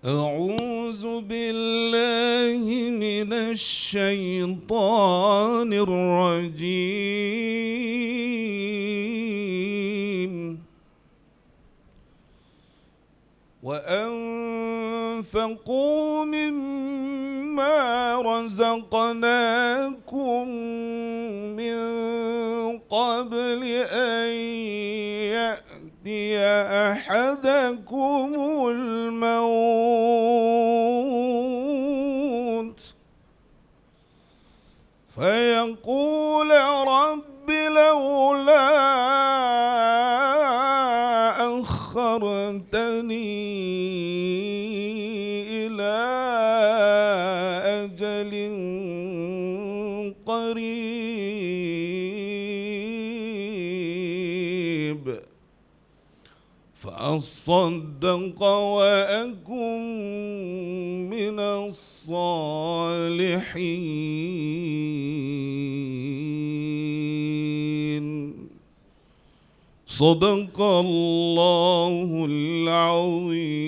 أعوذ بالله من الشيطان الرجيم وأنفقوا مما رزقناكم من قبل أن يأتي أحدكم الموت فيقول رب لولا أخرتني إلى أجل قريب فأصدق وأكن من الصالحين صدق الله العظيم.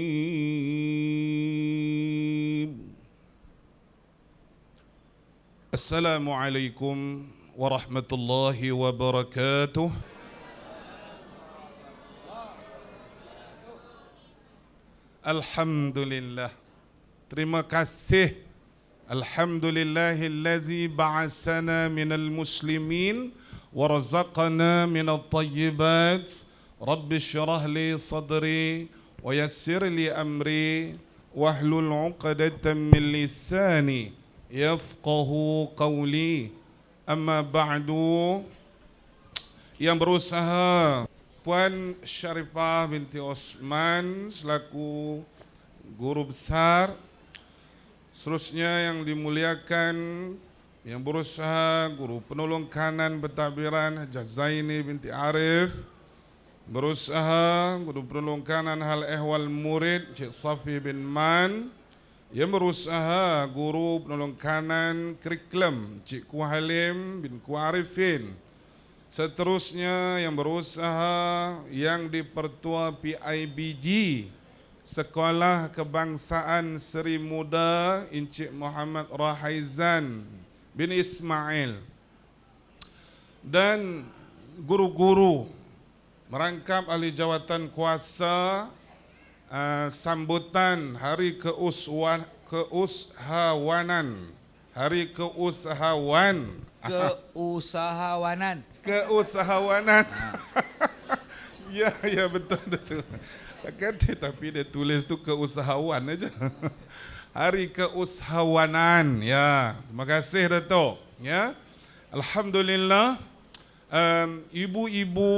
السلام عليكم ورحمة الله وبركاته. Alhamdulillah. Terima kasih. Alhamdulillahillazi ba'asana minal muslimin warzaqana minat tayyibat. Rabbi syrah li sadri wa yassir li amri wahlul 'uqdatam min lisani yafqahu qawli. Amma ba'du. Yang berusaha Puan Syarifah binti Osman selaku guru besar, seterusnya yang dimuliakan yang berusaha guru penolong kanan pentadbiran Hajah Zaini binti Arif, berusaha guru penolong kanan hal ehwal murid Cik Safi bin Man, yang berusaha guru penolong kanan kurikulum Cik Ku Halim bin Ku Arifin, seterusnya yang berusaha yang di Pertua PIBG Sekolah Kebangsaan Seri Muda Encik Muhammad Rahaizan bin Ismail, dan guru-guru merangkap ahli jawatan kuasa sambutan Hari Keusahawanan Ya betul. Kata tapi dia tulis tu keusahawan aja. Hari Keusahawanan. Ya, terima kasih Dato'. Ya. Alhamdulillah. Ibu-ibu,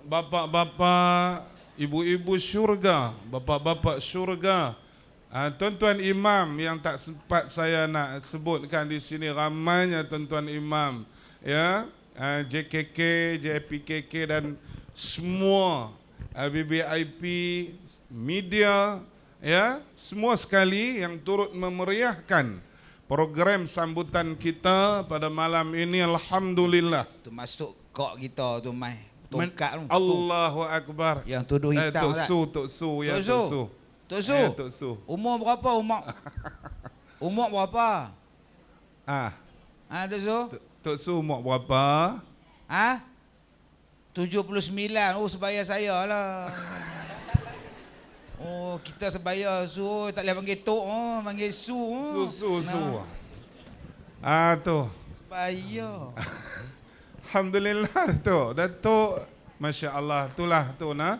bapa-bapa, ibu-ibu syurga, bapa-bapa syurga, tuan-tuan imam yang tak sempat saya nak sebutkan di sini, ramainya tuan-tuan imam, ya, JKK, JPKK dan semua BBIP media, ya, semua sekali yang turut memeriahkan program sambutan kita pada malam ini. Alhamdulillah. Tu masuk kok kita tu mai tongkat tu. Allahu Akbar. Yang tuduh hitam Tok Su ya Tok Su. Tok Su. Umur berapa umur? Umur berapa? Tok Su. Tok Su umur berapa? 79. Oh, sebaya saya lah. Oh, kita sebaya Su, tak boleh panggil Tok, panggil Su. Su. Tu. Sebaya. Alhamdulillah Datuk. Masya-Allah, itulah tu nah.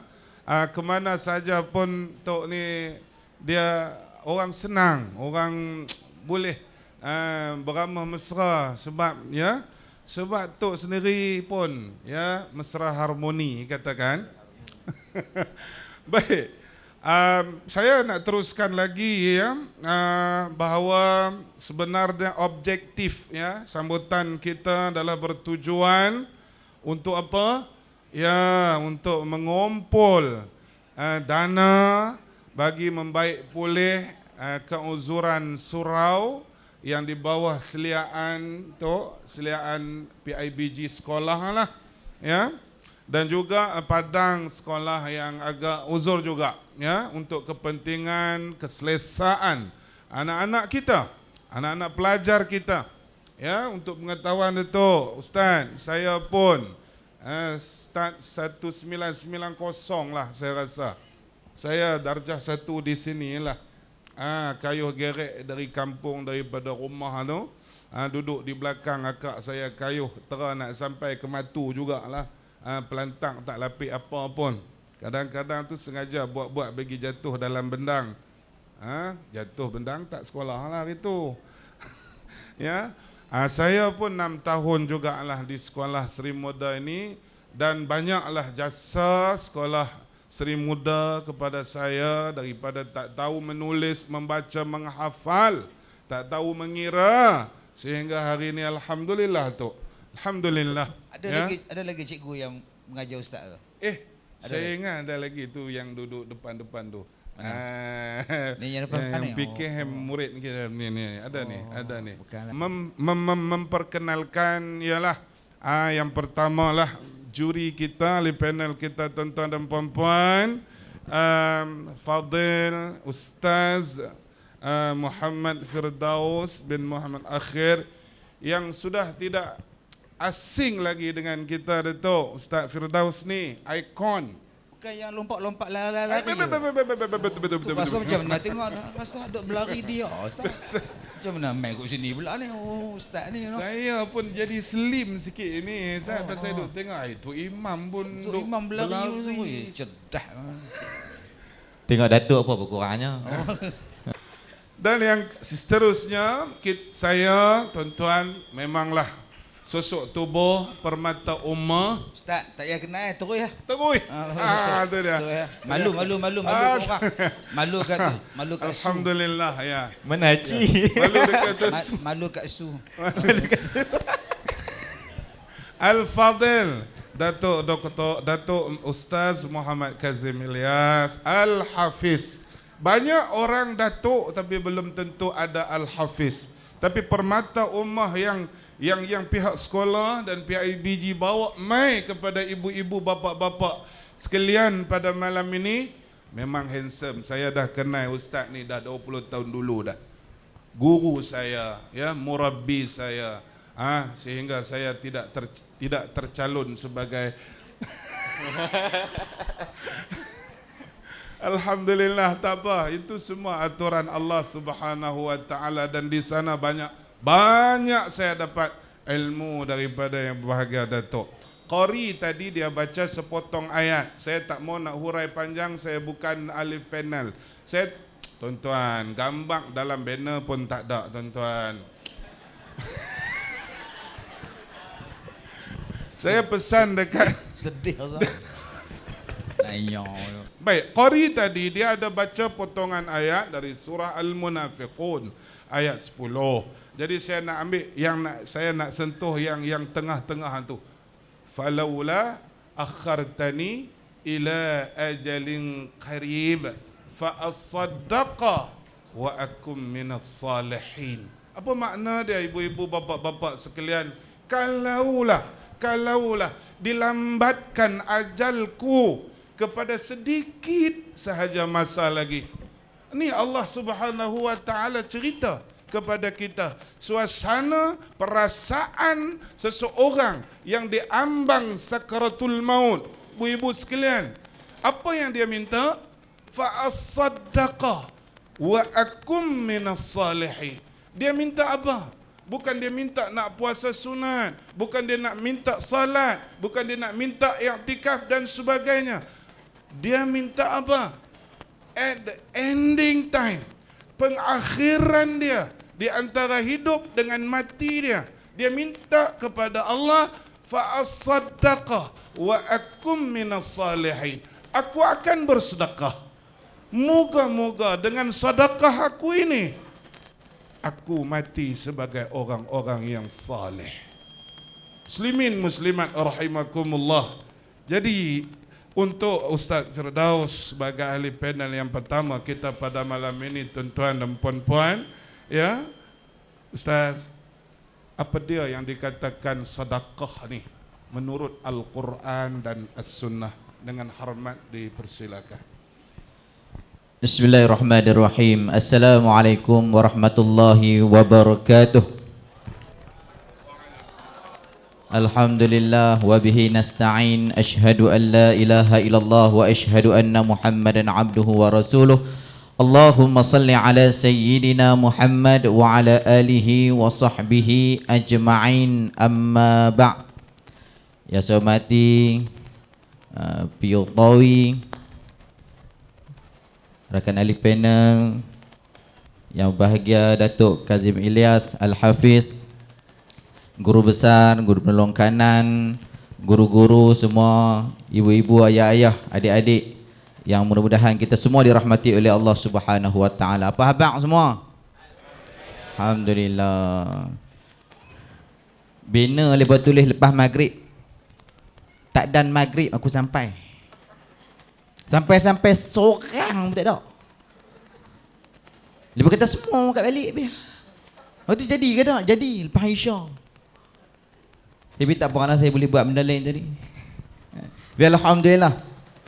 Kemana saja pun Tok ni dia orang senang, orang boleh beramah mesra sebab ya. Sebab Tok sendiri pun ya mesra harmoni katakan. Baik. Saya nak teruskan lagi ya, bahawa sebenarnya objektif ya sambutan kita adalah bertujuan untuk apa? Ya, untuk mengumpul dana bagi membaik pulih keuzuran surau yang di bawah seliaan PIBG sekolah lah, ya. dan juga padang sekolah yang agak uzur juga, ya, untuk kepentingan keselesaan anak-anak kita, anak-anak pelajar kita, ya, untuk pengetahuan itu. Ustaz, saya pun start 1990 lah saya rasa. Saya darjah 1 di sini lah. Kayuh gerek dari kampung, daripada rumah tu, duduk di belakang akak saya kayuh tera nak sampai ke Matu jugalah. Pelantang tak lapik apa pun. Kadang-kadang tu sengaja buat-buat bagi jatuh dalam bendang. Jatuh bendang tak sekolah lah itu. Ya. Saya pun 6 tahun jugalah di sekolah Seri Muda ini, dan banyaklah jasa sekolah Seri Muda kepada saya, daripada tak tahu menulis, membaca, menghafal, tak tahu mengira, sehingga hari ini alhamdulillah tu. Alhamdulillah. Ada lagi cikgu yang mengajar ustaz tu. Saya ingat ada lagi tu yang duduk depan-depan tu. Ni yang depan yang ni. PKM murid kita ni ada ni. Bukanlah. Memperkenalkan ialah yang pertama lah juri kita, ahli panel kita, tuan-tuan dan puan-puan, Fadil Ustaz Muhammad Firdaus bin Muhammad Akhir, yang sudah tidak asing lagi dengan kita, Datuk Ustaz Firdaus ni ikon. Bukan yang lompat-lompat lari. Betul. Pasal macam mana tengok rasa duk berlari dia. Ustaz. Macam mana main kat sini pula ni. Ustaz ni. Saya pun jadi slim sikit ni. Saya pasal duk tengok itu imam pun duk imam berlari. Cedah. Tengok Datuk apa kurangnya. Dan yang seterusnya, saya, tuan-tuan, memanglah sosok tubuh permata ummah. Ustaz, tak payah kenal, terus ya. Terus. Tu dia. Malu orang. Malu kat su. Alhamdulillah ya. Mana Haji? Malu dekat tu. Malu kat su. Al-Fadil Datuk Ustaz Muhammad Kazim Ilyas Al-Hafiz. Banyak orang datuk tapi belum tentu ada Al-Hafiz. Tapi permata ummah yang pihak sekolah dan pihak IBG bawa mai kepada ibu-ibu, bapa-bapa sekalian pada malam ini, memang handsome. Saya dah kenal ustaz ni dah 20 tahun dulu dah. Guru saya, ya, murabbi saya. Sehingga saya tidak tercalon sebagai Alhamdulillah, tak apa. Itu semua aturan Allah Subhanahu wa taala, dan di sana banyak saya dapat ilmu daripada yang berbahagia Datuk. Qari tadi dia baca sepotong ayat. Saya tak mau nak hurai panjang, saya bukan ahli final. Saya, tuan-tuan, gambar dalam banner pun tak ada, tuan-tuan. Saya pesan dekat Sedih Ustaz. Baik, Qari tadi dia ada baca potongan ayat dari surah Al-Munafiqun ayat 10. Jadi saya nak ambil saya nak sentuh yang tengah-tengah tu. Falaula akhartani ila ajalin qarib fa asaddaqa wa akum minas salihin. Apa makna dia, ibu-ibu, bapa-bapa sekalian? Kalaulah dilambatkan ajalku kepada sedikit sahaja masa lagi. Ini Allah Subhanahu wa taala cerita kepada kita suasana perasaan seseorang yang diambang sakaratul maut. Ibu-ibu sekalian, apa yang dia minta? Fa asaddaqa wa akum minas salihin. Dia minta apa? Bukan dia minta nak puasa sunat, bukan dia nak minta salat, bukan dia nak minta i'tikaf dan sebagainya. Dia minta apa? At the ending time, pengakhiran dia di antara hidup dengan mati dia, dia minta kepada Allah, fa asaddaqa wa akum minas salihin. Aku akan bersedekah. Moga-moga dengan sedekah aku ini aku mati sebagai orang-orang yang saleh. Muslimin muslimat rahimakumullah. Jadi untuk Ustaz Firdaus sebagai ahli panel yang pertama kita pada malam ini, tuan-tuan dan puan-puan, ya, Ustaz, apa dia yang dikatakan sedekah ni? menurut Al-Quran dan As-Sunnah. Dengan hormat dipersilakan. Bismillahirrahmanirrahim. Assalamualaikum warahmatullahi wabarakatuh. Alhamdulillah wa bihi nasta'in. Ashhadu an la ilaha illallah wa ashhadu anna Muhammadan abduhu wa rasuluh. Allahumma salli ala sayyidina Muhammad wa ala alihi wa sahbihi ajma'in. Amma ba'. Ya saya hormati Pio Tawi, rakan ahli panel, yang bahagia Datuk Kazim Ilyas Al-Hafiz, guru besar, guru penolong kanan, guru-guru semua, ibu-ibu, ayah-ayah, adik-adik, yang mudah-mudahan kita semua dirahmati oleh Allah Subhanahu wa taala. Apa khabar semua? Alhamdulillah. Bina lepas tulis lepas maghrib. Tak dan maghrib aku sampai. Sampai seorang pun tak ada. Lepas kata semua kat balik biar. Waktu jadi ke tak? Jadi lepas Aisyah. Tapi tak pernah saya boleh buat benda lain tadi. Biar alhamdulillah.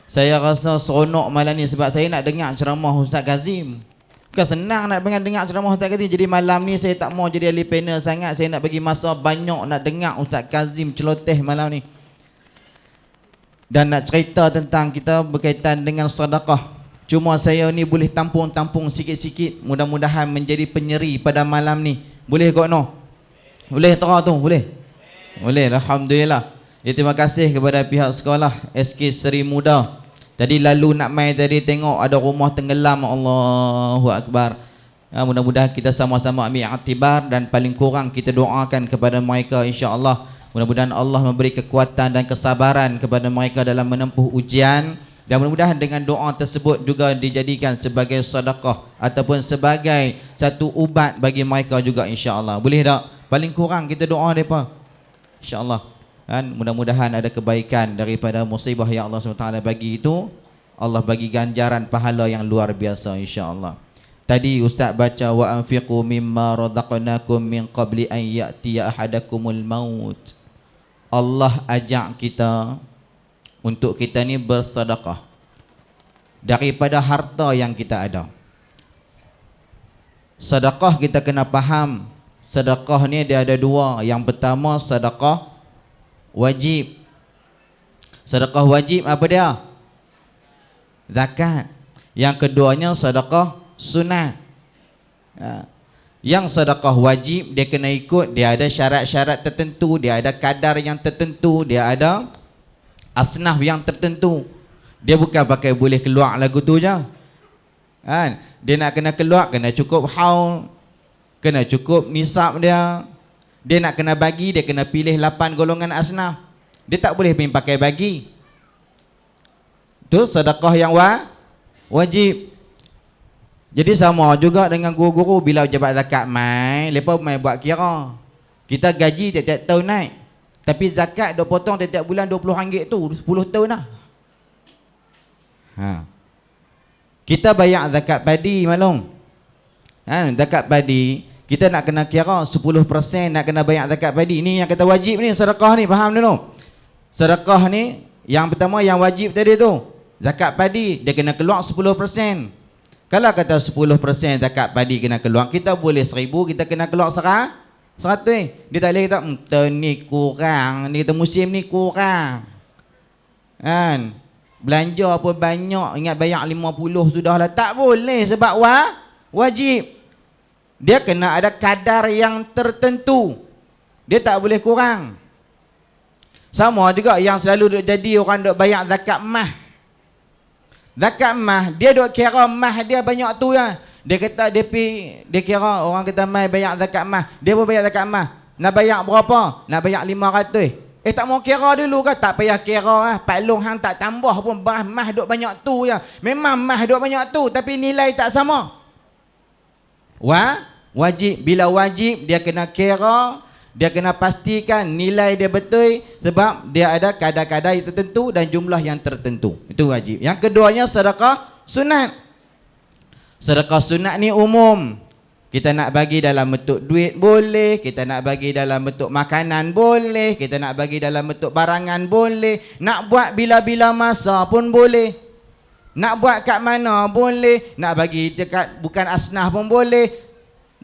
Saya rasa seronok malam ni sebab saya nak dengar ceramah Ustaz Kazim. Bukan senang nak dengar ceramah Ustaz Kazim. Jadi malam ni saya tak mau jadi ahli panel sangat. Saya nak bagi masa banyak nak dengar Ustaz Kazim celoteh malam ni. Dan nak cerita tentang kita berkaitan dengan sedekah. Cuma saya ni boleh tampung-tampung sikit-sikit. Mudah-mudahan menjadi penyeri pada malam ni. Boleh kok no? Boleh tak tu? Boleh? Boleh, alhamdulillah. Terima kasih kepada pihak sekolah SK Seri Muda. Tadi lalu nak main tadi tengok ada rumah tenggelam. Allahu Akbar. Mudah-mudahan kita sama-sama ambil iktibar dan paling kurang kita doakan kepada mereka insya-Allah. Mudah-mudahan Allah memberi kekuatan dan kesabaran kepada mereka dalam menempuh ujian. Dan mudah-mudahan dengan doa tersebut juga dijadikan sebagai sedekah ataupun sebagai satu ubat bagi mereka juga insya-Allah. Boleh tak? Paling kurang kita doa mereka. InsyaAllah kan, mudah-mudahan ada kebaikan daripada musibah yang Allah SWT bagi itu. Allah bagi ganjaran pahala yang luar biasa insya-Allah. Tadi Ustaz baca wa anfiqu mimma razaqnakum min qabli an ya'tiya ahadakumul maut. Allah ajak kita untuk kita ni bersedekah daripada harta yang kita ada. Sedekah kita kena faham. Sedekah ni dia ada dua. Yang pertama sedekah wajib. Sedekah wajib apa dia? Zakat. Yang keduanya sedekah sunat. Yang sedekah wajib dia kena ikut, dia ada syarat-syarat tertentu, dia ada kadar yang tertentu, dia ada asnaf yang tertentu. Dia bukan pakai boleh keluar lagu tu je kan? Dia nak kena keluar, kena cukup haul, kena cukup nisab dia. Dia nak kena bagi, dia kena pilih 8 golongan asnaf. Dia tak boleh main pakai bagi. Tu sedekah yang wajib. Jadi sama juga dengan guru-guru bila jabat zakat mai, lepas mai buat kira. Kita gaji tiap-tiap tahun naik. Tapi zakat dok potong tiap-tiap bulan RM20 tu 10 tahun dah. Kita bayar zakat padi malung. Zakat padi kita nak kena kira 10% nak kena bayar zakat padi. Ni yang kata wajib ni, sedekah ni, faham dulu. Sedekah ni yang pertama yang wajib tadi tu. Zakat padi dia kena keluar 10%. Kalau kata 10% zakat padi kena keluar, kita boleh 1000, kita kena keluar 100. Dia tak boleh kata ni kurang, ni kata musim ni kurang. Kan? Belanja apa banyak, ingat bayar 50 sudahlah. Tak boleh sebab wajib. Dia kena ada kadar yang tertentu. Dia tak boleh kurang. Sama juga yang selalu duk jadi orang duk bayar zakat mah. Zakat mah, dia duk kira mah dia banyak tu ya. Dia kata dia kira orang kata mai bayar zakat mah. Dia pun bayar zakat mah. Nak bayar berapa? Nak bayar 500. Tak mau kira dulu ke? Tak payah kira Pak Long hang tak tambah pun mah duk banyak tu ya. Memang mah duk banyak tu tapi nilai tak sama. Wajib. Bila wajib dia kena kira, dia kena pastikan nilai dia betul sebab dia ada kadar-kadar yang tertentu dan jumlah yang tertentu. Itu wajib. Yang keduanya sedekah sunat. Sedekah sunat ni umum. Kita nak bagi dalam bentuk duit boleh, kita nak bagi dalam bentuk makanan boleh, kita nak bagi dalam bentuk barangan boleh, nak buat bila-bila masa pun boleh. Nak buat kat mana boleh, nak bagi dekat bukan asnah pun boleh.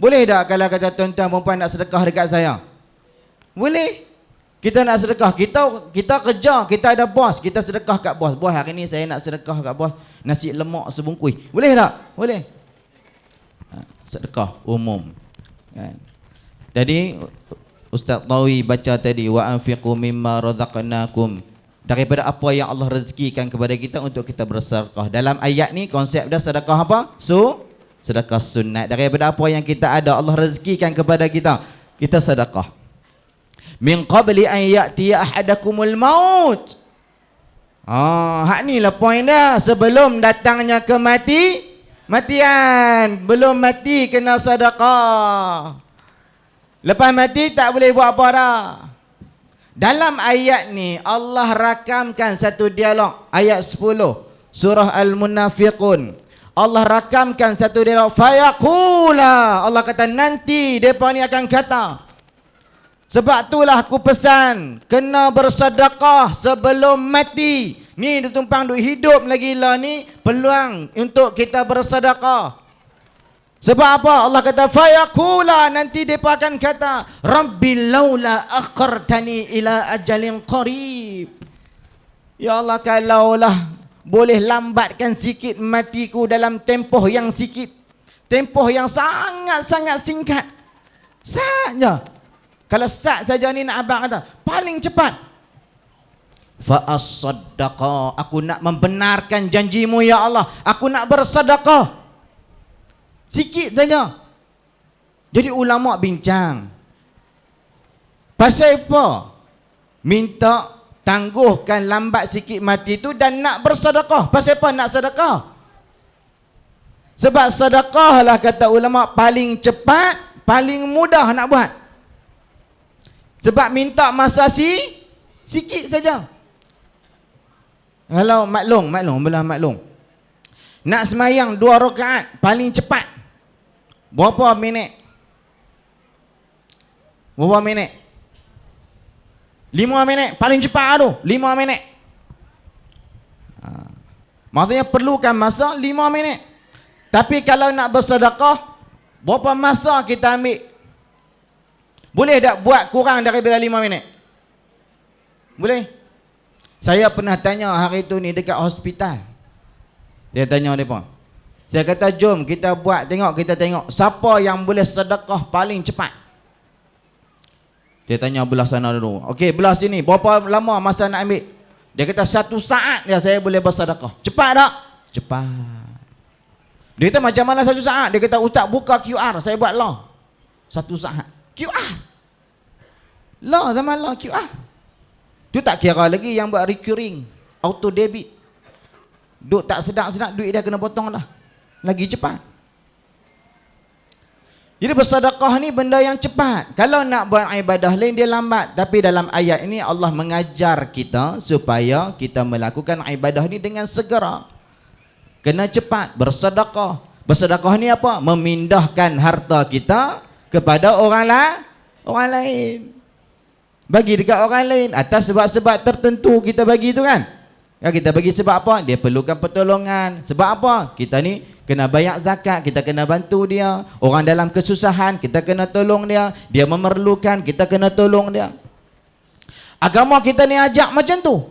Boleh tak kalau kata tuan-tuan perempuan nak sedekah dekat saya? Boleh. Kita nak sedekah, kita kerja, kita ada bos, kita sedekah kat bos. Bos, hari ni saya nak sedekah kat bos nasi lemak sebungkus. Boleh tak? Boleh. Sedekah umum kan. Jadi Ustaz Tawi baca tadi wa anfiqu mimma razaqnakum, daripada apa yang Allah rezekikan kepada kita untuk kita bersedekah. Dalam ayat ni konsep dia sedekah apa? Sedekah sunat. Daripada apa yang kita ada Allah rezekikan kepada kita, kita sedekah. Min qabli an ya'tiya ahadakumul maut. Hak ni lah point dia. Sebelum datangnya matian, belum mati kena sedekah. Lepas mati tak boleh buat apa dah. Dalam ayat ni Allah rakamkan satu dialog. Ayat 10 surah Al-Munafiqun. Allah rakamkan satu dialog. Fayaqula, Allah kata nanti depa ni akan kata. Sebab itulah aku pesan kena bersedekah sebelum mati. Ni dia tumpang duk hidup lagi lah ni, peluang untuk kita bersedekah. Sebab apa? Allah kata fayaqula, nanti depa akan kata rabbil laula akhartani ila ajalin qarib. Ya Allah, kalaulah boleh lambatkan sikit matiku dalam tempoh yang sikit, tempoh yang sangat-sangat singkat. Saja. Kalau sat saja ni nak abang kata paling cepat. Fa as-saddaqa, aku nak membenarkan janjimu ya Allah, aku nak bersedekah. Sikit saja. Jadi ulama bincang. Pasal apa? Minta tangguhkan lambat sikit mati tu dan nak bersedekah. Pasal apa nak sedekah? Sebab sedekah lah kata ulama paling cepat, paling mudah nak buat. Sebab minta masa sikit saja. Kalau maklum belah maklum. Nak semayang 2 rakaat paling cepat berapa minit? Berapa minit? 5 minit paling cepat tu, 5 minit. Maksudnya perlukan masa 5 minit. Tapi kalau nak bersedekah, berapa masa kita ambil? Boleh tak buat kurang daripada 5 minit? Boleh? Saya pernah tanya hari tu ni dekat hospital. Dia tanya mereka. Saya kata jom kita buat, kita tengok siapa yang boleh sedekah paling cepat. Dia tanya belah sana dulu. Okey, belah sini. Berapa lama masa nak ambil? Dia kata 1 saat ya saya boleh bersedekah. Cepat tak? Cepat. Dia kata macam mana 1 saat? Dia kata ustaz buka QR, saya buat lah. 1 saat. QR. Lah zaman lah QR. Tu tak kira lagi yang buat recurring, auto debit. Duk tak sedap-sedap duit dia kena potong dah. Lagi cepat. Jadi bersedekah ni benda yang cepat. Kalau nak buat ibadah lain dia lambat. Tapi dalam ayat ini Allah mengajar kita supaya kita melakukan ibadah ni dengan segera. Kena cepat bersedekah. Bersedekah ni apa? Memindahkan harta kita kepada orang lain. Bagi dekat orang lain atas sebab-sebab tertentu kita bagi tu kan. Ya, kita bagi sebab apa? Dia perlukan pertolongan. Sebab apa? Kita ni kena bayar zakat, kita kena bantu dia. Orang dalam kesusahan, kita kena tolong dia. Dia memerlukan, kita kena tolong dia. Agama kita ni ajak macam tu.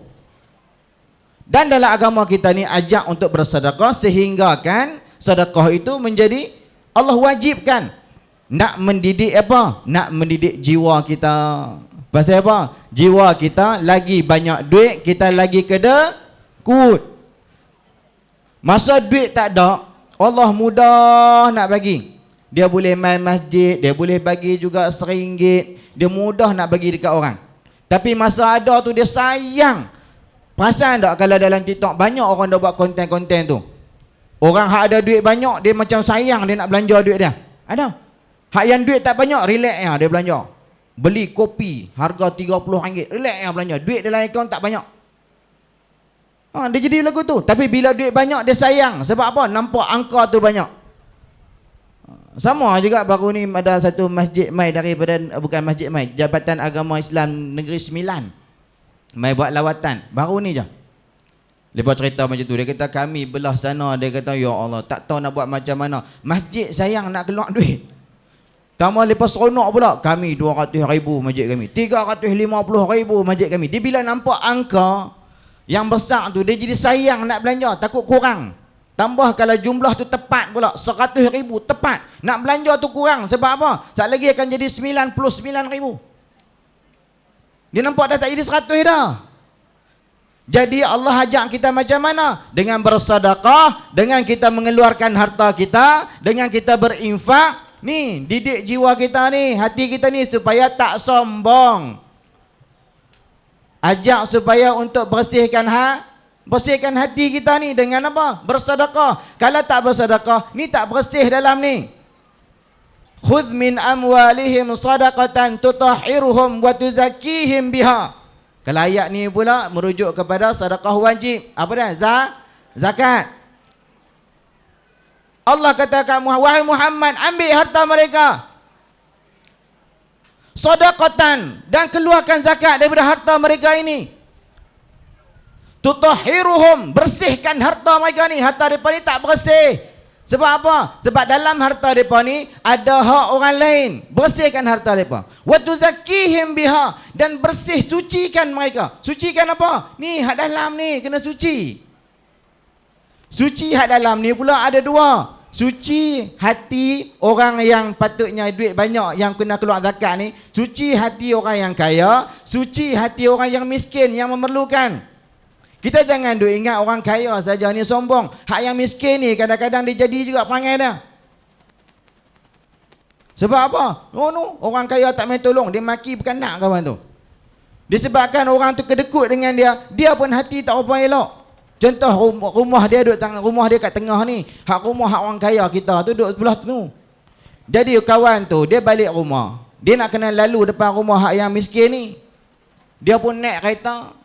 Dan dalam agama kita ni ajak untuk bersedekah sehingga kan sedekah itu menjadi Allah wajibkan. Nak mendidik apa? Nak mendidik jiwa kita. Pasal apa? Jiwa kita lagi banyak duit, kita lagi kedekut. Masa duit tak ada, Allah mudah nak bagi. Dia boleh main masjid, dia boleh bagi juga RM1. Dia mudah nak bagi dekat orang. Tapi masa ada tu dia sayang. Perasan tak kalau dalam TikTok banyak orang dah buat konten-konten tu. Orang hak ada duit banyak, dia macam sayang dia nak belanja duit dia. Ada. Hak yang duit tak banyak, relax ya dia belanja. Beli kopi harga RM30, relax yang belanja. Duit dalam akaun tak banyak. Dia jadi lagu tu. Tapi bila duit banyak dia sayang. Sebab apa? Nampak angka tu banyak. Sama juga baru ni ada satu masjid mai daripada bukan masjid mai, Jabatan Agama Islam Negeri Sembilan. Mai buat lawatan baru ni je. Lepas cerita macam tu, dia kata kami belah sana, dia kata ya Allah tak tahu nak buat macam mana. Masjid sayang nak keluar duit. Tambah lepas seronok pula, kami 200,000 masjid kami, 350,000 masjid kami. Dia bila nampak angka yang besar tu, dia jadi sayang nak belanja, takut kurang. Tambah kalau jumlah tu tepat pula, 100,000 tepat. Nak belanja tu kurang, sebab apa? Sekejap lagi akan jadi 99,000. Dia nampak dah tak jadi 100 dah. Jadi Allah ajak kita macam mana? Dengan bersedekah, dengan kita mengeluarkan harta kita, dengan kita berinfak. Ni, didik jiwa kita ni, hati kita ni supaya tak sombong. Ajak supaya untuk bersihkan hati kita ni dengan apa? Bersedekah. Kalau tak bersedekah, ni tak bersih dalam ni. Khudh min amwalihim sadaqatan tutahhiruhum wa tuzakkihim biha. Kalau ayat ni pula merujuk kepada sedekah wajib. Apa dia? Zakat. Allah katakan, wahai Muhammad, ambil harta mereka sadaqatan, dan keluarkan zakat daripada harta mereka ini. Tutahhiruhum, bersihkan harta mereka ni. Harta mereka ni tak bersih. Sebab apa? Sebab dalam harta mereka ni ada hak orang lain. Bersihkan harta mereka. Wa tuzakkihim biha, dan bersih, sucikan mereka. Sucikan apa? Ni hak dalam ni kena suci. Suci hak dalam ni pula ada dua. Suci hati orang yang patutnya duit banyak yang kena keluar zakat ni. Suci hati orang yang kaya. Suci hati orang yang miskin yang memerlukan. Kita jangan duk ingat orang kaya saja ni sombong. Hak yang miskin ni kadang-kadang dia jadi juga perangai dia. Sebab apa? Oh no, orang kaya tak main tolong, dia maki berkanak kawan tu. Disebabkan orang tu kedekut dengan dia, dia pun hati tak apa elok. Contoh rumah dia duduk rumah dia kat tengah ni. Hak rumah hak orang kaya kita tu duduk sebelah tu. Jadi kawan tu dia balik rumah, dia nak kena lalu depan rumah hak yang miskin ni. Dia pun naik kereta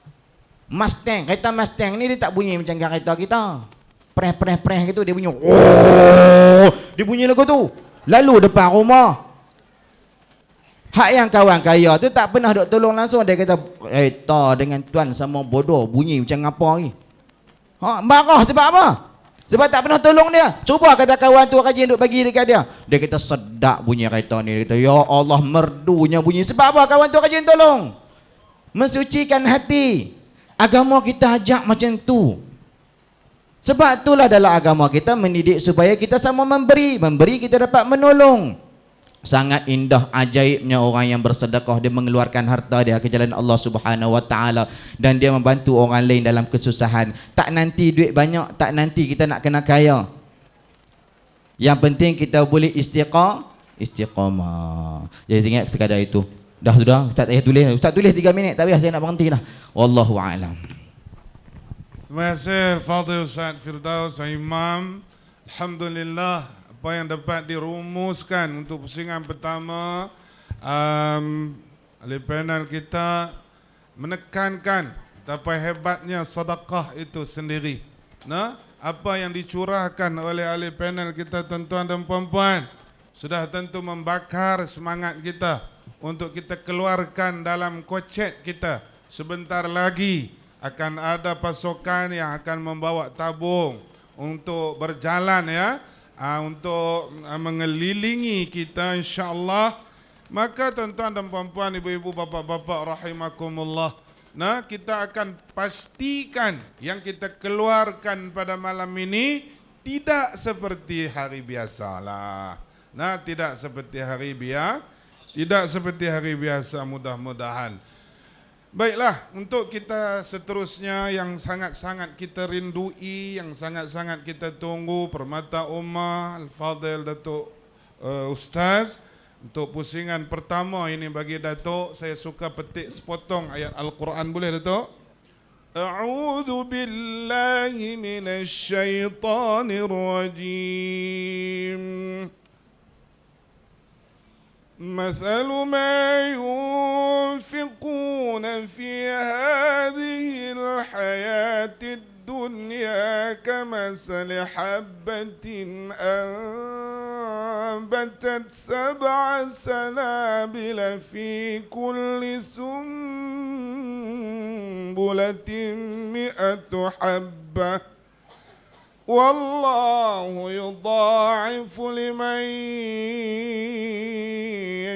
Mustang. Kereta Mustang ni dia tak bunyi macam kereta kita. Preh gitu dia bunyi. Oh, dia bunyi lagu tu. Lalu depan rumah. Hak yang kawan kaya tu tak pernah duk tolong langsung, dia kata kereta dengan tuan sama bodoh, bunyi macam apa ni. Marah sebab apa? Sebab tak pernah tolong dia. Cuba kata kawan tu rajin duk bagi dekat dia. Dia kata sedap bunyi kereta ni. Dia kata ya Allah merdunya bunyi. Sebab apa kawan tu rajin tolong? Mensucikan hati. Agama kita ajak macam tu. Sebab itulah dalam agama kita mendidik supaya kita sama memberi. Memberi kita dapat menolong. Sangat indah ajaibnya orang yang bersedekah, dia mengeluarkan harta dia ke jalan Allah Subhanahu Wa Taala, dan dia membantu orang lain dalam kesusahan. Tak nanti duit banyak, tak nanti kita nak kena kaya. Yang penting kita boleh istiqamah. Jadi ingat sekadar itu. Dah sudah, Ustaz tak payah tulis. Ustaz tulis 3 minit, tak payah, saya nak berhenti dah. Wallahu a'lam. Terima kasih Fadil Ustaz Firdaus Imam. Alhamdulillah, apa yang dapat dirumuskan untuk pusingan pertama, ahli panel kita menekankan betapa hebatnya sedekah itu sendiri. Nah, apa yang dicurahkan oleh ahli panel kita tuan-tuan dan puan-puan sudah tentu membakar semangat kita untuk kita keluarkan dalam kocek kita. Sebentar lagi akan ada pasukan yang akan membawa tabung untuk berjalan ya, untuk mengelilingi kita insya-Allah. Maka tuan-tuan dan puan-puan, ibu-ibu, bapa-bapa rahimakumullah, nah kita akan pastikan yang kita keluarkan pada malam ini tidak seperti hari biasalah. Nah, tidak seperti hari biasa, mudah-mudahan. Baiklah, untuk kita seterusnya yang sangat-sangat kita rindui, yang sangat-sangat kita tunggu, Permata Ummah Al-Fadil Datuk Ustaz, untuk pusingan pertama ini bagi Datuk, saya suka petik sepotong ayat Al-Quran, boleh Datuk? A'udzu billahi minasy syaithanir rajim. مثل ما ينفقون في هذه الحياة الدنيا كمثل حبة فأنبتت 7 سنابل في كل سنبلة 100 حبة والله يضاعف لمن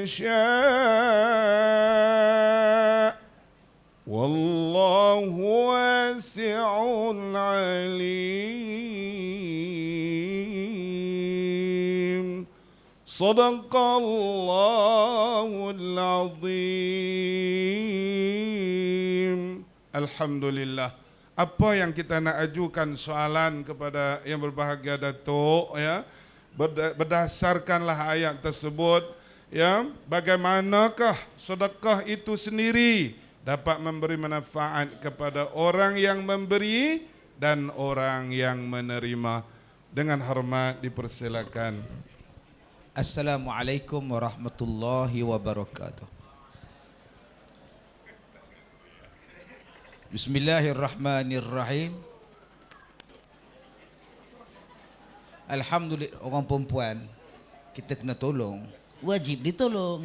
يشاء والله واسع عليم صدق الله العظيم. Alhamdulillah. Apa yang kita nak ajukan soalan kepada yang berbahagia Datuk ya, berdasarkanlah ayat tersebut ya, bagaimanakah sedekah itu sendiri dapat memberi manfaat kepada orang yang memberi dan orang yang menerima. Dengan hormat dipersilakan. Assalamualaikum warahmatullahi wabarakatuh. Bismillahirrahmanirrahim. Alhamdulillah, orang perempuan kita kena tolong, wajib ditolong.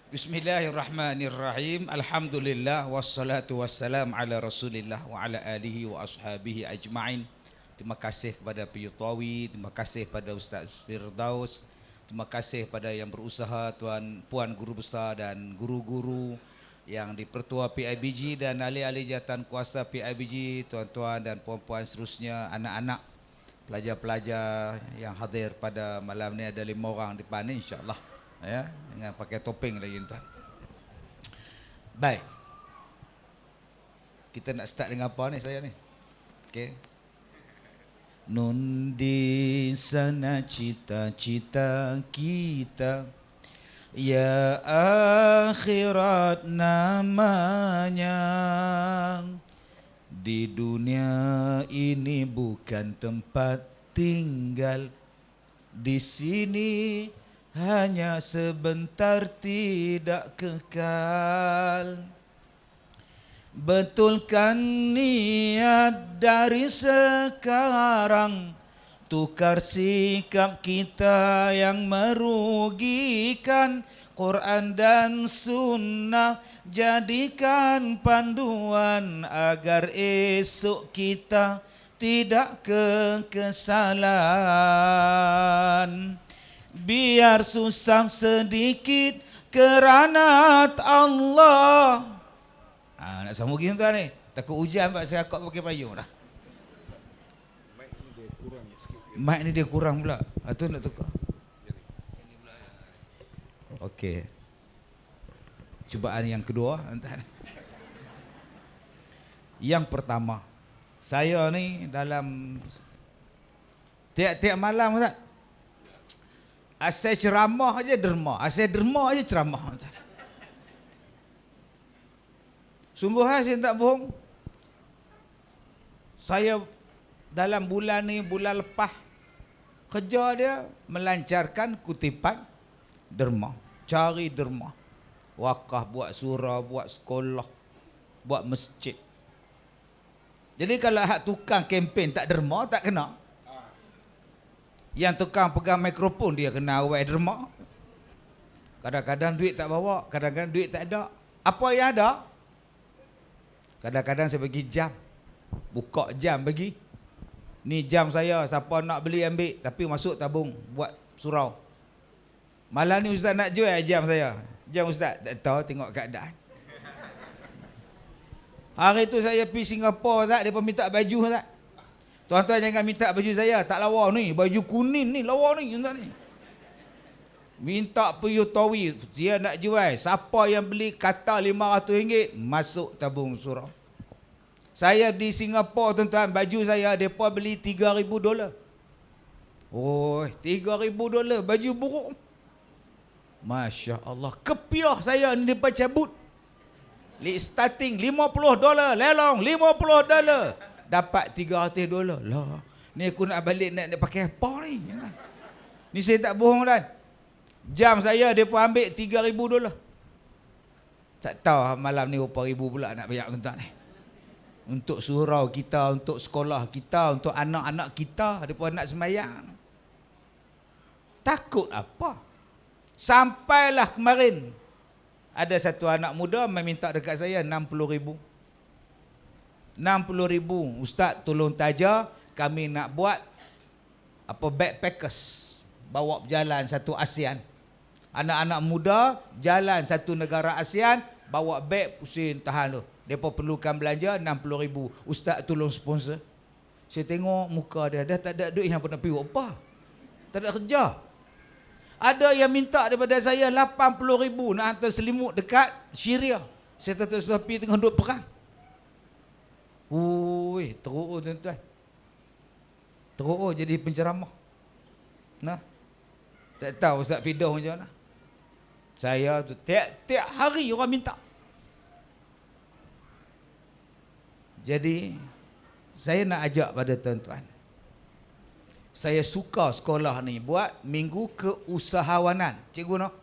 Bismillahirrahmanirrahim. Alhamdulillah wassalatu wassalam ala Rasulillah wa ala alihi wa ashabihi ajma'in. Terima kasih kepada Piyutawi, terima kasih pada Ustaz Firdaus, terima kasih pada yang berusaha, tuan puan guru besar dan guru-guru yang di Pertua PIBG dan ahli-ahli jawatan kuasa PIBG, tuan-tuan dan puan-puan seterusnya, anak-anak, pelajar-pelajar yang hadir pada malam ni, ada 5 orang di depan ni insya-Allah ya, dengan pakai topeng lagi tuan. Baik. Kita nak start dengan apa ni saya ni? Okey. Nun di sana cita-cita kita, ya akhirat namanya. Di dunia ini bukan tempat tinggal, di sini hanya sebentar tidak kekal. Betulkan niat dari sekarang, tukar sikap kita yang merugikan. Quran dan sunnah jadikan panduan agar esok kita tidak kekesalan. Biar susah sedikit kerana Allah. Nak sambung gini tuan ni. Takut hujan pak saya akak pakai payung dah. Mic ni dia kurang pula. Tu nak tukar. Okey. Cubaan yang kedua. Yang pertama, saya ni dalam tiap-tiap malam Ustaz, asal ceramah aja derma, asal derma aja ceramah. Sungguh saya tak bohong. Saya dalam bulan ni, bulan lepas, kerja dia melancarkan kutipan derma, cari derma, wakaf, buat surau, buat sekolah, buat masjid. Jadi kalau hak tukang kempen tak derma, tak kena. Yang tukang pegang mikrofon dia kena awal derma. Kadang-kadang duit tak bawa, kadang-kadang duit tak ada. Apa yang ada? Kadang-kadang saya bagi jam, buka jam bagi. Ni jam saya, siapa nak beli ambil, tapi masuk tabung buat surau. Malam ni Ustaz nak jual jam saya. Jam Ustaz tak tahu, tengok keadaan. Hari tu saya pergi Singapura Ustaz, dia pun minta baju Ustaz. Tuan-tuan jangan minta baju saya, tak lawa ni, baju kuning ni lawa ni Ustaz ni. Minta Piyutawi, dia nak jual. Siapa yang beli kata RM500, masuk tabung surau. Saya di Singapura tuan-tuan, baju saya depa beli $3,000. Oh, $3,000 baju buruk. Masya Allah, kepiah saya ni depa cabut. Starting $50, lelong $50. Dapat $300. Lah, ni aku nak balik nak pakai apa ni? Ni saya tak bohong kan. Jam saya depa ambil $3,000. Tak tahu malam ni berapa ribu pula nak bayar tuan-tuan ni. Untuk surau kita, untuk sekolah kita, untuk anak-anak kita, depa nak sembahyang. Takut apa? Sampailah kemarin ada satu anak muda meminta dekat saya 60,000. 60,000. Ustaz tolong taja, kami nak buat backpackers, bawa berjalan satu ASEAN. Anak-anak muda jalan satu negara ASEAN, bawa beg pusing tahan tu. Depa perlukan belanja 60,000. Ustaz tolong sponsor. Saya tengok muka dia, dah tak ada duit yang pernah pergi apa. Tak ada kerja. Ada yang minta daripada saya 80,000 nak hantar selimut dekat Syria. Saya tak tahu pergi tengah duduk perang. Ui, teruk tuan-tuan. Teruk jadi penceramah. Nah. Tak tahu Ustaz Fidah macam mana. Saya tu tiap hari orang minta. Jadi saya nak ajak pada tuan-tuan. Saya suka sekolah ni buat minggu keusahawanan. Cikgu no?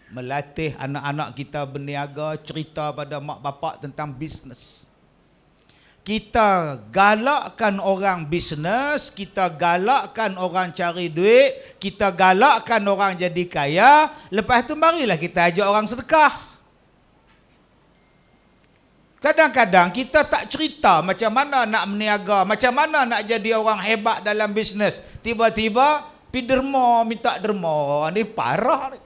Melatih anak-anak kita berniaga, cerita pada mak bapak tentang bisnes. Kita galakkan orang bisnes, kita galakkan orang cari duit, kita galakkan orang jadi kaya, lepas tu marilah kita ajak orang sedekah. Kadang-kadang kita tak cerita macam mana nak berniaga, macam mana nak jadi orang hebat dalam bisnes. Tiba-tiba pergi derma, minta derma. Ni parah ni.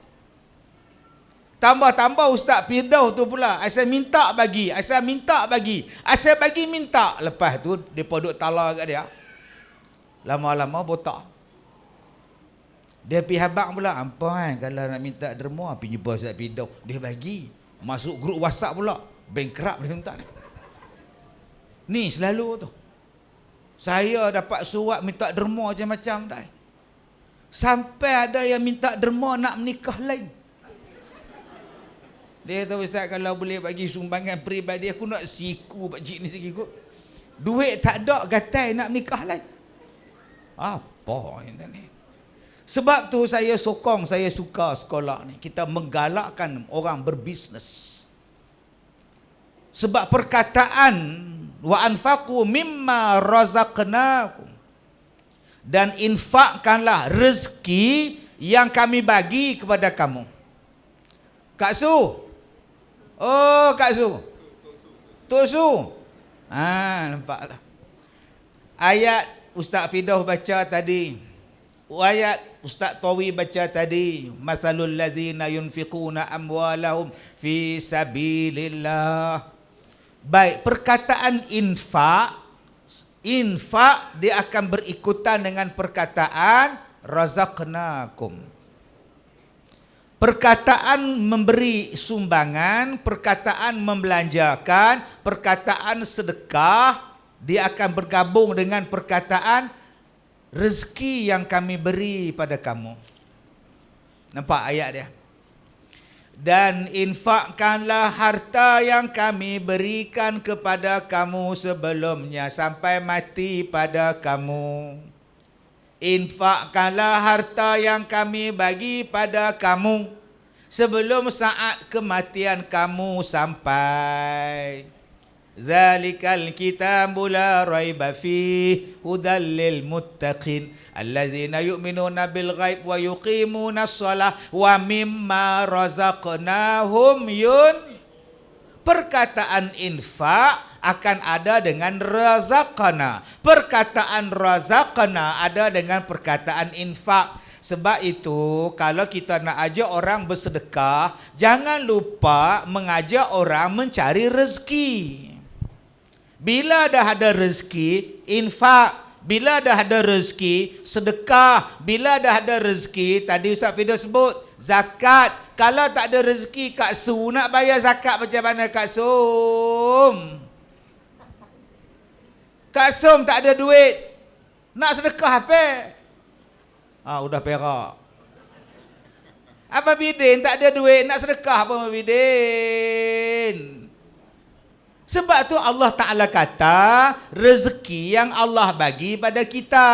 Tambah-tambah Ustaz Firdaus tu pula, asal minta bagi, asal minta bagi, asal bagi minta. Lepas tu depa duk tala kat dia. Lama-lama botak. Dia pergi habaq pula, apa kan kalau nak minta derma pergi jumpa Ustaz Firdaus, dia bagi. Masuk grup WhatsApp pula. Bankrupt dia minta ni. Ni selalu tu. Saya dapat surat minta derma macam-macam dah. Sampai ada yang minta derma nak menikah lain. Dia tahu Ustaz kalau boleh bagi sumbangan peribadi aku nak siku pakcik ni sikit kot. Duit tak ada gatai nak menikah lain. Apa ni? Sebab tu saya sokong, saya suka sekolah ni. Kita menggalakkan orang berbisnes. Sebab perkataan wa anfaqu mimma razaqnakum, dan infakkanlah rezeki yang kami bagi kepada kamu. Kak Su. Oh, Kak Su. Tok Su. Nampak tak? Ayat Ustaz Firdaus baca tadi. Ayat Ustaz Tawi baca tadi. Masalul ladzina yunfiquna amwalahum fi sabilillah. Baik, perkataan infak dia akan berikutan dengan perkataan razaqnakum. Perkataan memberi sumbangan, perkataan membelanjakan, perkataan sedekah, dia akan bergabung dengan perkataan rezeki yang kami beri pada kamu. Nampak ayat dia? Dan infakkanlah harta yang kami berikan kepada kamu sebelumnya sampai mati pada kamu. Infakkanlah harta yang kami bagi pada kamu sebelum saat kematian kamu sampai. Zalikal kitabu la raiba fihi hudal lil muttaqin alladzina yu'minuna bil ghaib wa yuqimuna shalah wa mimma razaqnahum Perkataan infak akan ada dengan razaqna. Perkataan razaqna ada dengan perkataan infak. Sebab itu kalau kita nak ajak orang bersedekah, jangan lupa mengajak orang mencari rezeki. Bila dah ada rezeki, infak. Bila dah ada rezeki, sedekah. Bila dah ada rezeki, tadi Ustaz Firdaus sebut, zakat. Kalau tak ada rezeki, Kak Su nak bayar zakat macam mana Kak Sum? Kak Sum tak ada duit. Nak sedekah apa? Udah perak. Abang Bidin tak ada duit, nak sedekah apa Abang Bidin? Sebab tu Allah Ta'ala kata, rezeki yang Allah bagi pada kita.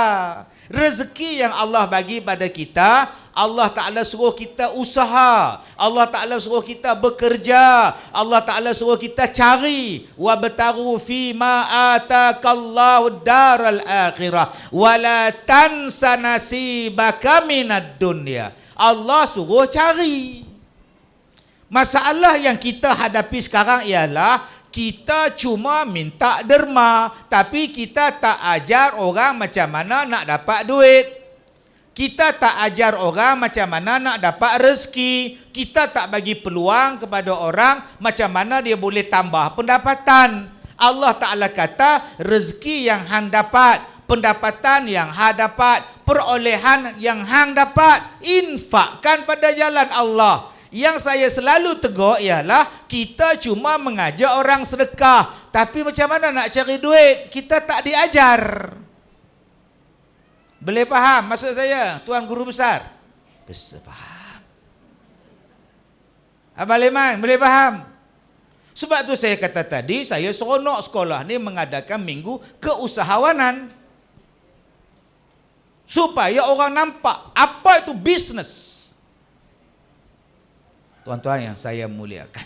Rezeki yang Allah bagi pada kita, Allah Ta'ala suruh kita usaha. Allah Ta'ala suruh kita bekerja. Allah Ta'ala suruh kita cari. Wabtaru fima atakallahu daral akhirah. Wala tansa nasibaka minad dunya. Allah suruh cari. Masalah yang kita hadapi sekarang ialah kita cuma minta derma, tapi kita tak ajar orang macam mana nak dapat duit. Kita tak ajar orang macam mana nak dapat rezeki. Kita tak bagi peluang kepada orang macam mana dia boleh tambah pendapatan. Allah Ta'ala kata rezeki yang hang dapat, pendapatan yang hang dapat, perolehan yang hang dapat, infakkan pada jalan Allah. Yang saya selalu tegur ialah kita cuma mengajar orang sedekah, tapi macam mana nak cari duit kita tak diajar. Boleh faham maksud saya, Tuan Guru Besar? Besar faham. Abang Leman, boleh faham? Sebab tu saya kata tadi, saya seronok sekolah ni mengadakan minggu keusahawanan. Supaya orang nampak apa itu bisnes. Tuan-tuan yang saya muliakan.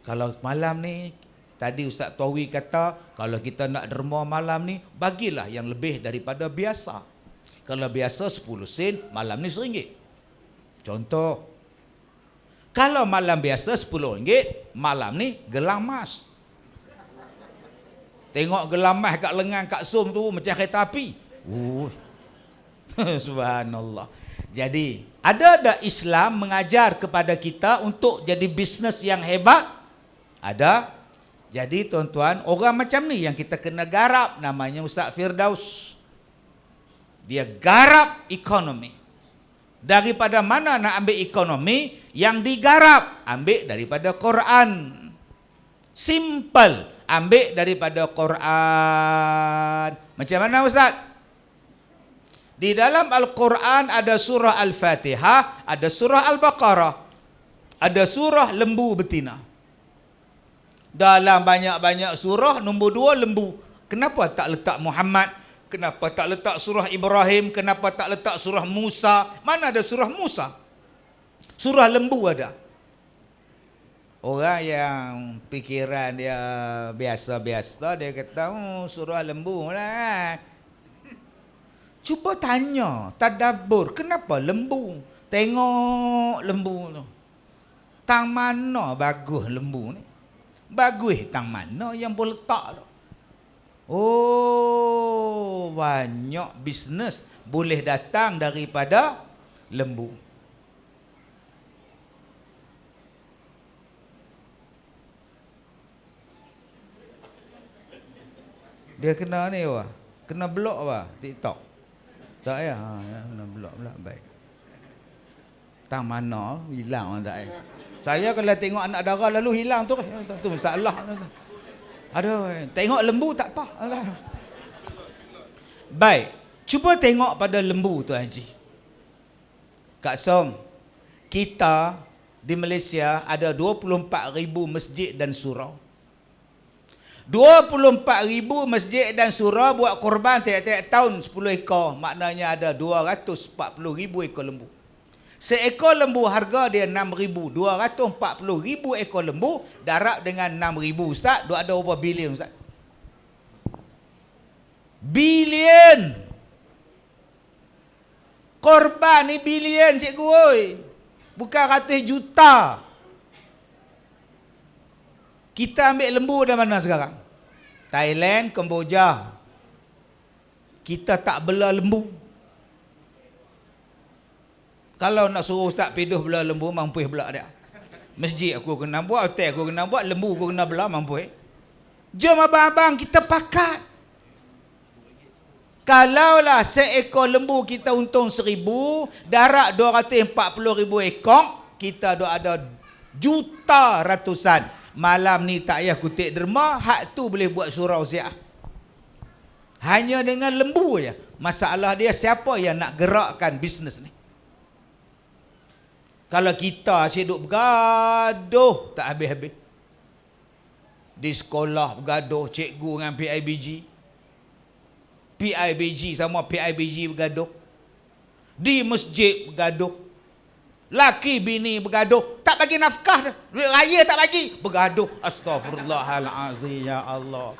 Kalau malam ni, tadi Ustaz Tawi kata, kalau kita nak derma malam ni, bagilah yang lebih daripada biasa. Kalau biasa 10 sen, malam ni RM1. Contoh. Kalau malam biasa RM10, malam ni gelang emas. Tengok gelang emas kat lengan kat som tu macam kereta api. Subhanallah. Jadi, ada Islam mengajar kepada kita untuk jadi bisnes yang hebat? Ada. Jadi tuan-tuan, orang macam ni yang kita kena garap, namanya Ustaz Firdaus. Dia garap ekonomi. Daripada mana nak ambil ekonomi? Yang digarap, ambil daripada Quran. Simple, ambil daripada Quran. Macam mana Ustaz? Di dalam Al-Quran ada surah Al-Fatihah, ada surah Al-Baqarah, ada surah lembu betina. Dalam banyak-banyak surah, nombor 2 lembu. Kenapa tak letak Muhammad? Kenapa tak letak surah Ibrahim? Kenapa tak letak surah Musa? Mana ada surah Musa? Surah lembu ada. Orang yang fikiran dia biasa-biasa, dia kata, surah lembu lah. Cuba tanya, tadabbur, kenapa lembu? Tengok lembu tu. Tang mana bagus lembu ni? Bagus tang mana yang boleh letak tu? Oh, banyak bisnes boleh datang daripada lembu. Dia kena ni wah, kena blok wah, TikTok. Tak ya, kena blok pula baik. Tang mana hilang tak ya. Saya kalau tengok anak dara lalu hilang tu masalah. Aduh, tengok lembu tak apa. Baik, cuba tengok pada lembu tu Haji. Kak Som, kita di Malaysia ada 24,000 masjid dan surau. 24,000 masjid dan surau buat korban tiap-tiap tahun 10 ekor. Maknanya ada 240,000 ekor lembu. Seekor lembu harga dia 6,000. 240,000 ekor lembu darab dengan 6,000. Ustaz, ada berapa bilion Ustaz? Bilion. Korban ni bilion cikgu oi. Bukan ratus juta. Kita ambil lembu dari mana sekarang? Thailand, Kemboja. Kita tak bela lembu. Kalau nak suruh Ustaz Piduh bela lembu, mampu bela dia. Masjid aku kena buat, hotel aku kena buat, lembu aku kena bela, mampu. Jom abang-abang kita pakat. Kalaulah seekor lembu kita untung 1,000, darab 240,000 ekor, kita ada juta ratusan. Malam ni tak payah kutip derma, hak tu boleh buat surau siap. Hanya dengan lembu je. Masalah dia siapa yang nak gerakkan bisnes ni. Kalau kita asyik duk bergaduh tak habis-habis. Di sekolah bergaduh cikgu dengan PIBG. PIBG sama PIBG bergaduh. Di masjid bergaduh. Laki bini bergaduh, tak bagi nafkah dah. Duit raya tak bagi, bergaduh. Astaghfirullahalazim, ya Allah.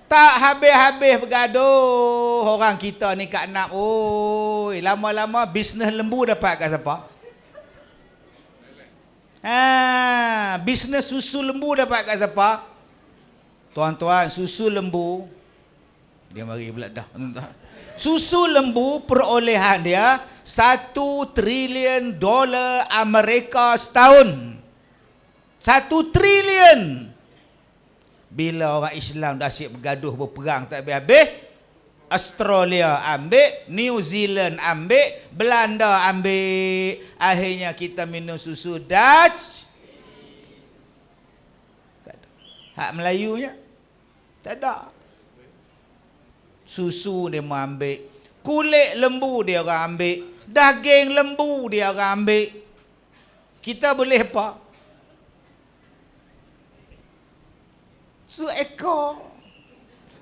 Tak habis-habis bergaduh. Orang kita ni Kak Nap, oi, lama-lama bisnes lembu dapat kat siapa? Bisnes susu lembu dapat kat siapa? Tuan-tuan, susu lembu, dia mari pula dah. Susu lembu perolehan dia $1 triliun Amerika setahun. 1 triliun. Bila orang Islam dah asyik bergaduh berperang tak habis-habis, Australia ambil, New Zealand ambil, Belanda ambil. Akhirnya kita minum susu Dutch. Tak ada. Hak Melayunya tak ada. Susu dia mau ambil, kulit lembu dia orang ambil, daging lembu dia orang ambil. Kita boleh apa? Suekor.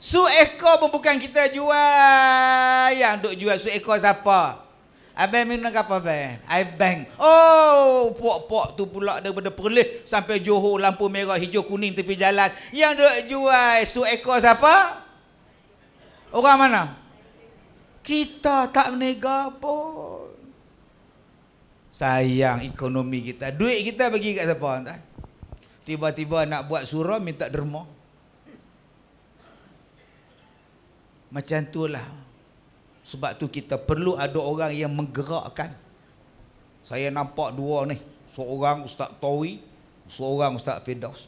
Suekor pun bukan kita jual. Yang duk jual suekor siapa? Abang minum apa abang? Abang. Oh, puak-puak tu pula daripada Perlis sampai Johor, lampu merah, hijau, kuning tepi jalan. Yang duk jual suekor siapa? Orang mana? Kita tak menega pun. Sayang ekonomi kita. Duit kita bagi kat siapa? Tiba-tiba nak buat surau minta derma. Macam itulah. Sebab tu kita perlu ada orang yang menggerakkan. Saya nampak dua ni. Seorang Ustaz Tawi, seorang Ustaz Firdaus.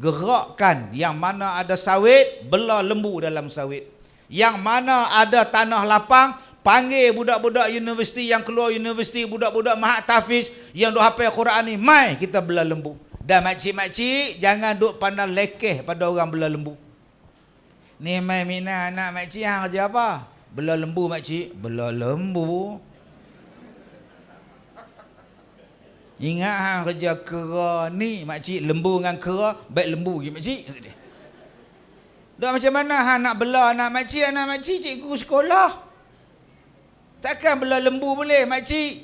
Gerakkan. Yang mana ada sawit, bela lembu dalam sawit. Yang mana ada tanah lapang, panggil budak-budak universiti yang keluar universiti, budak-budak mahat tahfiz yang duk hafal Quran ni, mai kita bela lembu. Dan makcik-makcik jangan duk pandang lekeh pada orang bela lembu. Ni mai mina anak makcik hang kerja apa? Bela lembu makcik. Bela lembu. Ingat hang kerja kera ni makcik, lembu dengan kera, baik lembu lagi makcik. Dah macam mana hang nak bela anak makcik cikgu sekolah. Takkan bela lembu boleh makcik?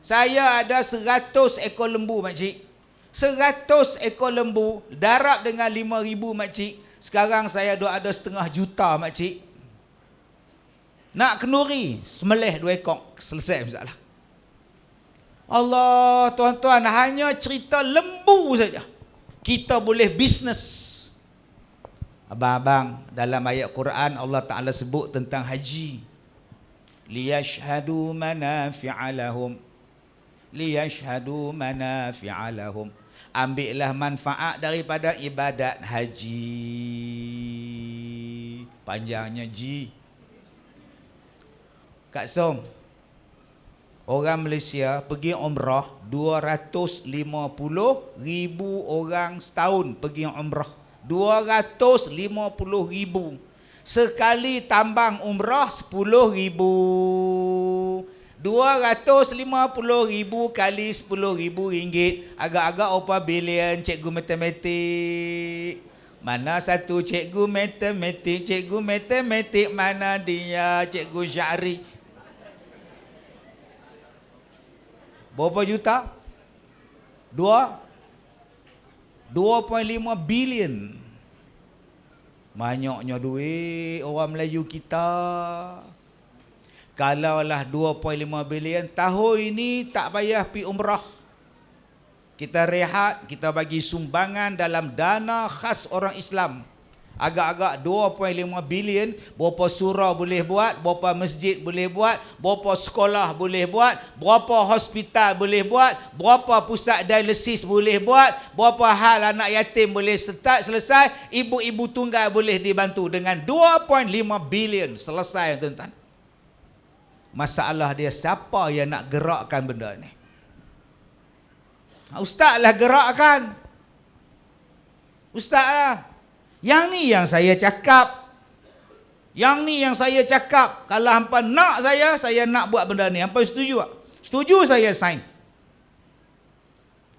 Saya ada 100 ekor lembu makcik. 100 ekor lembu darab dengan 5,000 makcik. Sekarang saya dah ada 500,000 makcik. Nak kenuri, semelih 2 ekor, selesai masalah. Allah, tuan-tuan, hanya cerita lembu saja kita boleh bisnes. Abang-abang, dalam ayat Quran Allah Ta'ala sebut tentang haji. Liyashhadu manafi'a lahum. Liyashhadu manafi'a lahum. Ambillah manfaat daripada ibadat haji. Panjangnya ji. Kak Som, orang Malaysia pergi umrah 250,000 orang setahun pergi umrah. 250,000. Sekali tambang umrah 10,000. 250,000 kali 10,000 ringgit. Agak-agak berapa bilion cikgu matematik? Mana satu cikgu matematik? Cikgu matematik mana dia? Cikgu Syahri. Berapa juta? 2.5 bilion. Banyaknya duit orang Melayu kita. Kalaulah 2.5 bilion, tahun ini tak payah pergi umrah. Kita rehat, kita bagi sumbangan dalam dana khas orang Islam. Agak-agak 2.5 bilion, berapa surau boleh buat, berapa masjid boleh buat, berapa sekolah boleh buat, berapa hospital boleh buat, berapa pusat dialisis boleh buat, berapa hal anak yatim boleh selesai, ibu-ibu tunggal boleh dibantu dengan 2.5 bilion. Selesai, tuan-tuan. Masalah dia siapa yang nak gerakkan benda ni? Ustaz lah gerakkan. Ustaz lah. Yang ni yang saya cakap. Yang ni yang saya cakap. Kalau hampa nak saya nak buat benda ni. Hampa setuju tak? Setuju, saya sign.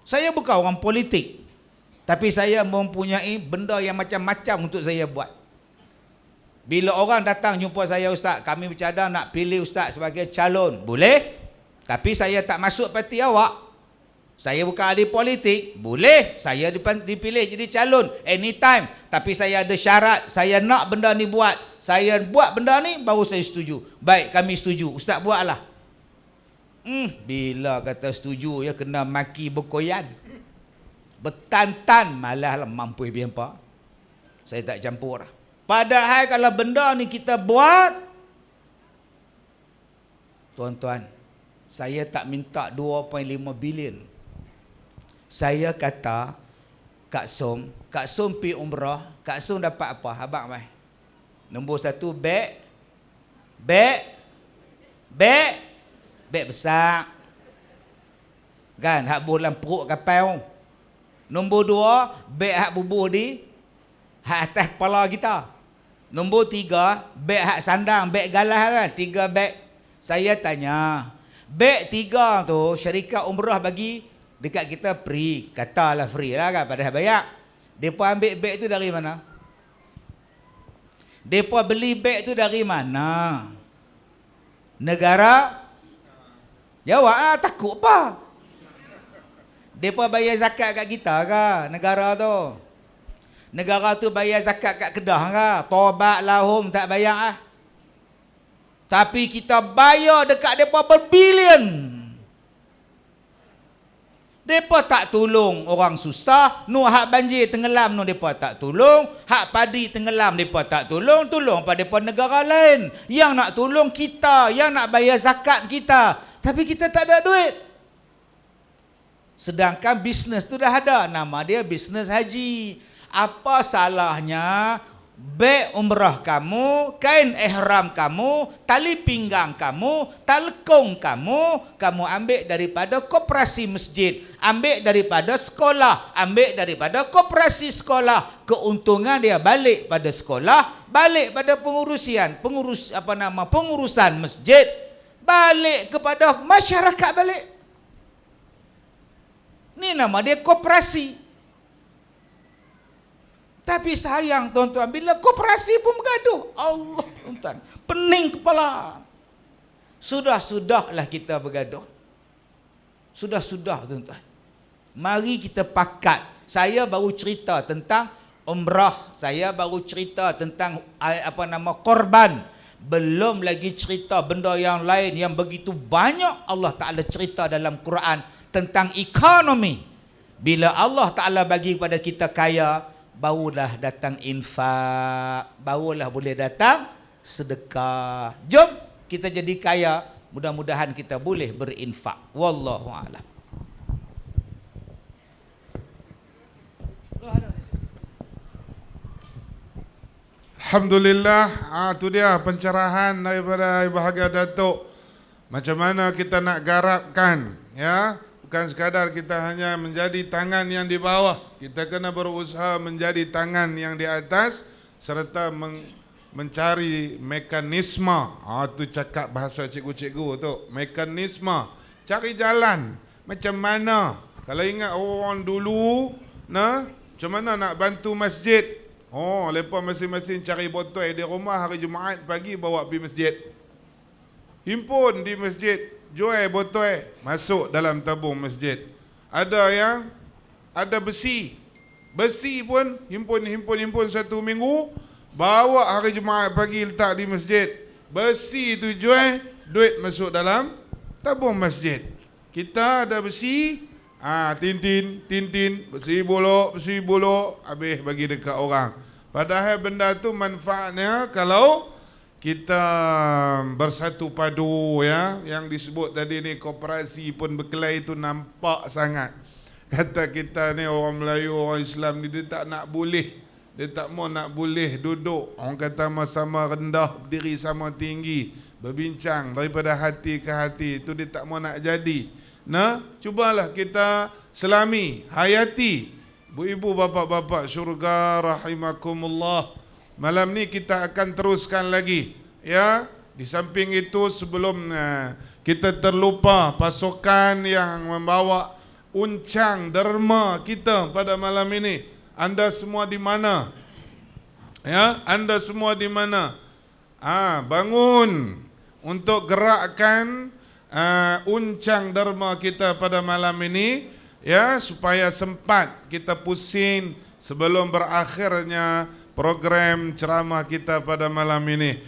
Saya bukan orang politik. Tapi saya mempunyai benda yang macam-macam untuk saya buat. Bila orang datang jumpa saya, ustaz, kami bercadang nak pilih ustaz sebagai calon. Boleh? Tapi saya tak masuk parti awak. Saya bukan ahli politik. Boleh, saya dipilih jadi calon anytime. Tapi saya ada syarat, saya nak benda ni buat. Saya buat benda ni, baru saya setuju. Baik, kami setuju. Ustaz buatlah. Bila kata setuju, ya kena maki berkoyan. Bertantan, malah lah mampu biampa. Saya tak campur lah. Padahal kalau benda ni kita buat, tuan-tuan, saya tak minta 2.5 bilion. Saya kata, Kak Som pergi umrah, Kak Som dapat apa? Abang mai. Nombor 1, beg besar. Kan, hak bolam perut kapal. Nombor 2, beg hak bubuh di hak atas kepala kita. Nombor 3, beg hak sandang, beg galah kan, 3 beg. Saya tanya, beg 3 tu syarikat umrah bagi dekat kita free, katalah free lah kan, padahal bayar. Depa ambil beg tu dari mana? Depa beli beg tu dari mana? Negara? Jawablah, takut apa? Depa bayar zakat kat kita ke negara tu? Negara tu bayar zakat kat Kedah ke? Tobat lahum tak bayar ah. Tapi kita bayar dekat depa berbilion. Depa tak tolong orang susah, nu hak banjir tenggelam nu depa tak tolong, hak padi tenggelam depa tak tolong, tolong pada depa negara lain. Yang nak tolong kita, yang nak bayar zakat kita, tapi kita tak ada duit. Sedangkan bisnes tu dah ada, nama dia bisnes haji. Apa salahnya beg umrah kamu, kain ihram kamu, tali pinggang kamu, talkong kamu ambil daripada koperasi masjid, ambil daripada sekolah, ambil daripada koperasi sekolah. Keuntungan dia balik pada sekolah, balik pada pengurusan masjid, balik kepada masyarakat balik. Ni nama dia koperasi. Tapi sayang tuan-tuan, bila koperasi pun bergaduh, Allah tuan-tuan, pening kepala. Sudah-sudahlah kita bergaduh. Sudah-sudah tuan-tuan. Mari kita pakat. Saya baru cerita tentang umrah, saya baru cerita tentang korban. Belum lagi cerita benda yang lain yang begitu banyak Allah Ta'ala cerita dalam Quran tentang ekonomi. Bila Allah Ta'ala bagi kepada kita kaya, barulah datang infak, barulah boleh datang sedekah. Jom kita jadi kaya, mudah-mudahan kita boleh berinfak. Wallahu a'lam. Alhamdulillah, tu dia pencerahan daripada Bahagia Datuk. Macam mana kita nak garapkan, ya? Bukan sekadar kita hanya menjadi tangan yang di bawah. Kita kena berusaha menjadi tangan yang di atas serta mencari mekanisme. Tu cakap bahasa cikgu-cikgu tu. Mekanisme. Cari jalan. Macam mana? Kalau ingat orang dulu, macam mana nak bantu masjid? Lepas masing-masing cari botol di rumah hari Jumaat pagi bawa pergi masjid. Himpun di masjid. Jual botol, masuk dalam tabung masjid. Ada yang ada besi. Besi pun himpun 1 minggu, bawa hari Jumaat pagi letak di masjid. Besi tu jual, duit masuk dalam tabung masjid. Kita ada besi, tintin, besi bolok, habis bagi dekat orang. Padahal benda tu manfaatnya kalau kita bersatu padu, ya. Yang disebut tadi ni koperasi pun berkelahi tu nampak sangat. Kata kita ni orang Melayu, orang Islam ni, dia tak nak boleh. Dia tak mau nak boleh duduk. Orang kata sama rendah, berdiri sama tinggi, berbincang daripada hati ke hati. Tu dia tak mau nak jadi. Cubalah kita selami, hayati. Ibu-ibu, bapa-bapa syurga rahimakumullah. Malam ni kita akan teruskan lagi, ya. Di samping itu, sebelum kita terlupa pasukan yang membawa uncang derma kita pada malam ini. Anda semua di mana? Ya, anda semua di mana? Bangun untuk gerakkan uncang dharma kita pada malam ini, ya, supaya sempat kita pusing sebelum berakhirnya program ceramah kita pada malam ini.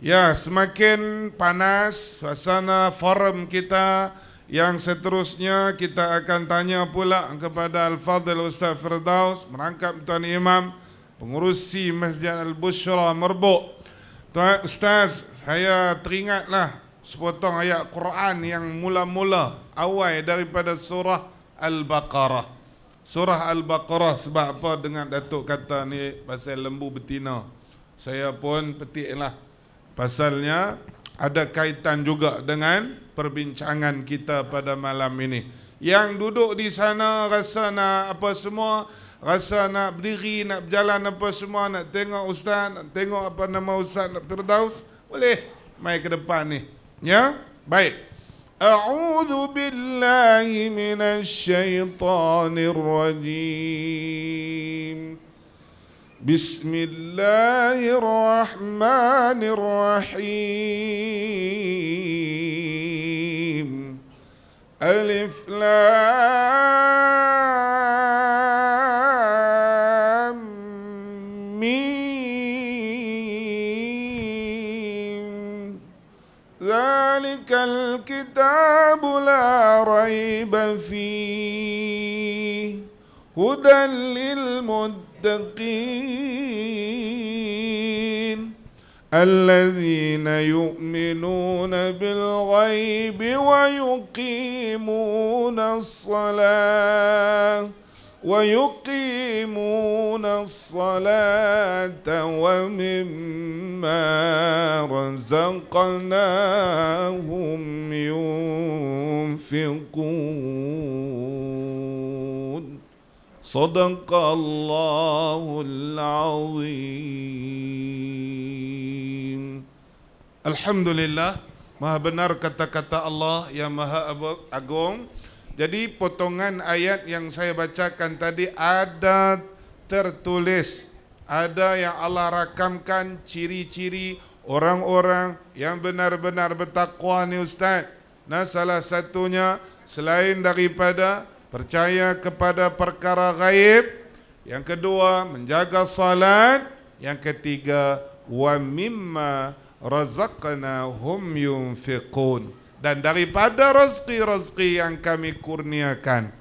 Ya, semakin panas suasana forum kita. Yang seterusnya kita akan tanya pula kepada Al-Fadhil Ustaz Firdaus, merangkap Tuan Imam, pengurusi Masjid Al-Bushra Merbuk. Tuan Ustaz, saya teringatlah sepotong ayat Quran yang mula-mula awal daripada surah Al-Baqarah. Surah Al-Baqarah, sebab apa dengan Datuk kata ni pasal lembu betina. Saya pun petiklah. Pasalnya ada kaitan juga dengan perbincangan kita pada malam ini. Yang duduk di sana rasa nak apa semua, rasa nak berdiri, nak berjalan apa semua, nak tengok Ustaz, nak tengok apa nama Ustaz Firdaus, boleh mai ke depan ni. Ya? Baik. A'udzu billahi minasy syaithanir rajim. Bismillahirrahmanirrahim. Alif Lam Mim. Zalikal kitabu la raiba fihi. Hudan lil muttaqin alladzina yu'minuna bil ghaibi wa yuqimuna as-salata wa mimma razaqnahum yunfiqun. Sadaqallahul azim. Alhamdulillah, maha benar kata-kata Allah yang maha agung. Jadi potongan ayat yang saya bacakan tadi ada tertulis, ada yang Allah rakamkan ciri-ciri orang-orang yang benar-benar bertakwa ni Ustaz. Nah, salah satunya selain daripada percaya kepada perkara gaib, yang kedua menjaga salat, yang ketiga wa mimma razaqnahum yunfiqun, dan daripada rezeki-rezeki yang kami kurniakan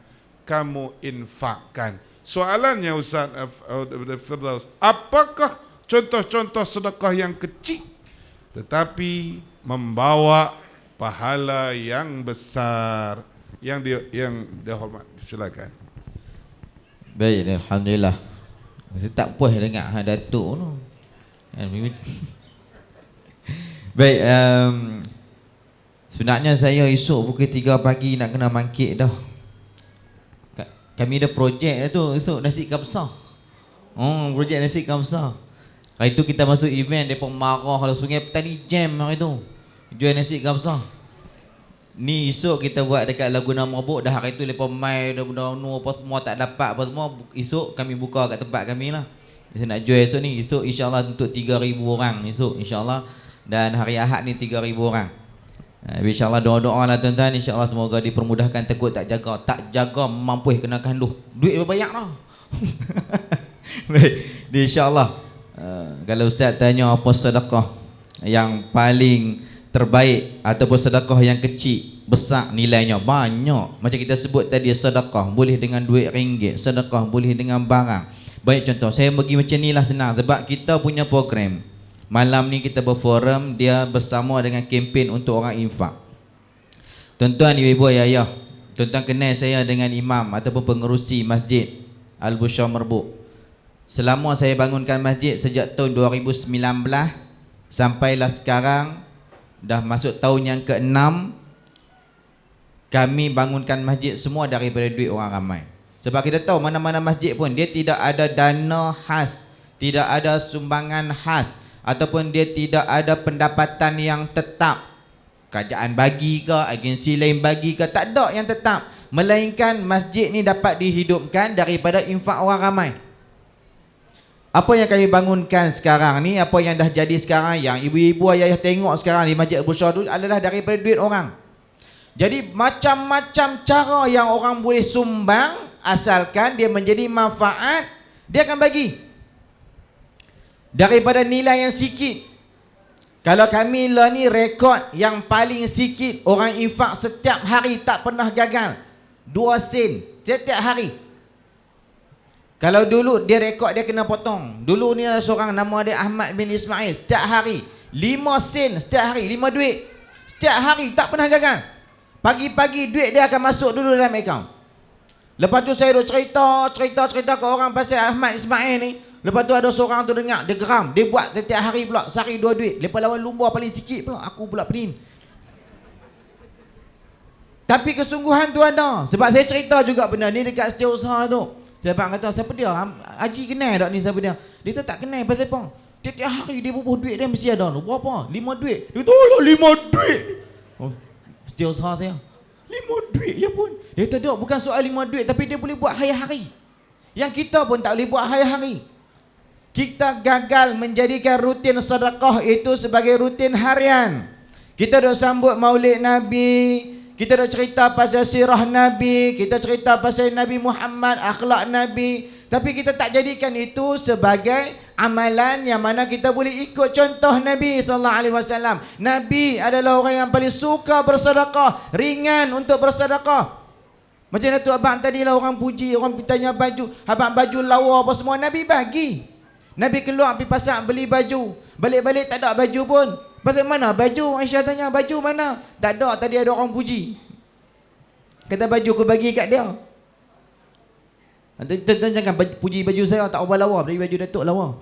kamu infakkan. Soalannya Ustaz Firdaus, apakah contoh-contoh sedekah yang kecil tetapi membawa pahala yang besar? Yang dihormat, silakan. Baik, alhamdulillah. Saya tak puas dengar Datuk tu. Baik, sebenarnya saya esok pukul 3 pagi nak kena bangkit dah. Kami ada projek tu esok, nasi kapsah. Projek nasi kapsah. Hari tu kita masuk event, mereka marah kalau Sungai Petani jam hari tu jual nasi kapsah. Ni esok kita buat dekat Laguna Merbuk. Dah hari tu lepas mai dah apa semua tak dapat apa semua. Esok kami buka kat tempat kami lah. Saya nak jual esok ni. Esok insyaAllah untuk 3,000 orang esok insyaAllah. Dan hari Ahad ni 3,000 orang. InsyaAllah doa-doa lah tuan-tuan. InsyaAllah semoga dipermudahkan. Takut tak jaga mampu kenakan lu. Duit berbanyak lah. Baik, insyaAllah. Kalau Ustaz tanya apa sedekah yang paling terbaik ataupun sedekah yang kecil, besar nilainya, banyak. Macam kita sebut tadi, sedekah boleh dengan duit ringgit, sedekah boleh dengan barang. Baik, contoh saya bagi macam ni lah, senang. Sebab kita punya program malam ni kita berforum, dia bersama dengan kempen untuk orang infak. Tuan-tuan, ibu-ibu, ayah, tuan-tuan kenal saya dengan imam ataupun pengerusi Masjid Al-Bushra Merbuk. Selama saya bangunkan masjid sejak tahun 2019 sampailah sekarang, dah masuk tahun yang ke-6, kami bangunkan masjid semua daripada duit orang ramai. Sebab kita tahu mana-mana masjid pun dia tidak ada dana khas, tidak ada sumbangan khas, ataupun dia tidak ada pendapatan yang tetap. Kerajaan bagi ke, agensi lain bagi ke, tak ada yang tetap. Melainkan masjid ni dapat dihidupkan daripada infak orang ramai. Apa yang kami bangunkan sekarang ni, apa yang dah jadi sekarang, yang ibu-ibu ayah tengok sekarang di Masjid Al-Busyra tu adalah daripada duit orang. Jadi macam-macam cara yang orang boleh sumbang, asalkan dia menjadi manfaat, dia akan bagi. Daripada nilai yang sikit. Kalau kami lah ni rekod yang paling sikit orang infak setiap hari tak pernah gagal. 2 sen setiap hari. Kalau dulu dia rekod dia kena potong. Dulu ni ada seorang nama dia Ahmad bin Ismail. Setiap hari 5 sen setiap hari, 5 duit. Setiap hari tak pernah gagal. Pagi-pagi duit dia akan masuk dulu dalam akaun. Lepas tu saya duk cerita ke orang pasal Ahmad Ismail ni. Lepas tu ada seorang tu dengar, dia geram. Dia buat setiap hari pula, sehari 2 duit. Lepas lawan lumba paling sikit pula, aku pula penin. Tapi kesungguhan tu ada. Sebab saya cerita juga benda ni dekat setiausaha tu. Saya kata, siapa dia? Haji kenal tak ni siapa dia? Dia tak kenal pasal apa? Tiap hari dia bubuh duit dia mesti ada. Berapa? 5 duit. Dia kata, oh 5 duit. Oh, setiausaha saya. 5 duit ya pun. Dia kata, dok, bukan soal 5 duit, tapi dia boleh buat hari-hari. Yang kita pun tak boleh buat hari-hari. Kita gagal menjadikan rutin sedekah itu sebagai rutin harian. Kita dah sambut Maulid Nabi, kita dah cerita pasal sirah Nabi, kita cerita pasal Nabi Muhammad, akhlak Nabi, tapi kita tak jadikan itu sebagai amalan yang mana kita boleh ikut contoh Nabi SAW. Nabi adalah orang yang paling suka bersedekah, ringan untuk bersedekah. Macam Datuk Abang tadi lah, orang puji, orang tanya baju, abang baju lawa apa semua, Nabi bagi. Nabi keluar pergi pasar beli baju, balik-balik tak ada baju pun. Pasal mana baju? Aisyah tanya, baju mana? Tak ada, tadi ada orang puji. Kata baju aku bagi kat dia. Jangan puji baju saya, tak ubah lawa, beli baju Datuk lawa.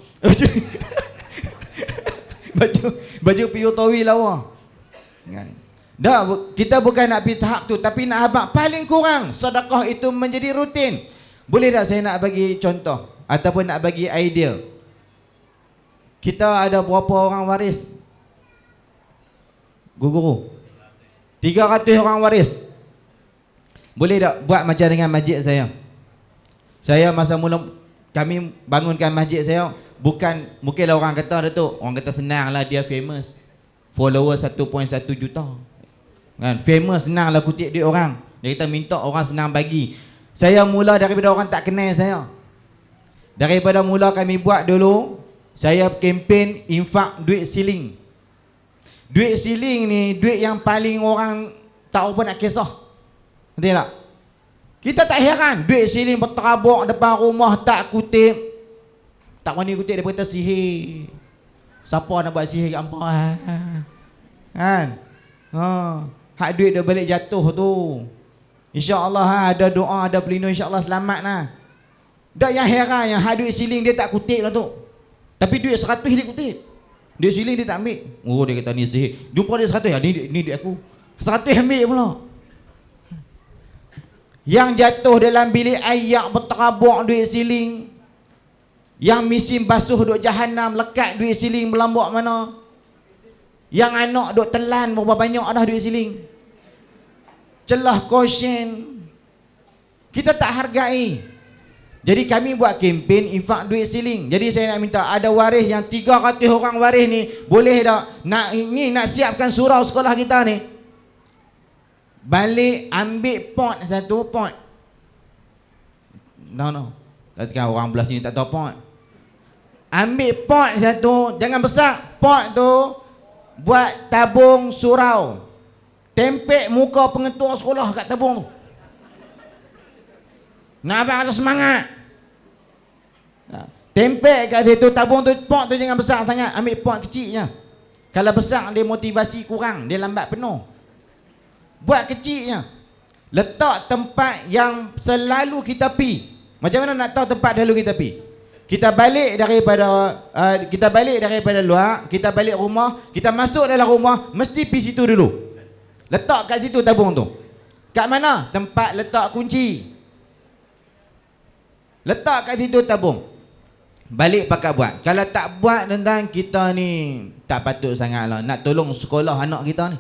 baju Piyotawi lawa. Dah, kita bukan nak pergi tahap tu, tapi nak habaq paling kurang sedekah itu menjadi rutin. Boleh tak saya nak bagi contoh ataupun nak bagi idea? Kita ada berapa orang waris? Guru 300 orang waris. Boleh tak buat macam dengan masjid saya? Saya masa mula kami bangunkan masjid saya, mungkinlah orang kata Datuk, orang kata senanglah dia famous. Follower 1.1 juta. Kan, famous senanglah kutip duit orang. Dia kata minta orang senang bagi. Saya mula daripada orang tak kenal saya. Daripada mula kami buat dulu, saya kempen infak duit siling. Duit siling ni duit yang paling orang tak apa nak kisah. Nanti tak? Kita tak heran duit siling berterabak depan rumah tak kutip. Tak berani kutip, dia kata sihir. Siapa nak buat sihir kat hampa? Kan? Hak duit dia balik jatuh tu. InsyaAllah ada doa, ada pelindung, insyaAllah selamat lah. Dah yang heran yang hak duit siling dia tak kutip lah tu. Tapi duit 100 dia kutip. Duit siling dia tak ambil. Oh, dia kata ni sihir. Jumpa dia 100, ni duit aku. 100 ambil pula. Yang jatuh dalam bilik air berterabak duit siling. Yang mesin basuh duk jahanam lekat duit siling melambak mana. Yang anak duk telan berapa banyak dah duit siling. Celah kosyen. Kita tak hargai. Jadi kami buat kempen infak duit siling. Jadi saya nak minta ada waris yang 300 orang waris ni, boleh tak nak siapkan surau sekolah kita ni. Balik ambil pot satu pot. No. Katakan orang belah sini tak tahu pot. Ambil pot satu, jangan besar. Pot tu buat tabung surau. Tempek muka pengetua sekolah kat tabung tu. Nak abang ada semangat. Tempek kat situ tabung tu, pot tu jangan besar sangat, ambil pot kecilnya. Kalau besar dia motivasi kurang, dia lambat penuh. Buat kecilnya. Letak tempat yang selalu kita pi. Macam mana nak tahu tempat selalu kita pi? Kita balik daripada luar, kita balik rumah, kita masuk dalam rumah, mesti pi situ dulu. Letak kat situ tabung tu. Kat mana? Tempat letak kunci. Letak kat situ tabung. Balik pakai buat. Kalau tak buat tentang kita ni tak patut sangat lah. Nak tolong sekolah anak kita ni.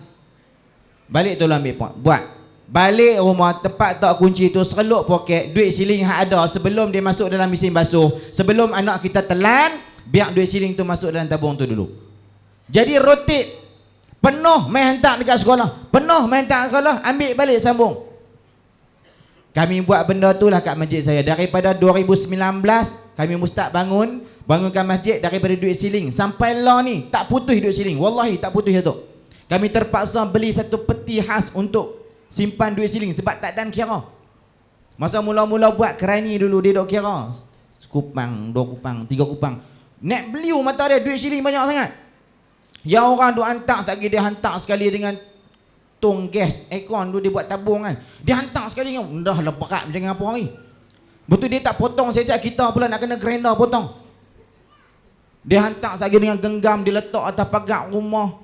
Balik tolong ambil pot. Buat. balik rumah tempat tak kunci tu, sereluk poket duit siling hak ada sebelum dia masuk dalam mesin basuh, sebelum anak kita telan, biar duit siling tu masuk dalam tabung tu dulu. Jadi rotate, penuh main hantar dekat sekolah, penuh main hantar sekolah, ambil balik sambung. Kami buat benda tu lah kat masjid saya. Daripada 2019 kami mustahak bangunkan masjid daripada duit siling sampai lah ni tak putus duit siling. Wallahi tak putus tu. Kami terpaksa beli satu peti khas untuk simpan duit siling sebab tak dan kira. Masa mula-mula buat kerani dulu dia dok kira. Sekupang, 2 kupang, 3 kupang. Nak beliau mata dia duit siling banyak sangat. Yang orang duk hantar tak kira dia hantar sekali dengan tong gas aircon tu dia buat tabung kan. Dia hantar sekali kan. Dah lah berat macam apa hari. Betul dia tak potong, saya cakap kita pula nak kena grinder potong. Dia hantar tak kira dengan genggam, dia letak atas pagar rumah.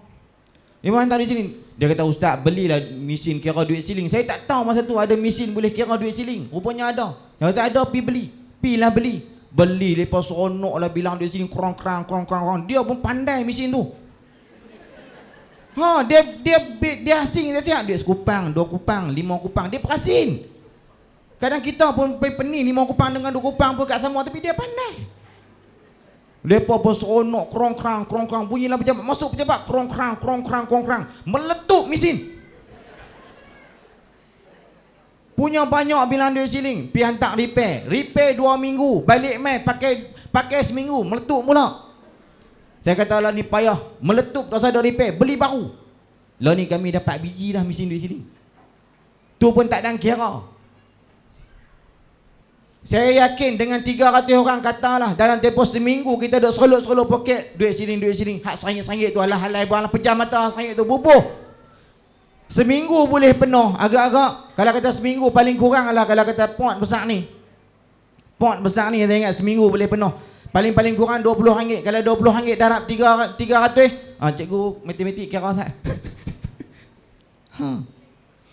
Dia hantar di sini. Dia kata ustaz belilah mesin kira duit siling. Saya tak tahu masa tu ada mesin boleh kira duit siling. Rupanya ada. Dia kata ada pi beli. Pilah beli. Beli lepas seronok lah bilang duit siling kurang. Dia pun pandai mesin tu. Ha, dia asing dia tiap duit sekupang, 2 kupang, 5 kupang. Dia perasin. Kadang kita pun pening 5 kupang dengan 2 kupang pun kat sama tapi dia pandai. Lepas pun seronok krong-krang bunyilah pejabat masuk pejabat krong-krang meletup mesin. Punya banyak bilang duit siling, pi hantar repair 2 minggu, balik mai pakai seminggu meletup pula. Saya kata lah ni payah, meletup tak ada repair, beli baru. Lah ni kami dapat biji dah mesin duit siling. Tu pun tak dan kira. Saya yakin dengan 300 orang katalah dalam tempoh seminggu kita duk serolok poket duit siling. Hak seringgit tu halai buang pejam mata seringgit tu bubuh. Seminggu boleh penuh agak-agak. Kalau kata seminggu paling kurang lah kalau kata pot besar ni. Pot besar ni saya ingat seminggu boleh penuh. Paling kurang RM20. Kalau RM20 darab 300. Cikgu matematik kira tak?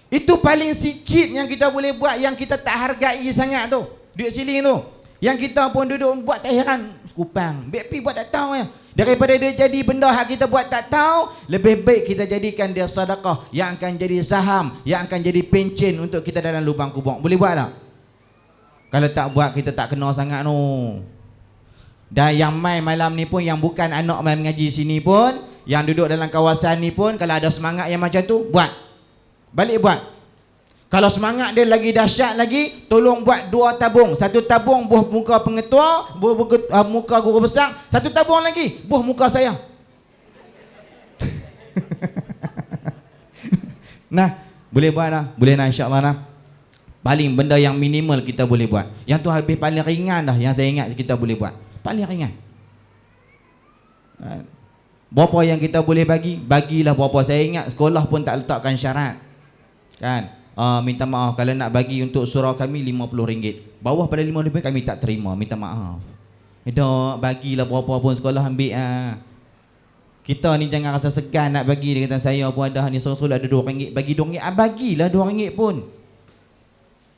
Itu paling sikit yang kita boleh buat yang kita tak hargai sangat tu. Duit siling tu. Yang kita pun duduk buat tak heran. Kupang. BP buat tak tahu ya. Daripada dia jadi benda hak kita buat tak tahu, lebih baik kita jadikan dia sedekah yang akan jadi saham, yang akan jadi pencen untuk kita dalam lubang kubur. Boleh buat tak? Kalau tak buat kita tak kena sangat tu. Dan yang mai malam ni pun yang bukan anak mai mengaji sini pun, yang duduk dalam kawasan ni pun kalau ada semangat yang macam tu, buat. Balik buat. Kalau semangat dia lagi dahsyat lagi, tolong buat 2 tabung. 1 tabung buah muka pengetua, buah muka guru besar. 1 tabung lagi buah muka saya. Nah, boleh buat dah. Boleh nah insya-Allah nah. Paling benda yang minimal kita boleh buat. Yang tu habis paling ringan dah yang saya ingat kita boleh buat. Paling ringan. Berapa yang kita boleh bagi, bagilah berapa. Saya ingat sekolah pun tak letakkan syarat. Kan? Minta maaf kalau nak bagi untuk surau kami RM50. Bawah pada RM50 kami tak terima, minta maaf. Dah bagilah berapa pun sekolah ambil Kita ni jangan rasa segan nak bagi. Dia kata saya pun ada ni surau ada RM2, bagi RM2. Bagilah RM2 pun.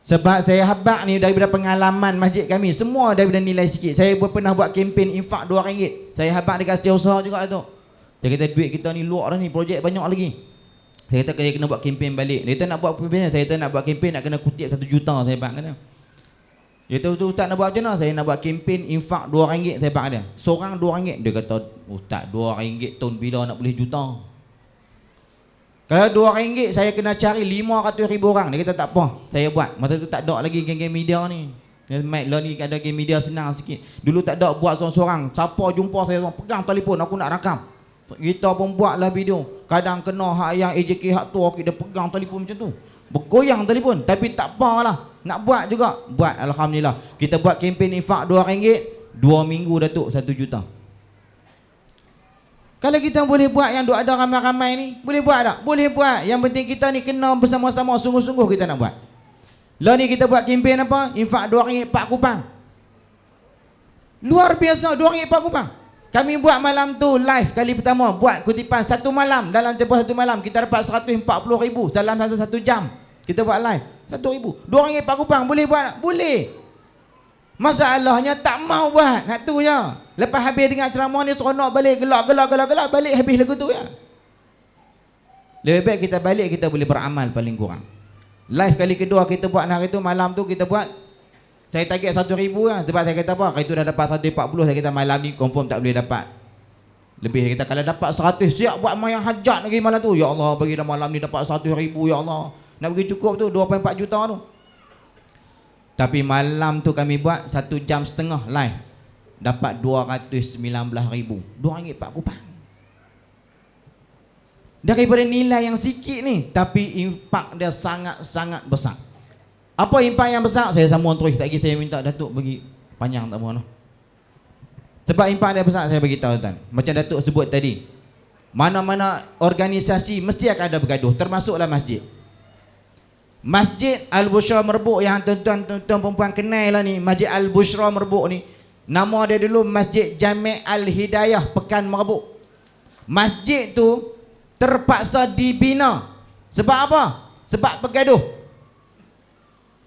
Sebab saya habaq ni daripada pengalaman masjid kami, semua daripada nilai sikit. Saya pun pernah buat kempen infak RM2. Saya habaq dekat setiausaha juga tu. Dia kata duit kita ni luar dah ni, projek banyak lagi. Saya kata saya kena buat kempen balik. Dia kata nak buat kempen, saya kata nak buat kempen nak kena kutip 1 juta saya bang kata. Dia kata ustaz nak buat macam mana? Saya nak buat kempen infak RM2 saya bang dia. Seorang RM2. Dia kata ustaz RM2 tahun bila nak boleh juta? Kalau RM2 saya kena cari 500,000 orang. Dia kata tak apa, saya buat. Masa tu tak ada lagi geng-geng media ni. Mic lah ni ada geng media senang sikit. Dulu tak ada buat seorang-seorang. Siapa jumpa saya pegang telefon aku nak rakam. Kita pun buatlah video. Kadang kena hak yang AJK hak tu kita pegang telefon macam tu. Bergoyang telefon. Tapi tak apalah. Nak buat juga. Buat alhamdulillah. Kita buat kempen infak RM2. 2 minggu datuk 1 juta. Kalau kita boleh buat yang ada ramai-ramai ni, boleh buat tak? Boleh buat. Yang penting kita ni kena bersama-sama sungguh-sungguh kita nak buat. Lah ni kita buat kempen apa? Infak RM2 4 kupang. Luar biasa RM2 4 kupang. Kami buat malam tu live kali pertama, buat kutipan 1 malam. Dalam tempoh 1 malam kita dapat 140,000 dalam 1 jam. Kita buat live 1,000. RM2 4 kupang boleh buat tak? Boleh. Masalahnya tak mau buat. Nak tu je. Lepas habis dengar ceramah ni seronok balik gelak balik habis lagu tu ya. Lebih baik kita balik kita boleh beramal paling kurang. Live kali kedua kita buat hari tu, malam tu kita buat. Saya target 1,000 lah. Sebab saya kata apa, hari tu dah dapat 140, saya kata malam ni confirm tak boleh dapat lebih. Saya kata kalau dapat 100, siap buat mayang hajat lagi malam tu. Ya Allah, bagi dah malam ni dapat 100,000, ya Allah. Nak bagi cukup tu 2.4 juta tu. Tapi malam tu kami buat 1 jam setengah live, dapat 219,000, RM2.4. Daripada nilai yang sikit ni, tapi impak dia sangat-sangat besar. Apa impak yang besar? Saya sambung terus. Tak lagi saya minta Datuk bagi panjang tak mahu. Sebab impak dia besar, saya bagi tahu tuan. Macam Datuk sebut tadi, mana-mana organisasi mesti akan ada bergaduh, termasuklah masjid. Masjid Al-Bushra Merbuk yang tuan-tuan perempuan kenal lah ni, Masjid Al-Bushra Merbuk ni, nama dia dulu Masjid Jami' Al-Hidayah Pekan Merbuk. Masjid tu terpaksa dibina. Sebab apa? Sebab bergaduh.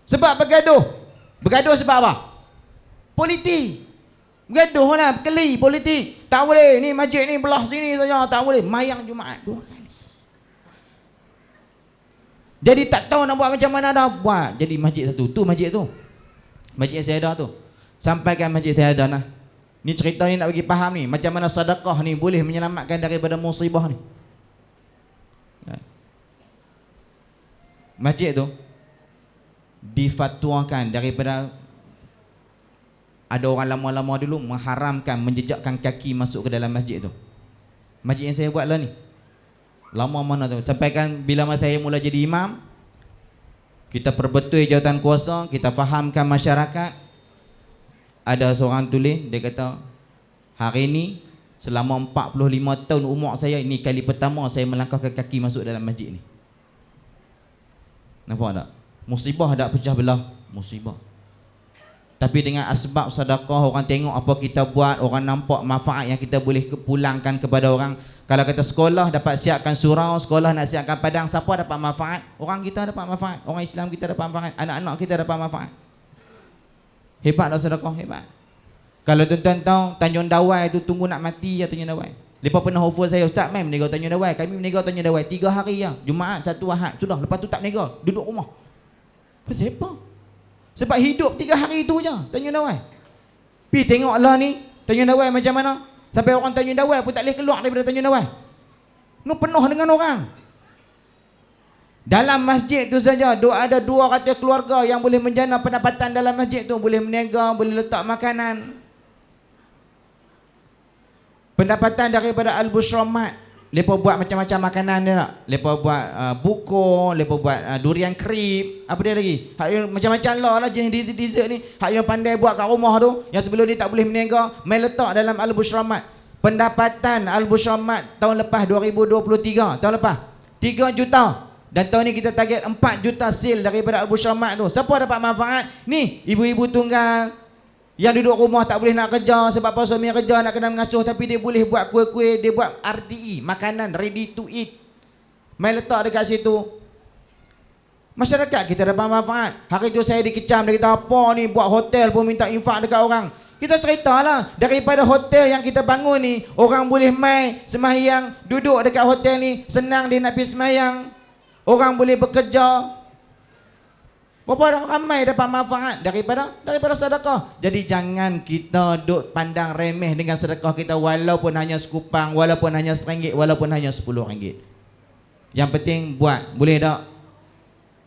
Sebab bergaduh. Bergaduh sebab apa? Politik. Bergaduh lah, keli politik. Tak boleh, ni masjid ni belah sini saja, tak boleh. Mayang Jumaat 2 kali. Jadi tak tahu nak buat macam mana dah buat. Jadi masjid satu, tu masjid tu. Masjid saya ada tu. Sampaikan masjid saya ada nah. Ni cerita ni nak bagi faham ni, macam mana sedekah ni boleh menyelamatkan daripada musibah ni. Masjid tu difatwakan daripada ada orang lama-lama dulu mengharamkan menjejakkan kaki masuk ke dalam masjid tu. Masjid yang saya buat lah ni, lama mana tu. Sampaikan bila masa saya mula jadi imam, kita perbetul jawatan kuasa, kita fahamkan masyarakat. Ada seorang tulis, dia kata hari ni selama 45 tahun umur saya, ini kali pertama saya melangkahkan kaki masuk dalam masjid ni. Nampak tak? Musibah tak pecah belah, musibah. Tapi dengan asbab sedekah, orang tengok apa kita buat, orang nampak manfaat yang kita boleh pulangkan kepada orang. Kalau kata sekolah dapat siapkan surau, sekolah nak siapkan padang, siapa dapat manfaat? Orang kita dapat manfaat, orang Islam kita dapat manfaat, anak-anak kita dapat manfaat. Hebat tak sedekah? Hebat. Kalau tuan-tuan tahu Tanjung Dawai tu tunggu nak mati ya Tanjung Dawai. Lepas pernah offer saya, Ustaz mem menegak Tanjung Dawai. Kami menegak Tanjung Dawai 3 hari ya. Jumaat, 1 Ahad. Sudah, lepas tu tak menegak. Duduk rumah. Pasal apa? Sebab hidup 3 hari tu je Tanjung Dawai. Pi tengoklah ni Tanjung Dawai macam mana. Sampai orang Tanjung Dawai pun tak boleh keluar daripada Tanjung Dawai. Nu penuh dengan orang. Dalam masjid tu saja ada 200 keluarga yang boleh menjana pendapatan dalam masjid tu. Boleh meniaga, boleh letak makanan. Pendapatan daripada Al-Bushra Mat, lepas buat macam-macam makanan dia nak. Lepas buat buko, lepas buat durian krip, apa dia lagi? Hak yang macam-macam lah jenis dessert ni. Hak yang pandai buat kat rumah tu, yang sebelum ni tak boleh meniaga, main letak dalam Al-Bushra Mat. Pendapatan Al-Bushra Mat tahun lepas 2023, tahun lepas 3 juta. Dan tahun ni kita target 4 juta sale daripada Al-Bushra Mat tu. Siapa dapat manfaat? Ni ibu-ibu tunggal yang duduk rumah tak boleh nak kerja sebab apa, suami kerja nak kena mengasuh, tapi dia boleh buat kuih-kuih, dia buat RTE, makanan ready to eat, main letak dekat situ. Masyarakat kita dapat manfaat. Hari tu saya dikecam, dia kata apa ni buat hotel pun minta infak dekat orang. Kita ceritalah, daripada hotel yang kita bangun ni, orang boleh mai sembahyang, duduk dekat hotel ni, senang dia nak pergi sembahyang. Orang boleh bekerja. Berapa ramai dapat manfaat daripada sedekah. Jadi jangan kita duk pandang remeh dengan sedekah kita, walaupun hanya sekupang, walaupun hanya RM1, walaupun hanya RM10. Yang penting buat. Boleh tak?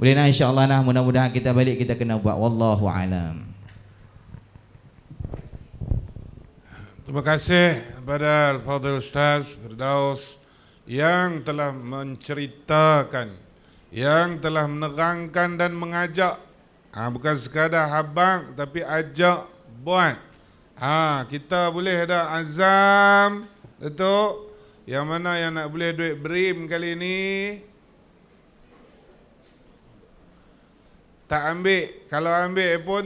Boleh nak, insya-Allah nah, mudah-mudahan kita balik kita kena buat. Wallahu alam. Terima kasih kepada Al-Fadhil Ustaz Firdaus yang telah menceritakan, yang telah menerangkan dan mengajak. Bukan sekadar habang, tapi ajak buat. Kita boleh ada azam, Datuk. Yang mana yang nak boleh duit BRIM kali ni, tak ambil. Kalau ambil pun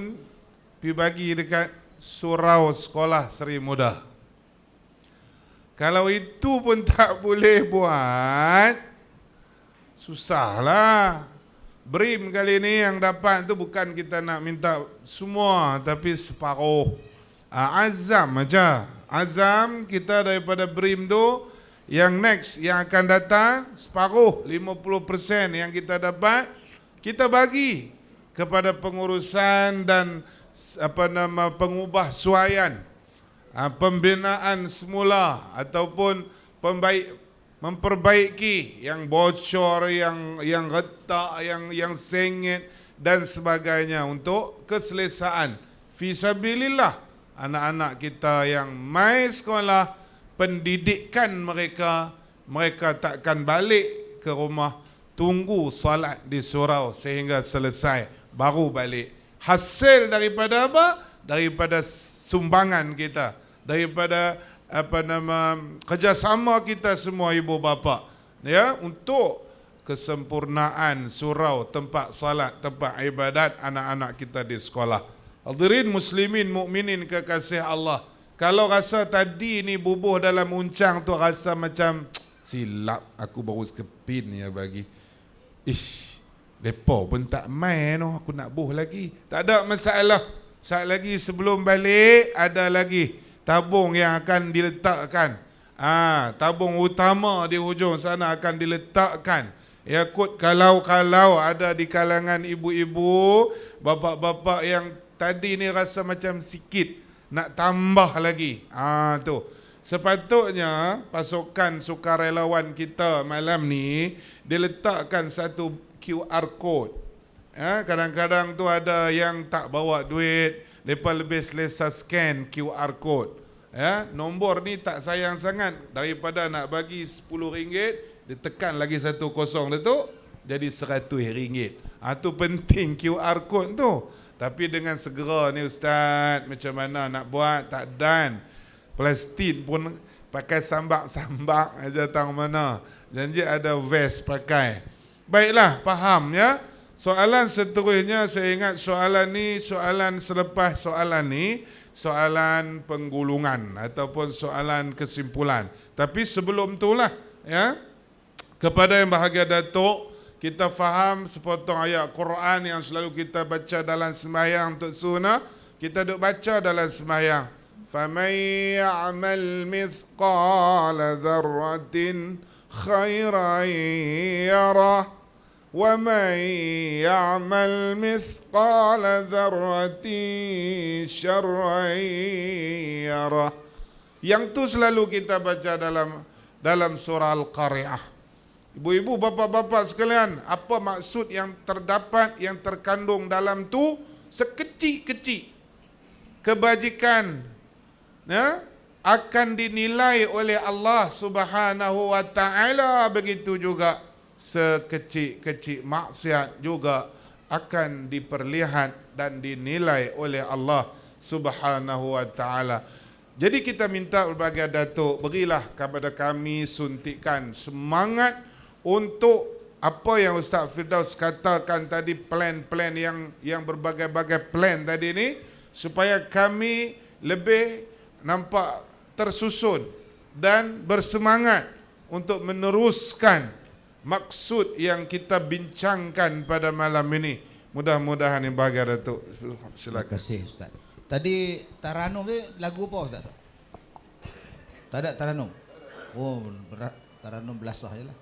pergi bagi dekat surau sekolah Seri Muda. Kalau itu pun tak boleh buat, susahlah. BRIM kali ni yang dapat tu bukan kita nak minta semua, tapi separuh. Azam aja. Azam kita daripada BRIM tu, yang next yang akan datang separuh, 50% yang kita dapat kita bagi kepada pengurusan dan pengubah suaian, pembinaan semula ataupun memperbaiki yang bocor, yang retak, yang sengit dan sebagainya untuk keselesaan fisabilillah anak-anak kita yang mai sekolah, pendidikan mereka takkan balik ke rumah, tunggu salat di surau sehingga selesai baru balik. Hasil daripada apa? Daripada sumbangan kita, daripada kerjasama kita semua ibu bapa, ya, untuk kesempurnaan surau, tempat salat, tempat ibadat anak-anak kita di sekolah. Hadirin muslimin mukminin kekasih Allah, kalau rasa tadi ni bubuh dalam uncang tu rasa macam silap, aku baru sekepin ya bagi. Ish, depa pun tak main noh, aku nak buh lagi. Tak ada masalah. Saat lagi sebelum balik ada lagi tabung yang akan diletakkan. Tabung utama di hujung sana akan diletakkan. Yakut kalau ada di kalangan ibu-ibu, bapa-bapa yang tadi ni rasa macam sikit nak tambah lagi. Tu. Sepatutnya pasukan sukarelawan kita malam ni diletakkan satu QR code. Kadang-kadang tu ada yang tak bawa duit, mereka lebih selesa scan QR code. Nombor ni tak sayang sangat, daripada nak bagi RM10, ditekan lagi 10 tu jadi RM100. Tu penting QR code tu. Tapi dengan segera ni ustaz, macam mana nak buat? Tak dan. Plastik pun pakai sambak-sambak aja tang mana. Janji ada vest pakai. Baiklah, faham ya? Soalan seterusnya saya ingat soalan selepas soalan ni soalan penggulungan ataupun soalan kesimpulan. Tapi sebelum itulah ya, kepada yang bahagia Datuk, kita faham sepotong ayat Quran yang selalu kita baca dalam sembahyang untuk sunnah, kita duk baca dalam sembahyang. فَمَنْ يَعْمَلْ مِثْقَالَ ذَرَّةٍ خَيْرًا يَرَهُ وَمَنْ يَعْمَلْ مِثْقَالَ ذَرَّةٍ شَرًّا يَرَهُ. Yang tu selalu kita baca dalam surah Al-Qari'ah. Ibu-ibu, bapa-bapa sekalian, apa maksud yang terdapat, yang terkandung dalam tu? Sekecil-kecil kebajikan akan dinilai oleh Allah Subhanahu wa taala, begitu juga sekecil-kecil maksiat juga akan diperlihat dan dinilai oleh Allah Subhanahu wa taala. Jadi kita minta berbagai Datuk, berilah kepada kami suntikan semangat untuk apa yang Ustaz Firdaus katakan tadi, plan-plan yang berbagai-bagai plan tadi ni, supaya kami lebih nampak tersusun dan bersemangat untuk meneruskan maksud yang kita bincangkan pada malam ini. Mudah-mudahan yang bahagia Datuk. Silakan. Terima kasih Ustaz. Tadi Taranum tu lagu apa Ustaz? Tak ada Taranum. Oh, Taranum belasah je lah.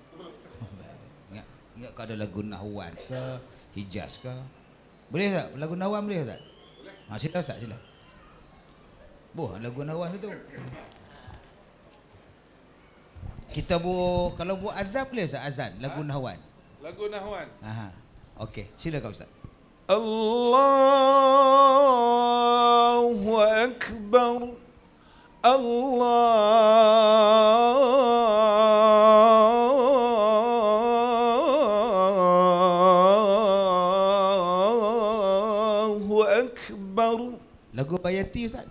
Ingat kau ada lagu Nahwan ke, Hijaz ke? Boleh tak? Lagu Nahwan boleh tak? Sila Ustaz, sila. Lagu Nahwan tu. Kita kalau buat azan boleh Ustaz? Azan, lagu Nahwan. Lagu Nahwan. Okey, silakan Ustaz. Allahu Akbar. Allahu Akbar. Lagu Bayati Ustaz.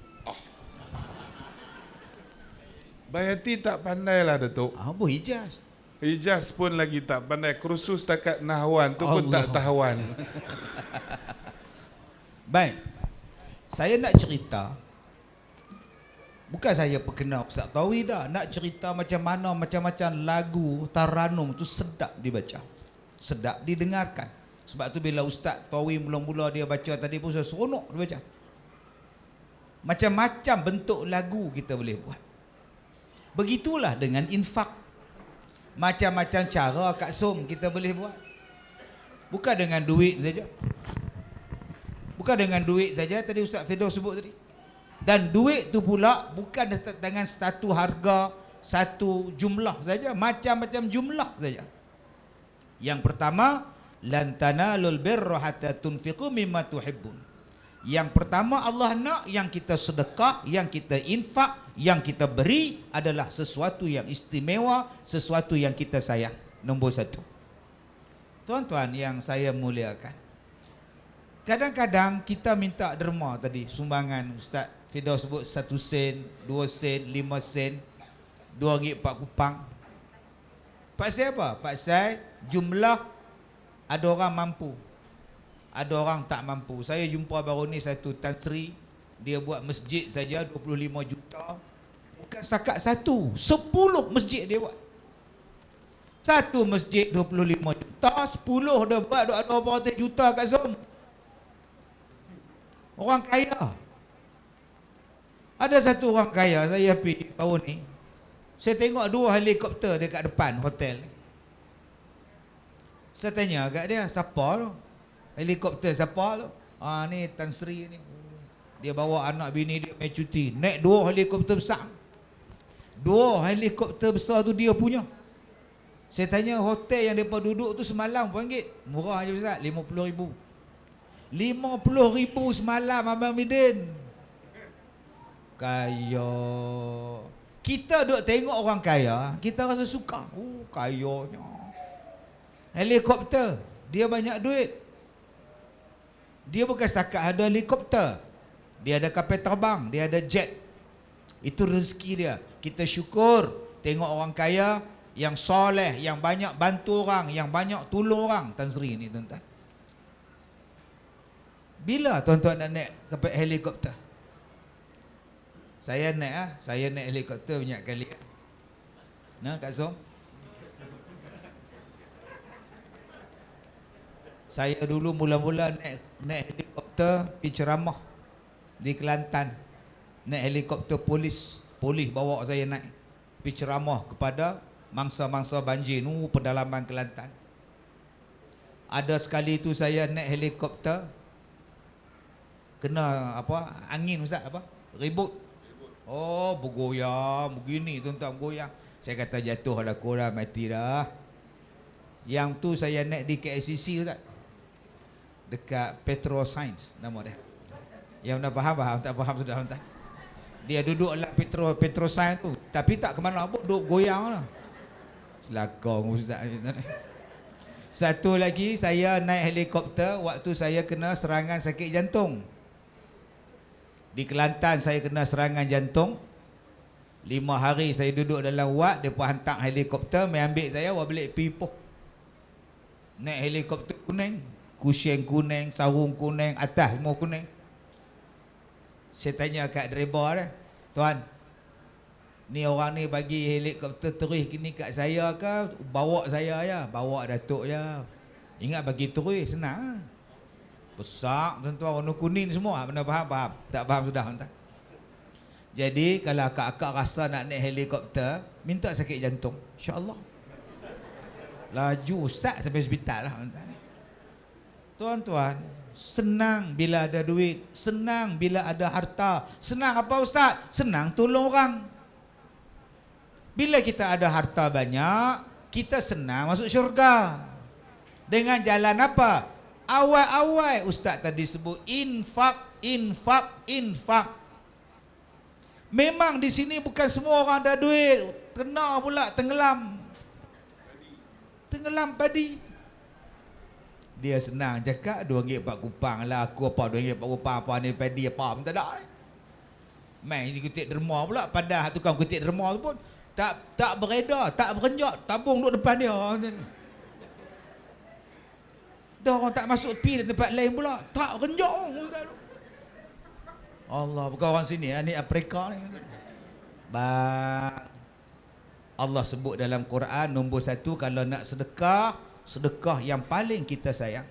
Bayati tak pandai lah Datuk. Apa Hijaz? Hijaz pun lagi tak pandai. Kursus takat Nahwan tu pun tak tahuan. Baik. Saya nak cerita. Bukan saya perkenal Ustaz Tawi dah. Nak cerita macam mana macam-macam lagu Taranum tu sedap dibaca. Sedap didengarkan. Sebab tu bila Ustaz Tawi mula-mula dia baca tadi pun saya seronok dia baca. Macam-macam bentuk lagu kita boleh buat. Begitulah dengan infak. Macam-macam cara Kak Som kita boleh buat. Bukan dengan duit saja. Bukan dengan duit saja tadi Ustaz Firdaus sebut tadi. Dan duit tu pula bukan dengan satu harga, satu jumlah saja, macam-macam jumlah saja. Yang pertama, lan tanalul birra hatta tunfiqu mimma tuhibbun. Yang pertama Allah nak yang kita sedekah, yang kita infak, yang kita beri adalah sesuatu yang istimewa, sesuatu yang kita sayang. Nombor satu. Tuan-tuan yang saya muliakan, kadang-kadang kita minta derma tadi, sumbangan Ustaz Firdaus sebut 1 sen, 2 sen, 5 sen, RM2.4. Pasal apa? Pasal jumlah ada orang mampu, ada orang tak mampu. Saya jumpa baru ni satu Tan Sri, dia buat masjid saja 25 juta. Bukan setakat satu, 10 masjid dia buat. Satu masjid 25 juta, 10 dah buat, ada 200 juta kat Zom. Orang kaya. Ada satu orang kaya, saya pergi tahun ni, saya tengok 2 helikopter dekat depan hotel. Saya tanya kat dia, siapa tu? Helikopter siapa tu? Ni Tan Sri ni. Dia bawa anak bini dia main cuti, naik 2 helikopter besar. 2 helikopter besar tu dia punya. Saya tanya hotel yang mereka duduk tu semalam RM1. Murah je Ustaz, RM50,000. RM50,000 semalam Abang Midin. Kaya. Kita duk tengok orang kaya, kita rasa suka. Oh, kayanya. Helikopter, dia banyak duit. Dia bukan setakat ada helikopter, dia ada kapal terbang, dia ada jet. Itu rezeki dia. Kita syukur tengok orang kaya yang soleh, yang banyak bantu orang, yang banyak tolong orang. Tan Sri ni tuan-tuan. Bila tuan-tuan nak naik kapal helikopter? Saya naik helikopter banyak kali. Nah, Kak Som. Saya dulu mula-mula naik helikopter pergi ceramah di Kelantan. Naik helikopter polis bawa saya naik pergi ceramah kepada mangsa-mangsa banjir pedalaman Kelantan. Ada sekali tu saya naik helikopter kena angin Ustaz ribut. Oh, bergoyang begini tuan-tuan, bergoyang. Saya kata jatuhlah korang, mati dah. Yang tu saya naik di KLCC Ustaz, dekat Petro Science nama dia. Yang dah faham, tak faham sudah tuan-tuan. Dia duduklah Petro Science tu, tapi tak ke mana pun, duduk goyang lah. Selakong Ustaz. Satu lagi, saya naik helikopter waktu saya kena serangan sakit jantung. Di Kelantan saya kena serangan jantung. 5 hari saya duduk dalam ward, mereka hantar helikopter mai ambil saya, bawa balik pergi Ipoh. Naik helikopter kuning, kusyen kuning, sarung kuning, atas semua kuning. Saya tanya kat driver dia, tuan, ni orang ni bagi helikopter terus gini kat saya ke bawa saya ya? Bawa Datuk ya. Ingat bagi terus senang. Besar tuan-tuan, warna kuning semua. Mana faham? Tak faham sudah tuan-tuan. Jadi kalau akak-akak rasa nak naik helikopter, minta sakit jantung, insya-Allah. Laju Ustaz sampai hospital lah tuan-tuan. Tuan-tuan, senang bila ada duit, senang bila ada harta. Senang apa Ustaz? Senang tolong orang. Bila kita ada harta banyak, kita senang masuk syurga. Dengan jalan apa? Awal-awal Ustaz tadi sebut infak. Memang di sini bukan semua orang ada duit, kena pula tenggelam padi. Dia senang cakap RM2.4 lah, aku apa RM2.4 apa ni padi apa pun tak ada. Main kutip derma pula, padahal tukang kutip derma tu pun tak beredar, tak berenjak, tabung duduk depan dia. Dah orang tak masuk pi di tempat lain pula, tak renjak. Allah, bukan orang sini, ni Afrika ni. Bang, Allah sebut dalam Quran nombor 1 kalau nak sedekah yang paling kita sayang.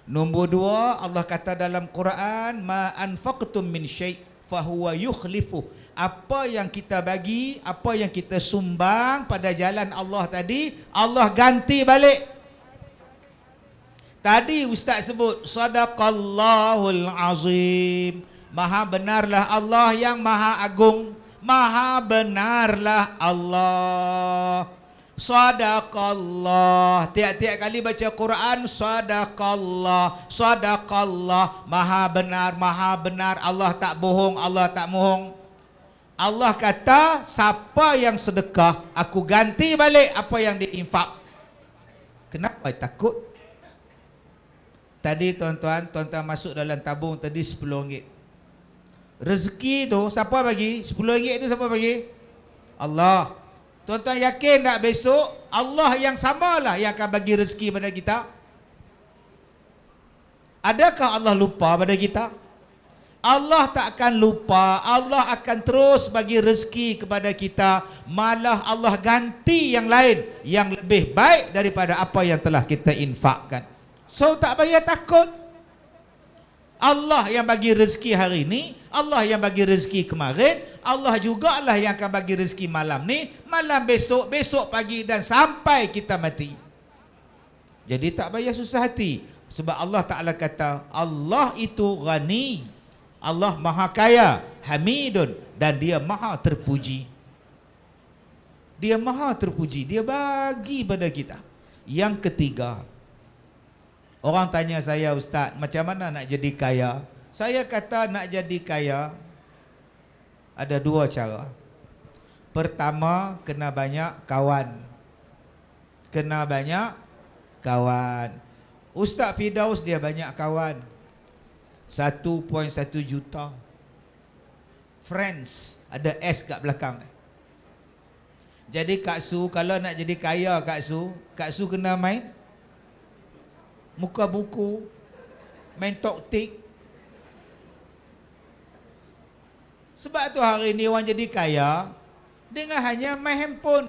Nombor 2 Allah kata dalam Quran ma anfaqtum min syai' fahuwa yukhlifu. Apa yang kita bagi, apa yang kita sumbang pada jalan Allah tadi, Allah ganti balik. Tadi Ustaz sebut Sadaqallahul Azim. Maha benarlah Allah yang maha agung. Maha benarlah Allah. Sadaqallah. Tiap-tiap kali baca Quran, Sadaqallah, Sadaqallah. Maha benar. Allah tak bohong, Allah tak mohong. Allah kata, siapa yang sedekah, aku ganti balik apa yang diinfak. Kenapa takut? Tadi tuan-tuan masuk dalam tabung tadi RM10. Rezeki tu siapa bagi? RM10 tu siapa bagi? Allah. Tuan-tuan yakin tak besok Allah yang samalah yang akan bagi rezeki pada kita? Adakah Allah lupa pada kita? Allah tak akan lupa. Allah akan terus bagi rezeki kepada kita. Malah Allah ganti yang lain yang lebih baik daripada apa yang telah kita infakkan. So tak payah takut. Allah yang bagi rezeki hari ini, Allah yang bagi rezeki kemarin, Allah jugalah yang akan bagi rezeki malam ni, malam besok, besok pagi dan sampai kita mati. Jadi tak payah susah hati. Sebab Allah Ta'ala kata, Allah itu ghani, Allah maha kaya, hamidun, dan dia maha terpuji. Dia maha terpuji, dia bagi pada kita. Yang ketiga, orang tanya saya, Ustaz, macam mana nak jadi kaya? Saya kata nak jadi kaya ada dua cara. Pertama, kena banyak kawan. Kena banyak kawan. Ustaz Firdaus dia banyak kawan. 1.1 juta. Friends, ada S kat belakang. Jadi Kak Su, kalau nak jadi kaya Kak Su kena main muka buku, main toktik. Sebab tu hari ni orang jadi kaya dengan hanya main handphone.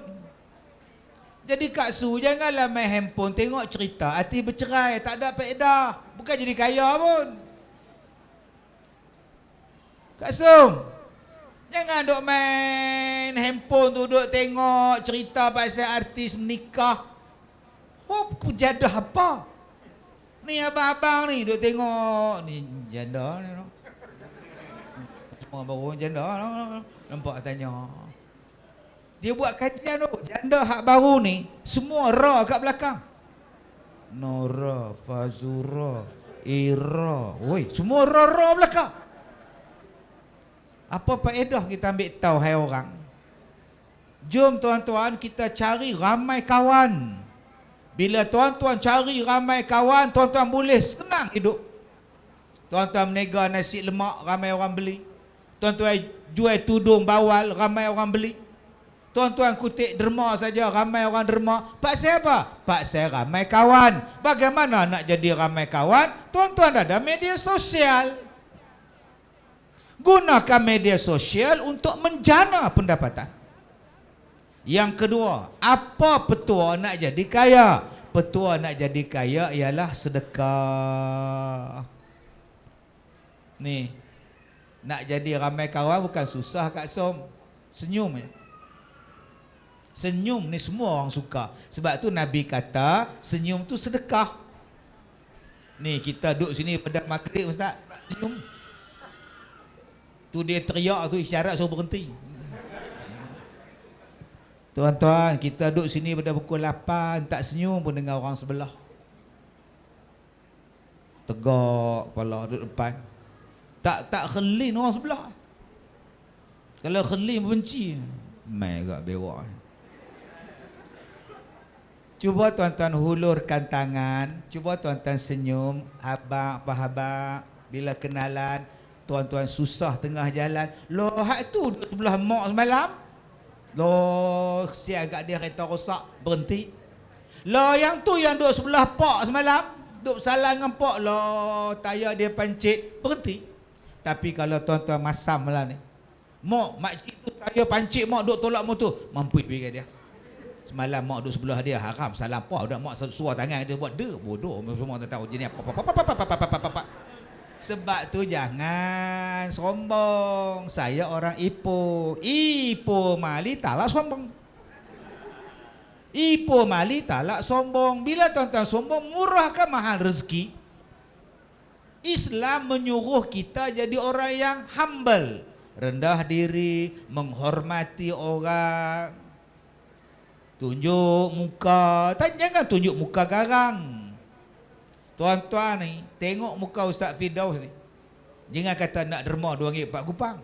Jadi Kak Su, janganlah main handphone tengok cerita hati bercerai, tak ada faedah. Bukan jadi kaya pun. Kak Su, jangan duk main handphone tu, duk tengok cerita pasal artis menikah. Oh, jadah apa? Ni abang-abang ni duk tengok ni janda ni. Semua baru janda nampak tanya. Dia buat kajian tu, janda hak baru ni semua ra kat belakang. Nora, Fazura, Ira. Woi, semua ra belakang. Apa faedah kita ambil tahu hai orang? Jom tuan-tuan kita cari ramai kawan. Bila tuan-tuan cari ramai kawan, tuan-tuan boleh senang hidup. Tuan-tuan menega nasi lemak, ramai orang beli. Tuan-tuan jual tudung bawal, ramai orang beli. Tuan-tuan kutip derma saja, ramai orang derma. Pasal apa? Pasal ramai kawan. Bagaimana nak jadi ramai kawan? Tuan-tuan ada media sosial. Gunakan media sosial untuk menjana pendapatan. Yang kedua, apa petua nak jadi kaya? Petua nak jadi kaya ialah sedekah. Ni, nak jadi ramai kawan bukan susah Kak Som. Senyum je. Senyum ni semua orang suka. Sebab tu Nabi kata, senyum tu sedekah. Ni kita duduk sini pada maghrib Ustaz, senyum. Tu dia teriak tu isyarat suruh berhenti. Tuan-tuan, kita duduk sini pada pukul 8, tak senyum pun dengan orang sebelah. Tegak kepala duduk depan. Tak khelin orang sebelah. Kalau khelin benci. Mai agak bewak. Cuba tuan-tuan hulurkan tangan. Cuba tuan-tuan senyum. Abang, apa habang. Bila kenalan, tuan-tuan susah tengah jalan. Loh, hak tu duduk sebelah mak semalam. Loh, siap agak dia kereta rosak, berhenti. Loh, yang tu yang duduk sebelah pak semalam, duduk salah dengan pak. Loh, tayar dia pancit, berhenti. Tapi kalau tuan-tuan masam lah ni, makcik tu tayar pancit, mak duduk tolak motor, mampu pergi dia. Semalam mak duduk sebelah dia, haram salah pak, dah mak suar tangan dia buat dia, bodoh. Semua tahu jenis apa. Sebab tu jangan sombong. Saya orang Ipoh. Ipoh Mali taklah sombong. Ipo mali talak sombong. Bila tuan-tuan sombong, murahkan mahal rezeki. Islam menyuruh kita jadi orang yang humble, rendah diri, menghormati orang. Tunjuk muka, jangan tunjuk muka garang. Tuan-tuan ni, tengok muka Ustaz Firdaus ni. Jangan kata nak derma RM2 4 kupang.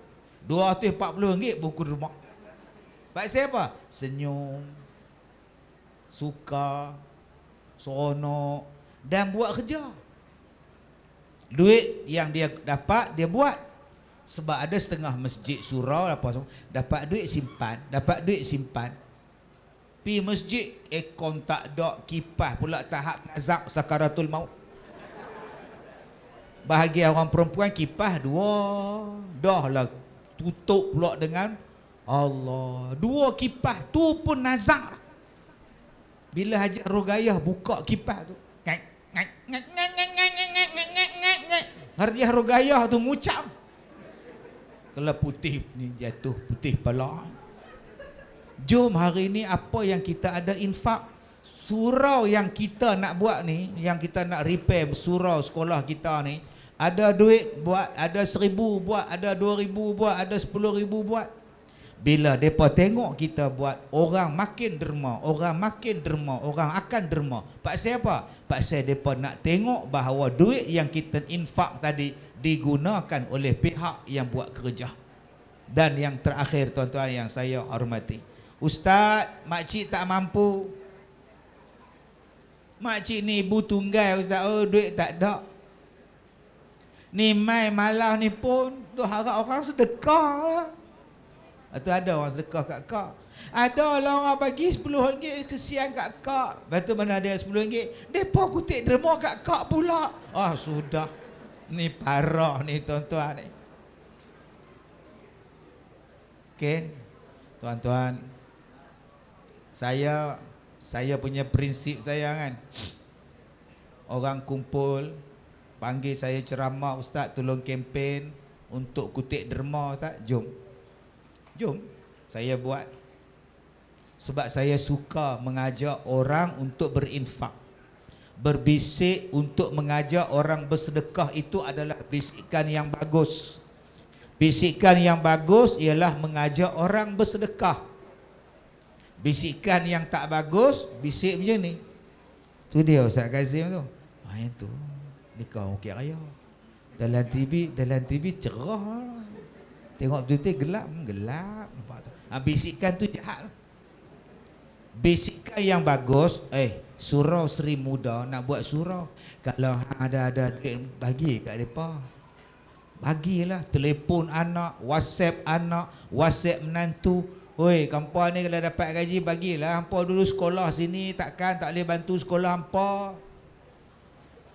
RM240 buku derma. Pak siapa? Senyum, suka, seronok dan buat kerja. Duit yang dia dapat, dia buat. Sebab ada setengah masjid surau apa semua, dapat duit simpan. Pi masjid aircon tak ada, kipas pula tahap nazak sakaratul maut. Bahagian orang perempuan kipas 2, dah lah tutup pula dengan Allah. 2 kipas tu pun nazak. Bila Haji Rogayah buka kipas tu, Haji Rogayah tu mucam. Kalau putih ni jatuh, putih pala. Jom hari ni apa yang kita ada infak. Surau yang kita nak buat ni, yang kita nak repair surau sekolah kita ni, ada duit buat, ada 1,000 buat, ada 2,000 buat, ada 10,000 buat. Bila mereka tengok kita buat, orang makin derma, orang akan derma. Pasal apa? Pasal mereka nak tengok bahawa duit yang kita infak tadi digunakan oleh pihak yang buat kerja. Dan yang terakhir tuan-tuan yang saya hormati, Ustaz, makcik tak mampu. Makcik ni ibu tunggal Ustaz, duit tak ada. Ni mai malah ni pun tu harap orang sedekah lah. Atau ada orang sedekah kat kak. Ada lah orang bagi RM10 kesian kat kak. Lepas tu mana ada RM10, depa kutip derma kat kak pula. Sudah. Ni parah ni tuan-tuan ni. Okey. Tuan-tuan, saya punya prinsip saya kan. Orang kumpul, panggil saya ceramah, Ustaz tolong kempen untuk kutip derma Ustaz. Jom, saya buat. Sebab saya suka mengajak orang untuk berinfak. Berbisik untuk mengajak orang bersedekah itu adalah bisikan yang bagus. Bisikan yang bagus ialah mengajak orang bersedekah. Bisikan yang tak bagus, bisik macam ni. Tu dia Ustaz Kazim tu. Itu nikah Bukit Raya. Dalam TV cerah. Tengok betul-betul gelap. Nampak tu. Bisikan tu jahat. Bisikan yang bagus, surau Seri Muda nak buat surau. Kalau ada duit bagi kat depa. Bagilah, telefon anak, WhatsApp menantu. Oi, kampung ni kalau dapat gaji bagilah. Hampa dulu sekolah sini, takkan tak boleh bantu sekolah hampa.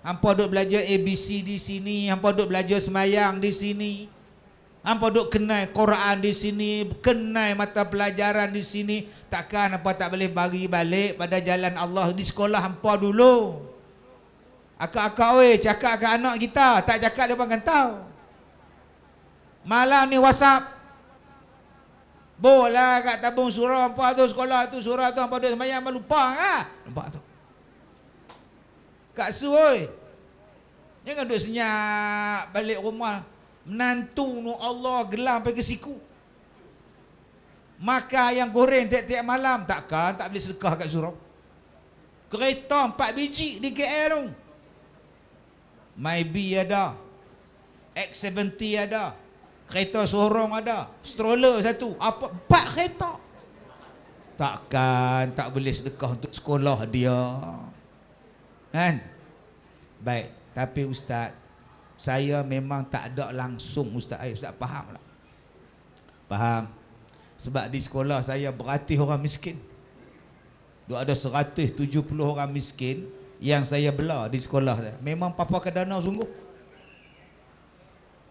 Hampa duk belajar ABC di sini, hampa duk belajar semayang di sini. Hampa duk kenal Quran di sini, kenal mata pelajaran di sini. Takkan hampa tak boleh bagi balik pada jalan Allah di sekolah hampa dulu. Akak-akak cakap kat anak kita, tak cakap dia akan tahu. Malam ni WhatsApp. Bola kat tabung surau hampa tu, sekolah tu, surau tu hampa duk semayang lupa nampak tu. Kak Su jangan duk senyap balik rumah. Menantu nu Allah gelam pergi ke siku. Makan ayam goreng tiap-tiap malam. Takkan tak boleh sedekah kat surau. Kereta 4 biji di KL tu. Mybi ada, X70 ada, kereta sorong ada, stroller satu, 4 kereta. Takkan tak boleh sedekah untuk sekolah dia. Kan? Baik, tapi Ustaz, saya memang tak ada langsung Ustaz. Ustaz faham tak? Faham. Sebab di sekolah saya beratus orang miskin. Ada 170 orang miskin yang saya bela di sekolah saya. Memang papa kedana sungguh.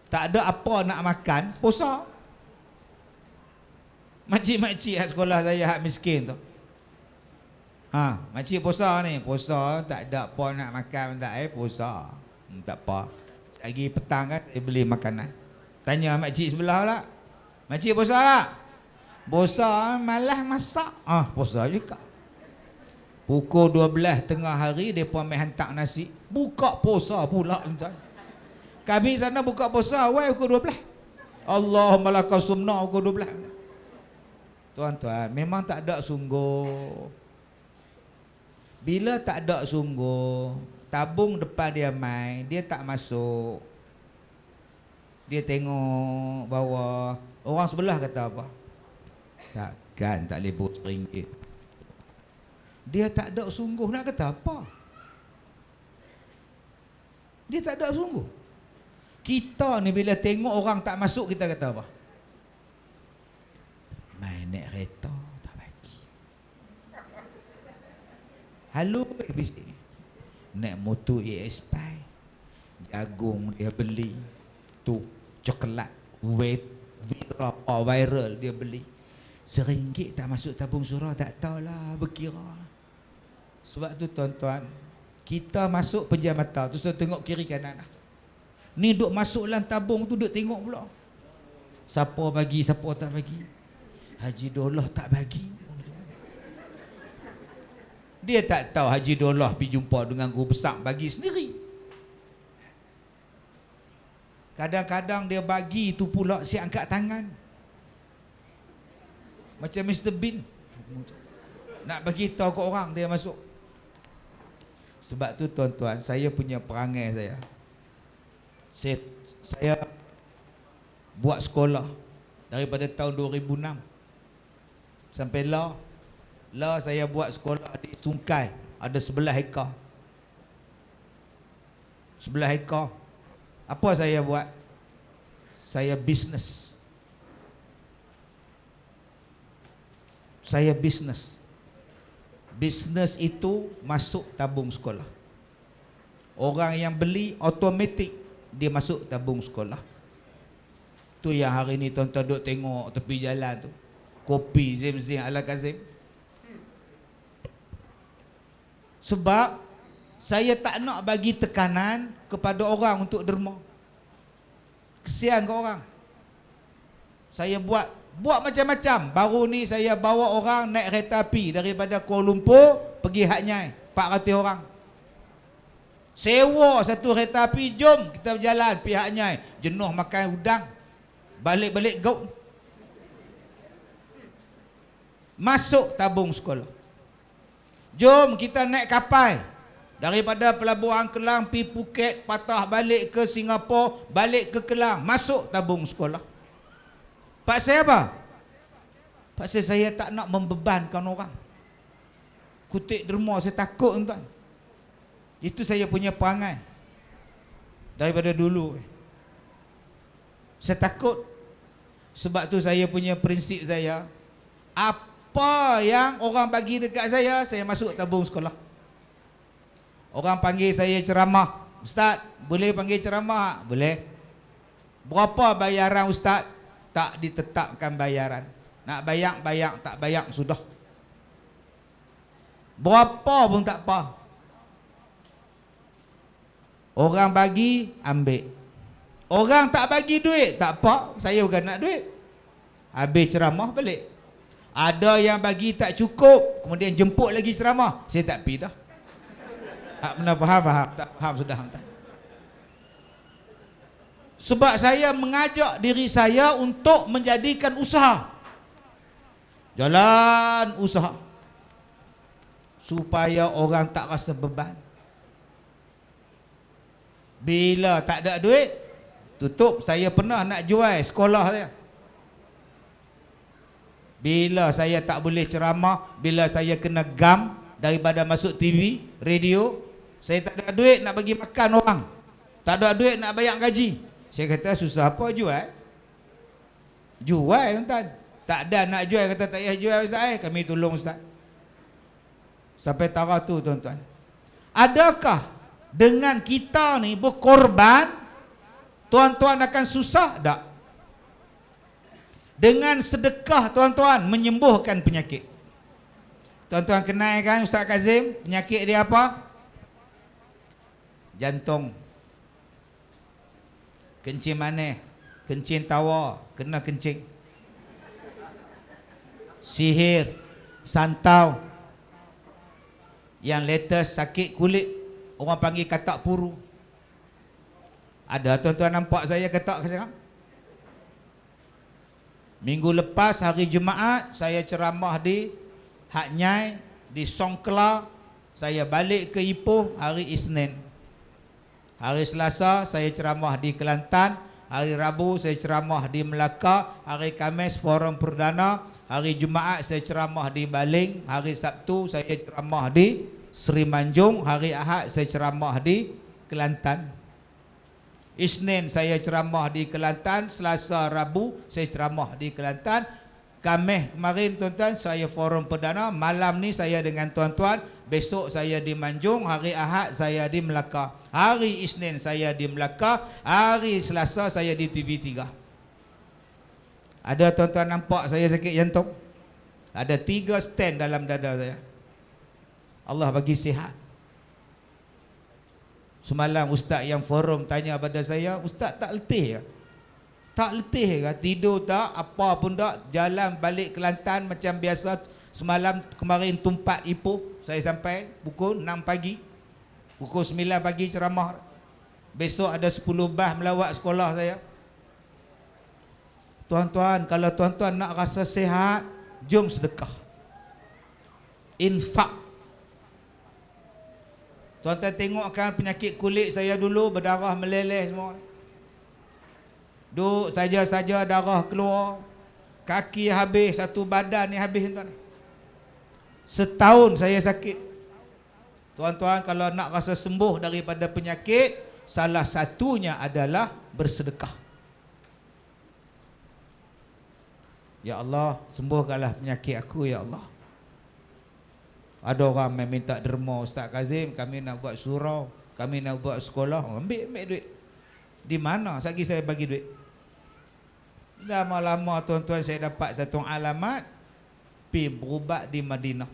Tak ada apa nak makan, puasa. Makcik-makcik kat sekolah saya hak miskin tu. Makcik puasa ni, puasa tak ada apa nak makan tak puasa. Tak apa. Lagi petang kan saya beli makanan. Tanya makcik sebelah pula. Makcik puasa tak? Puasa malah masak. Puasa juga. Pukul 12 tengah hari depa mai hantar nasi. Buka puasa pula tuan. Kami sana buka puasa awal pukul 12. Allahumma lakal sumna pukul 12. Tuan-tuan, memang tak ada sungguh. Bila tak ada sungguh, tabung depan dia mai, dia tak masuk. Dia tengok bawah. Orang sebelah kata apa? Takkan tak lebih RM1. Dia tak ada sungguh, nak kata apa? Dia tak ada sungguh. Kita ni bila tengok orang tak masuk, kita kata apa? Main naik kereta tak bagi. Halo bisik. Naik motor ESP, jagung dia beli, tu coklat viral dia beli. RM1 tak masuk tabung surau, tak tahulah, berkira lah. Sebab tu tuan-tuan, kita masuk pejam mata tu, so tengok kiri kanan lah. Ni duk masuk dalam tabung tu, duk tengok pula. Siapa bagi, siapa tak bagi. Haji Dolah tak bagi. Dia tak tahu Haji Dolah pergi jumpa dengan guru besar, bagi sendiri. Kadang-kadang dia bagi tu pula si angkat tangan. Macam Mr. Bean. Nak bagi tahu ke orang dia masuk. Sebab tu tuan-tuan, saya punya perangai saya buat sekolah daripada tahun 2006 sampai lah saya buat sekolah di Sungkai, ada 11 hektar. 11 hektar. Apa saya buat? Saya bisnes. Saya bisnes. Bisnes itu masuk tabung sekolah. Orang yang beli automatik dia masuk tabung sekolah. Tu yang hari ni tuan-tuan duk tengok tepi jalan tu. Kopi Zim-Zim ala Kazim. Sebab saya tak nak bagi tekanan kepada orang untuk derma. Kesian ke orang. Saya buat macam-macam. Baru ni saya bawa orang naik kereta api daripada Kuala Lumpur pergi Hat Nyai, 400 orang. Sewa satu kereta api, jom kita berjalan pergi Hat Nyai. Jenuh makan udang, balik-balik gaut. Masuk tabung sekolah. Jom kita naik kapal daripada Pelabuhan Kelang pergi Phuket, patah balik ke Singapura, balik ke Kelang, masuk tabung sekolah. Pasal apa? Pasal saya tak nak membebankan orang. Kutik derma saya takut tuan. Itu saya punya perangai daripada dulu. Saya takut. Sebab tu saya punya prinsip saya, apa yang orang bagi dekat saya masuk tabung sekolah. Orang panggil saya ceramah, Ustaz, boleh panggil ceramah? Boleh. Berapa bayaran Ustaz? Tak ditetapkan bayaran. Nak bayar, tak bayar sudah. Berapa pun tak apa. Orang bagi, ambil. Orang tak bagi duit, tak apa, saya bukan nak duit. Habis ceramah balik. Ada yang bagi tak cukup, kemudian jemput lagi ceramah, saya tak pergi dah. Tak pernah faham? Tak faham sudah. Sebab saya mengajak diri saya untuk menjadikan usaha. Jalan usaha. Supaya orang tak rasa beban. Bila tak ada duit, tutup. Saya pernah nak jual sekolah saya. Bila saya tak boleh ceramah, bila saya kena gam daripada masuk TV, radio, saya tak ada duit nak bagi makan orang, tak ada duit nak bayar gaji. Saya kata susah apa jual? Jual tuan. Tak ada nak jual, kata tak payah jual Ustaz, kami tolong Ustaz. Sampai taraf tu tuan-tuan. Adakah dengan kita ni berkorban, tuan-tuan akan susah? Tak. Dengan sedekah tuan-tuan menyembuhkan penyakit. Tuan-tuan kenal kan Ustaz Kazim, penyakit dia apa? Jantung. Kencing manis, kencing tawa, kena kencing. Sihir, santau. Yang latest sakit kulit, orang panggil katak puru. Ada tuan-tuan nampak saya katak sekarang? Minggu lepas hari Jumaat saya ceramah di Hak Nyai, di Songkla. Saya balik ke Ipoh hari Isnin. Hari Selasa saya ceramah di Kelantan. Hari Rabu saya ceramah di Melaka. Hari Khamis forum perdana. Hari Jumaat saya ceramah di Baling. Hari Sabtu saya ceramah di Seri Manjung. Hari Ahad saya ceramah di Kelantan. Isnin saya ceramah di Kelantan, Selasa, Rabu saya ceramah di Kelantan. Khamis kemarin tuan-tuan saya forum perdana, malam ni saya dengan tuan-tuan, besok saya di Manjung, hari Ahad saya di Melaka. Hari Isnin saya di Melaka, hari Selasa saya di TV3. Ada tuan-tuan nampak saya sakit jantung? Ada 3 stand dalam dada saya. Allah bagi sihat. Semalam ustaz yang forum tanya pada saya, ustaz tak letih ke? Tak letih ke? Tidur tak? Apa pun tak? Jalan balik Kelantan macam biasa. Semalam kemarin tumpat Ipoh. Saya sampai pukul 6 pagi. Pukul 9 pagi ceramah. Besok ada 10 bas melawat sekolah saya. Tuan-tuan, kalau tuan-tuan nak rasa sihat, jom sedekah. Infak. Tuan-tuan tengokkan penyakit kulit saya dulu, berdarah meleleh semua. Duk saja-saja darah keluar. Kaki habis, satu badan ni habis tuan. Setahun saya sakit. Tuan-tuan kalau nak rasa sembuh daripada penyakit, salah satunya adalah bersedekah. Ya Allah, sembuhkanlah penyakit aku ya Allah. Ada orang yang minta derma, Ustaz Kazim, kami nak buat surau, kami nak buat sekolah. Ambil duit. Di mana? Lagi saya bagi duit. Lama-lama tuan-tuan saya dapat satu alamat, pergi berubat di Madinah.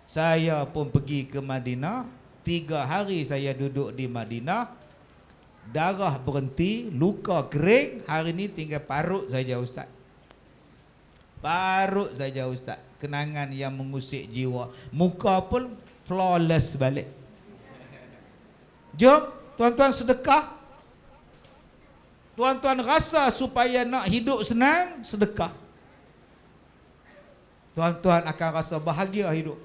Saya pun pergi ke Madinah. 3 hari saya duduk di Madinah. Darah berhenti, luka kering. Hari ni tinggal parut saja Ustaz. Parut saja Ustaz. Kenangan yang mengusik jiwa. Muka pun flawless balik. Jom tuan-tuan sedekah. Tuan-tuan rasa supaya nak hidup senang, sedekah. Tuan-tuan akan rasa bahagia hidup.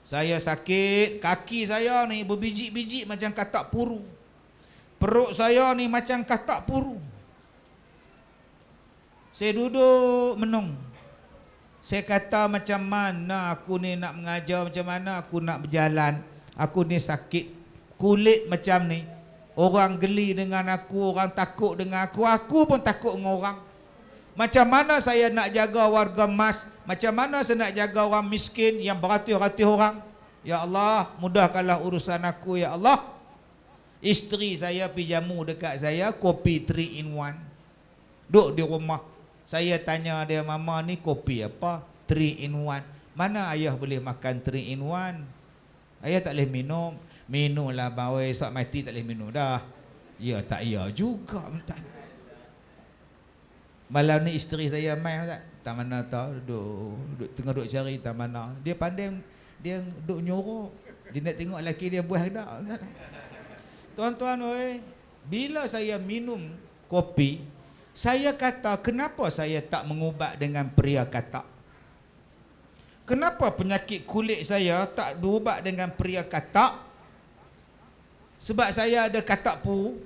Saya sakit, kaki saya ni berbiji-biji macam katak puru. Perut saya ni macam katak puru. Saya duduk menung. Saya kata macam mana aku ni nak mengajar, macam mana aku nak berjalan. Aku ni sakit kulit macam ni. Orang geli dengan aku, orang takut dengan aku pun takut dengan orang. Macam mana saya nak jaga warga Mas? Macam mana saya nak jaga orang miskin yang beratus-ratus orang? Ya Allah, mudahkanlah urusan aku ya Allah. Isteri saya pijamu dekat saya, kopi 3 in 1. Duduk di rumah. Saya tanya dia, mama ni kopi apa? 3 in 1. Mana ayah boleh makan 3 in 1? Ayah tak boleh minum. Minumlah bawai, esok mati tak boleh minum dah. Ya tak ya juga. Malam ni isteri saya main Ustaz. Tak mana tahu, duduk tengah duduk cari tak mana. Dia pandai, dia duduk nyorok. Dia nak tengok lelaki dia buah dak. Tuan-tuan oi, bila saya minum kopi, saya kata, kenapa saya tak mengubat dengan pria katak? Kenapa penyakit kulit saya tak berubat dengan pria katak? Sebab saya ada katak puru.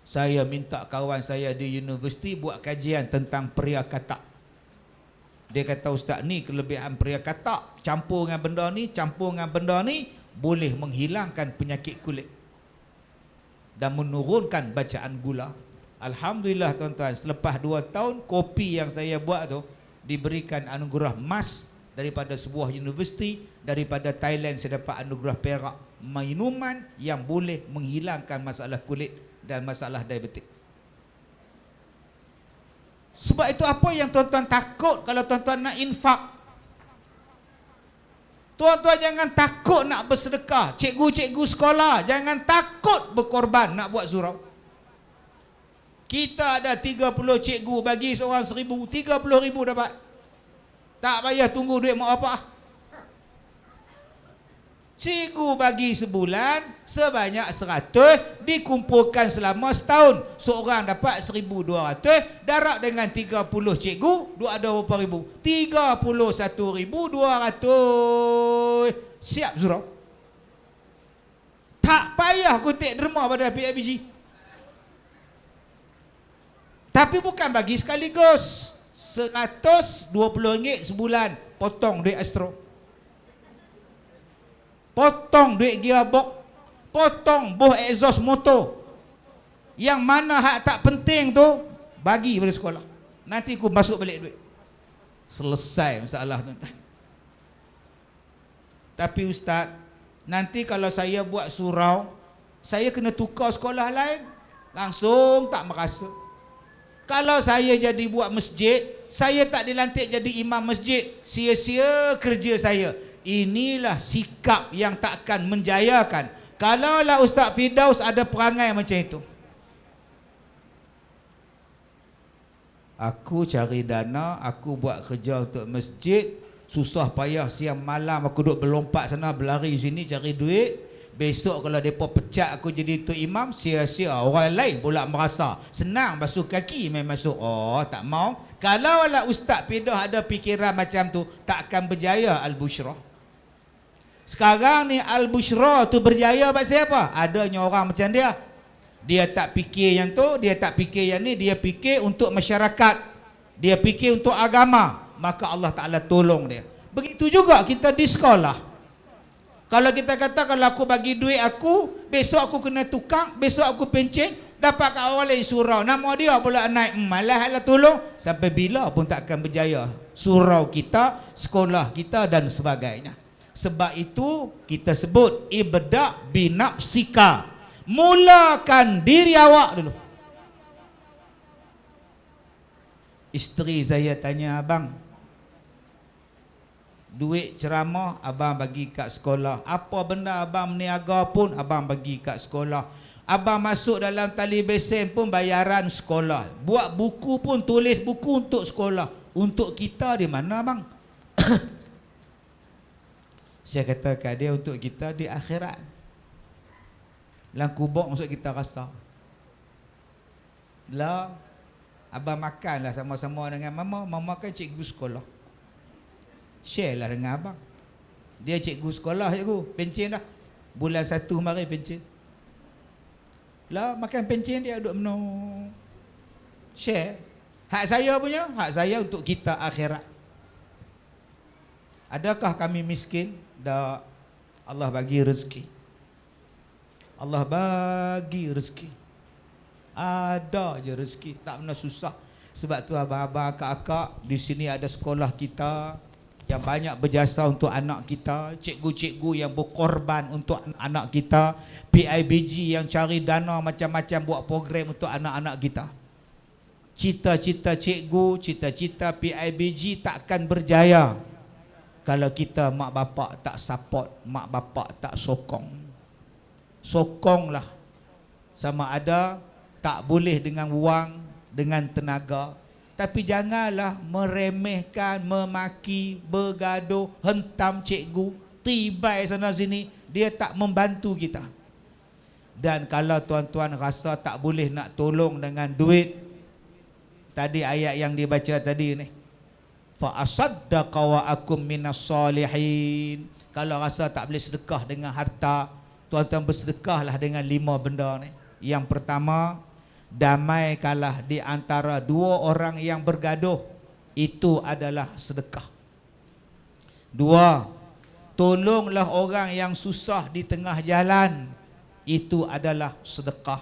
Saya minta kawan saya di universiti buat kajian tentang pria katak. Dia kata, Ustaz, ni kelebihan pria katak. Campur dengan benda ni, campur dengan benda ni, boleh menghilangkan penyakit kulit dan menurunkan bacaan gula. Alhamdulillah tuan-tuan, selepas 2 tahun, kopi yang saya buat tu diberikan anugerah emas daripada sebuah universiti. Daripada Thailand saya dapat anugerah perak. Minuman yang boleh menghilangkan masalah kulit dan masalah diabetik. Sebab itu apa yang tuan-tuan takut kalau tuan-tuan nak infak? Tuan-tuan jangan takut nak bersedekah. Cikgu-cikgu sekolah jangan takut berkorban nak buat surau. Kita ada 30 cikgu, bagi seorang 1,000, 30,000 dapat. Tak payah tunggu duit mak bapak. Cikgu bagi sebulan sebanyak 100, dikumpulkan selama setahun. Seorang dapat 1,200, darab dengan 30 cikgu, dua ada berapa ribu? 31,200. Siap surau. Tak payah kutip derma pada PIBG. Tapi bukan bagi sekaligus. RM120 sebulan, potong duit Astro, potong duit gearbox, potong boh exhaust motor. Yang mana hak tak penting tu bagi pada sekolah. Nanti aku masuk balik duit. Selesai masalah tuan-tuan. Tapi ustaz, nanti kalau saya buat surau, saya kena tukar sekolah lain, langsung tak merasa. Kalau saya jadi buat masjid, saya tak dilantik jadi imam masjid, sia-sia kerja saya. Inilah sikap yang takkan menjayakan. Kalaulah Ustaz Firdaus ada perangai macam itu. Aku cari dana, aku buat kerja untuk masjid, susah payah siang malam aku duduk berlompat sana berlari sini cari duit. Besok kalau mereka pecat aku jadi tu imam, sia-sia. Orang lain pula merasa senang basuh kaki main masuk. Oh, tak mau. Kalaulah Ustaz Firdaus ada fikiran macam tu, takkan berjaya Al-Bushrah. Sekarang ni Al-Bushrah tu berjaya pasal apa? Adanya orang macam dia. Dia tak fikir yang tu, dia tak fikir yang ni, dia fikir untuk masyarakat. Dia fikir untuk agama. Maka Allah Ta'ala tolong dia. Begitu juga kita di sekolah. Kalau kita kata kalau aku bagi duit aku, besok aku kena tukang, besok aku pencen, dapat kat orang lain surau. Nama dia pula naik. Malah Allah tolong. Sampai bila pun takkan berjaya surau kita, sekolah kita dan sebagainya. Sebab itu kita sebut ibda' binafsika. Mulakan diri awak dulu. Isteri saya tanya abang, duit ceramah abang bagi kat sekolah. Apa benda abang meniaga pun abang bagi kat sekolah. Abang masuk dalam tali besen pun bayaran sekolah. Buat buku pun tulis buku untuk sekolah. Untuk kita di mana abang? Saya kata kat dia untuk kita di akhirat. Dalam kubur maksud kita rasa. Lah, abang makanlah sama-sama dengan mama. Mama kan cikgu sekolah. Share lah dengan abang. Dia cikgu sekolah, cikgu. Pencen dah. Bulan 1 mari pencen. Lah, makan pencen dia duduk menung. Share. Hak saya punya, hak saya untuk kita akhirat. Adakah kami miskin? Dah, Allah bagi rezeki. Allah bagi rezeki. Ada je rezeki, tak pernah susah. Sebab tu abang-abang, akak-akak, di sini ada sekolah kita yang banyak berjasa untuk anak kita, cikgu-cikgu yang berkorban untuk anak kita, PIBG yang cari dana macam-macam buat program untuk anak-anak kita. Cita-cita cikgu, cita-cita PIBG takkan berjaya kalau kita mak bapak tak support, mak bapak tak sokong. Sokonglah. Sama ada tak boleh dengan wang, dengan tenaga. Tapi janganlah meremehkan, memaki, bergaduh, hentam cikgu, tibai sana sini. Dia tak membantu kita. Dan kalau tuan-tuan rasa tak boleh nak tolong dengan duit, tadi ayat yang dibaca tadi ni, fa asaddaqa wa akum minas solihin. Kalau rasa tak boleh sedekah dengan harta, tuan-tuan bersedekahlah dengan 5 benda ni. Yang pertama, damaikanlah di antara 2 orang yang bergaduh. Itu adalah sedekah. 2, tolonglah orang yang susah di tengah jalan. Itu adalah sedekah.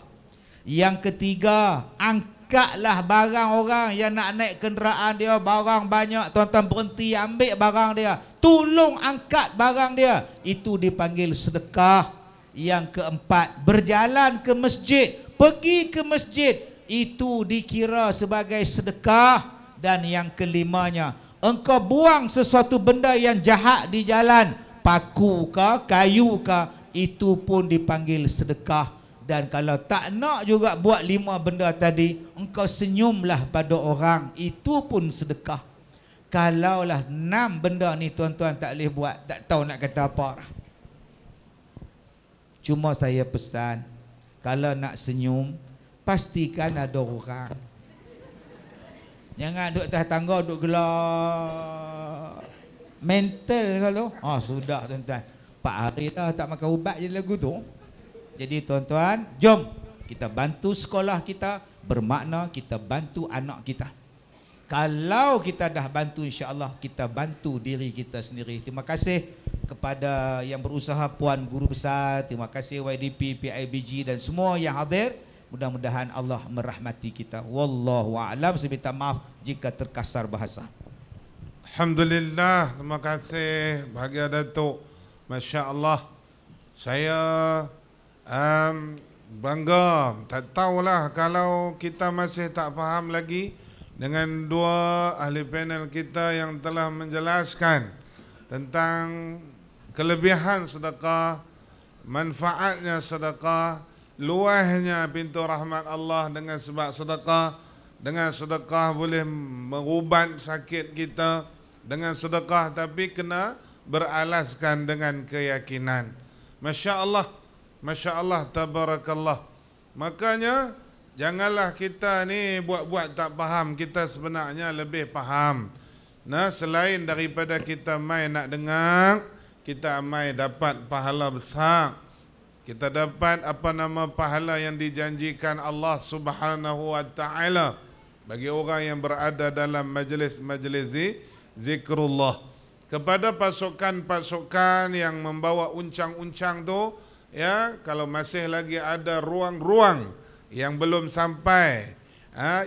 Yang ketiga, angkatlah barang orang yang nak naik kenderaan dia, barang banyak, tuan-tuan berhenti ambil barang dia, tolong angkat barang dia. Itu dipanggil sedekah. Yang keempat, berjalan ke masjid, pergi ke masjid, itu dikira sebagai sedekah. Dan yang kelimanya, engkau buang sesuatu benda yang jahat di jalan, paku ke, kayu ke, itu pun dipanggil sedekah. Dan kalau tak nak juga buat 5 benda tadi, engkau senyumlah pada orang, itu pun sedekah. Kalaulah 6 benda ni tuan-tuan tak boleh buat, tak tahu nak kata apa. Cuma saya pesan, kalau nak senyum, pastikan ada orang. Jangan duduk atas tangga, duduk gelak. Mental kalau. Sudah tuan-tuan. 4 hari dah tak makan ubat je lagu tu. Jadi tuan-tuan, jom kita bantu sekolah kita, bermakna kita bantu anak kita. Kalau kita dah bantu, insya-Allah kita bantu diri kita sendiri. Terima kasih kepada yang berusaha, Puan Guru Besar, terima kasih YDP, PIBG dan semua yang hadir. Mudah-mudahan Allah merahmati kita. Wallahu a'lam. Saya minta maaf jika terkasar bahasa. Alhamdulillah, terima kasih bahagia Datuk. Masya Allah, saya bangga. Tak tahulah kalau kita masih tak faham lagi dengan 2 ahli panel kita yang telah menjelaskan tentang kelebihan sedekah, manfaatnya sedekah, luasnya pintu rahmat Allah dengan sebab sedekah. Dengan sedekah boleh mengubat sakit kita dengan sedekah, tapi kena beralaskan dengan keyakinan. Masya Allah, Masya Allah, tabarakallah. Makanya janganlah kita ni buat-buat tak faham. Kita sebenarnya lebih faham. Nah, selain daripada kita mai nak dengar, kita mai dapat pahala besar. Kita dapat pahala yang dijanjikan Allah Subhanahu wa taala bagi orang yang berada dalam majlis-majlis zikrullah. Kepada pasukan-pasukan yang membawa uncang-uncang tu, ya, kalau masih lagi ada ruang-ruang yang belum sampai,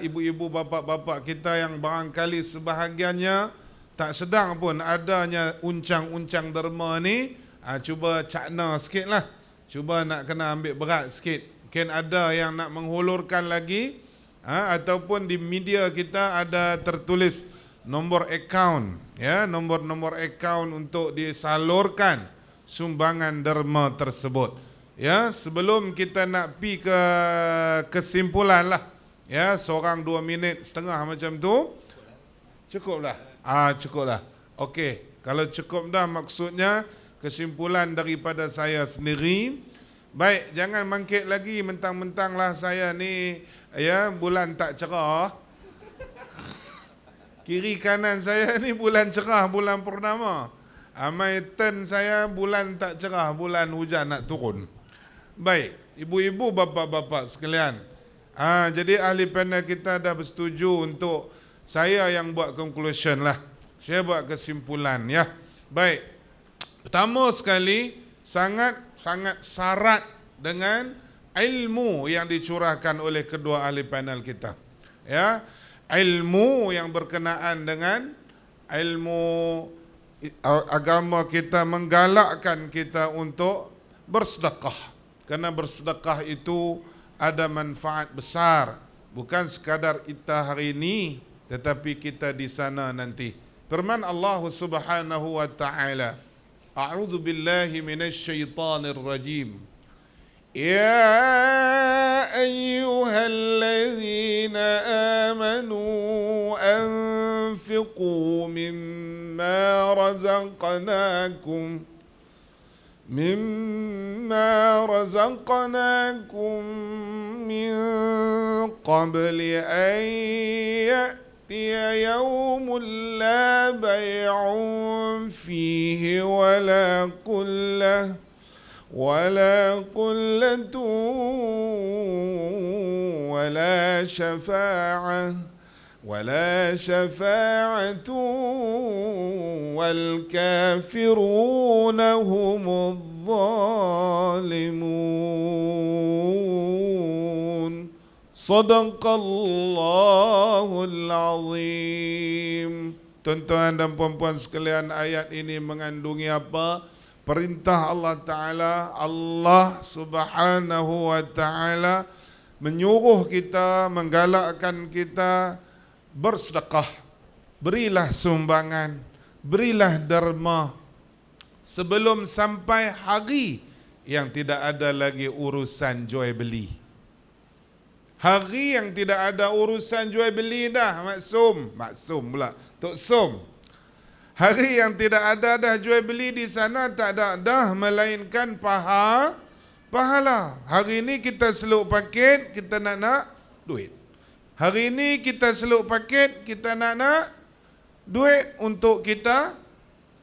ibu-ibu bapa-bapa kita yang barangkali sebahagiannya tak sedang pun adanya uncang-uncang derma ni, cuba cakna sikitlah. Cuba nak kena ambil berat sikit. Mungkin ada yang nak menghulurkan lagi, ataupun di media kita ada tertulis nombor akaun, ya, nombor akaun untuk disalurkan sumbangan derma tersebut. Ya, sebelum kita nak pi ke kesimpulan lah, ya, seorang 2 minit setengah macam tu, cukuplah. Cukuplah. Okey, kalau cukup dah, maksudnya kesimpulan daripada saya sendiri. Baik, jangan mangkit lagi mentang-mentanglah saya ni, ya, bulan tak cerah. Kiri kanan saya ni bulan cerah, bulan purnama. Amai turn saya bulan tak cerah, bulan hujan nak turun. Baik, ibu-ibu, bapa-bapa sekalian. Jadi ahli panel kita dah bersetuju untuk saya yang buat conclusion lah. Saya buat kesimpulan, ya. Baik. Pertama sekali, sangat syarat dengan ilmu yang dicurahkan oleh kedua ahli panel kita. Ya, ilmu yang berkenaan dengan ilmu agama kita, menggalakkan kita untuk bersedekah. Kerana bersedekah itu ada manfaat besar, bukan sekadar kita hari ini, tetapi kita di sana nanti. Firman Allah Subhanahu wa taala, A'udzu billahi minasyaitonir rajim. Ya ayyuhalladzina amanu anfiqu mimma razaqnakum min qabli an ya'tiya yawmun la bay'un fihi wala قلة ولا شفاعة والكافرون هم الظالمون صدق الله العظيم. Tuan-tuan dan puan-puan sekalian, ayat ini mengandungi apa? Perintah Allah Ta'ala. Allah Subhanahu wa Ta'ala menyuruh kita, menggalakkan kita bersedekah. Berilah sumbangan, berilah derma sebelum sampai hari yang tidak ada lagi urusan jual beli. Hari yang tidak ada urusan jual beli dah, maksum pula, Tok Som. Hari yang tidak ada dah jual beli di sana, tak ada dah melainkan pahala. Hari ini kita seluk paket, kita nak duit. Hari ini kita seluk paket, kita nak duit untuk kita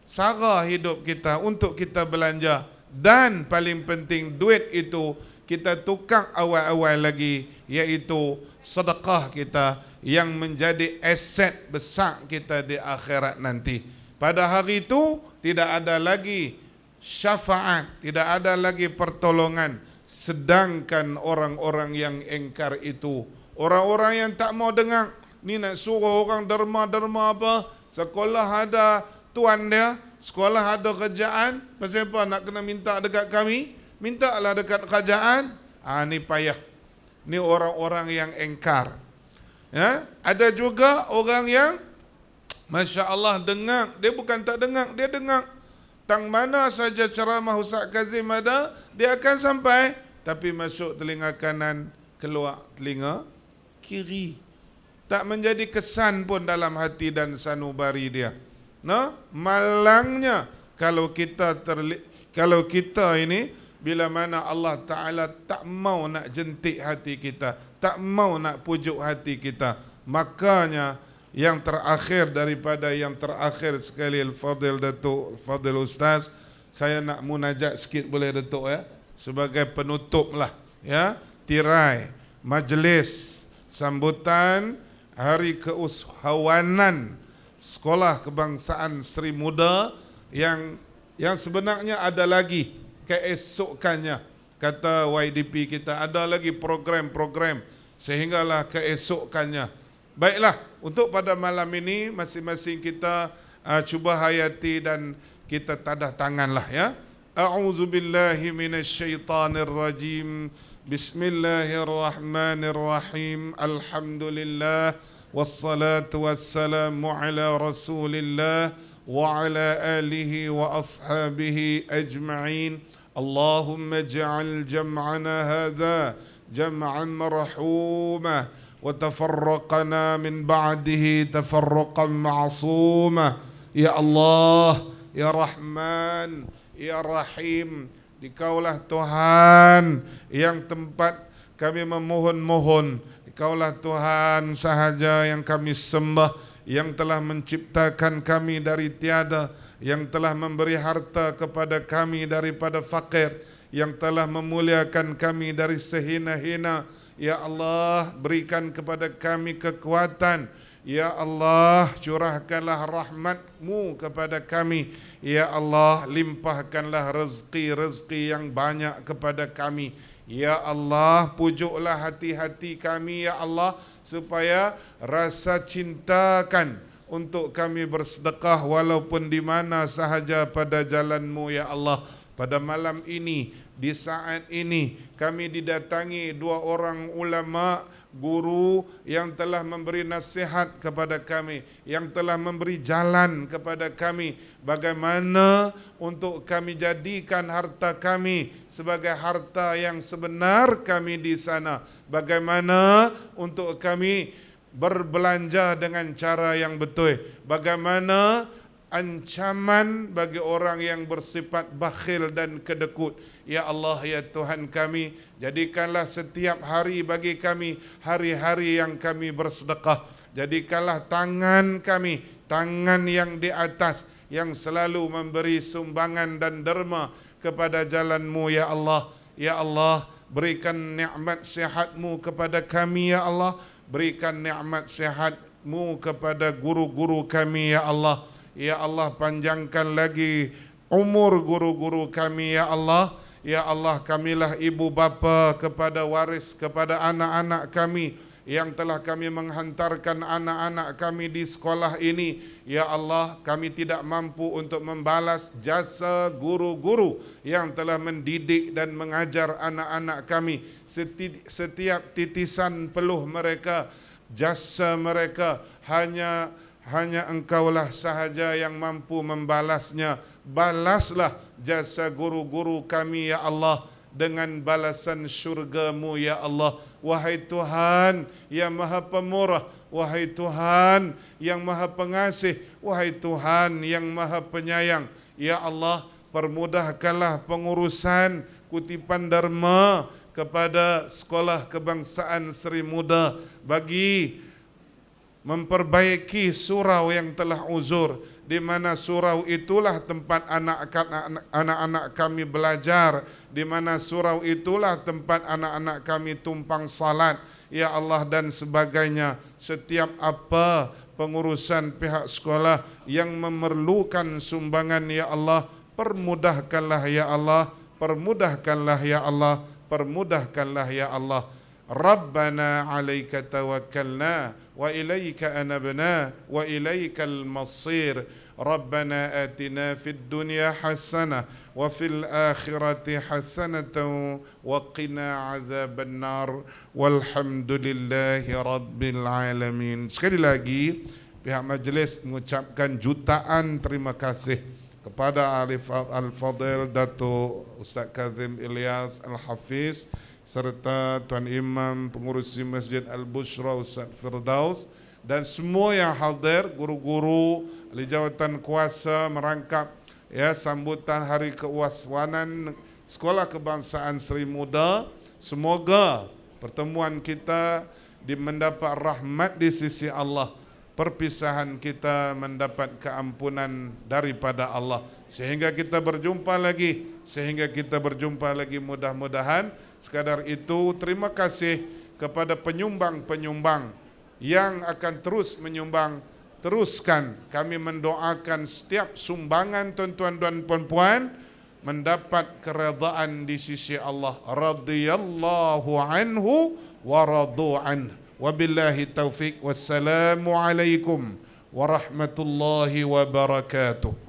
sara hidup kita, untuk kita belanja. Dan paling penting duit itu kita tukang awal-awal lagi, iaitu sedekah kita yang menjadi aset besar kita di akhirat nanti. Pada hari itu tidak ada lagi syafaat, tidak ada lagi pertolongan. Sedangkan orang-orang yang engkar itu, orang-orang yang tak mau dengar, ni nak suruh orang derma-derma apa, sekolah ada tuan dia, sekolah ada kerjaan, pasal apa nak kena minta dekat kami? Mintalah dekat kerajaan. Ni payah. Ni orang-orang yang engkar. Ya, ada juga orang yang Masya Allah dengar, dia bukan tak dengar, dia dengar. Tang mana saja ceramah Ustaz Kazim ada, dia akan sampai, tapi masuk telinga kanan, keluar telinga kiri. Tak menjadi kesan pun dalam hati dan sanubari dia. Nah, malangnya kalau kita ini bila mana Allah Ta'ala tak mau nak jentik hati kita, tak mau nak pujuk hati kita, makanya yang terakhir daripada yang terakhir sekali, Al-Fadil Datuk, Al-Fadil Ustaz, saya nak munajat sikit boleh Datuk ya, sebagai penutup lah ya, tirai majlis sambutan Hari Keusahawanan Sekolah Kebangsaan Seri Muda yang sebenarnya ada lagi keesokannya, kata YDP kita, ada lagi program-program sehinggalah keesokannya. Baiklah, untuk pada malam ini masing-masing kita cuba hayati dan kita tadah tanganlah ya. A'udzubillahi minasyaitanirrajim. Bismillahirrahmanirrahim. Alhamdulillah wassalatu wassalamu ala Rasulillah wa ala alihi wa ashabihi ajma'in. Allahumma ja'al jam'ana hadha jam'an marhumah وتفرقنا من بعده تفرقا معصوما يا الله يا رحمن يا رحيم. Dikaulah Tuhan yang tempat kami memohon-mohon, Dikaulah Tuhan sahaja yang kami sembah, yang telah menciptakan kami dari tiada, yang telah memberi harta kepada kami daripada fakir, yang telah memuliakan kami dari sehina-hina. Ya Allah, berikan kepada kami kekuatan. Ya Allah, curahkanlah rahmat-Mu kepada kami. Ya Allah, limpahkanlah rezeki-rezeki yang banyak kepada kami. Ya Allah, pujuklah hati-hati kami ya Allah, supaya rasa cintakan untuk kami bersedekah walaupun di mana sahaja pada jalan-Mu ya Allah. Pada malam ini, di saat ini, kami didatangi dua orang ulama, guru yang telah memberi nasihat kepada kami, yang telah memberi jalan kepada kami, bagaimana untuk kami jadikan harta kami sebagai harta yang sebenar kami di sana, bagaimana untuk kami berbelanja dengan cara yang betul, bagaimana ancaman bagi orang yang bersifat bakhil dan kedekut. Ya Allah, ya Tuhan kami, jadikanlah setiap hari bagi kami hari-hari yang kami bersedekah. Jadikanlah tangan kami tangan yang di atas, yang selalu memberi sumbangan dan derma kepada jalan-Mu ya Allah. Ya Allah, berikan nikmat sihat-Mu kepada kami ya Allah. Berikan nikmat sihat-Mu kepada guru-guru kami ya Allah. Ya Allah, panjangkan lagi umur guru-guru kami ya Allah. Ya Allah, kamilah ibu bapa kepada waris kepada anak-anak kami yang telah kami menghantarkan anak-anak kami di sekolah ini. Ya Allah, kami tidak mampu untuk membalas jasa guru-guru yang telah mendidik dan mengajar anak-anak kami. Setiap titisan peluh mereka, jasa mereka, hanya Engkaulah sahaja yang mampu membalasnya. Balaslah jasa guru-guru kami ya Allah dengan balasan syurga-Mu ya Allah. Wahai Tuhan yang Maha Pemurah, wahai Tuhan yang Maha Pengasih, wahai Tuhan yang Maha Penyayang. Ya Allah, permudahkanlah pengurusan kutipan Dharma kepada Sekolah Kebangsaan Seri Muda bagi memperbaiki surau yang telah uzur, di mana surau itulah tempat anak-anak kami belajar, di mana surau itulah tempat anak-anak kami tumpang salat, ya Allah, dan sebagainya. Setiap apa pengurusan pihak sekolah yang memerlukan sumbangan, ya Allah, permudahkanlah ya Allah, permudahkanlah ya Allah, permudahkanlah ya Allah. Rabbana 'alaika tawakkalna wa ilaika anabna wa ilaikal masir. Rabbana atina fid dunya hasanah wa fil akhirati hasanatan wa qina adzabannar walhamdulillahi rabbil alamin. Sekali lagi pihak majlis mengucapkan jutaan terima kasih kepada Al-Fadil Dato' Ustaz Kazim Ilyas Al-Hafiz serta Tuan Imam Pengurusi Masjid Al-Bushra Ustaz Firdaus dan semua yang hadir, guru-guru, ahli jawatan kuasa merangkap ya sambutan Hari Keuaswanan Sekolah Kebangsaan Seri Muda. Semoga pertemuan kita mendapat rahmat di sisi Allah, perpisahan kita mendapat keampunan daripada Allah, sehingga kita berjumpa lagi, mudah-mudahan. Sekadar itu, terima kasih kepada penyumbang-penyumbang yang akan terus menyumbang. Teruskan, kami mendoakan setiap sumbangan tuan-tuan dan puan-puan mendapat keredaan di sisi Allah. Radhiyallahu anhu wa radu anhu. Wabillahi taufiq. Wassalamualaikum warahmatullahi wabarakatuh.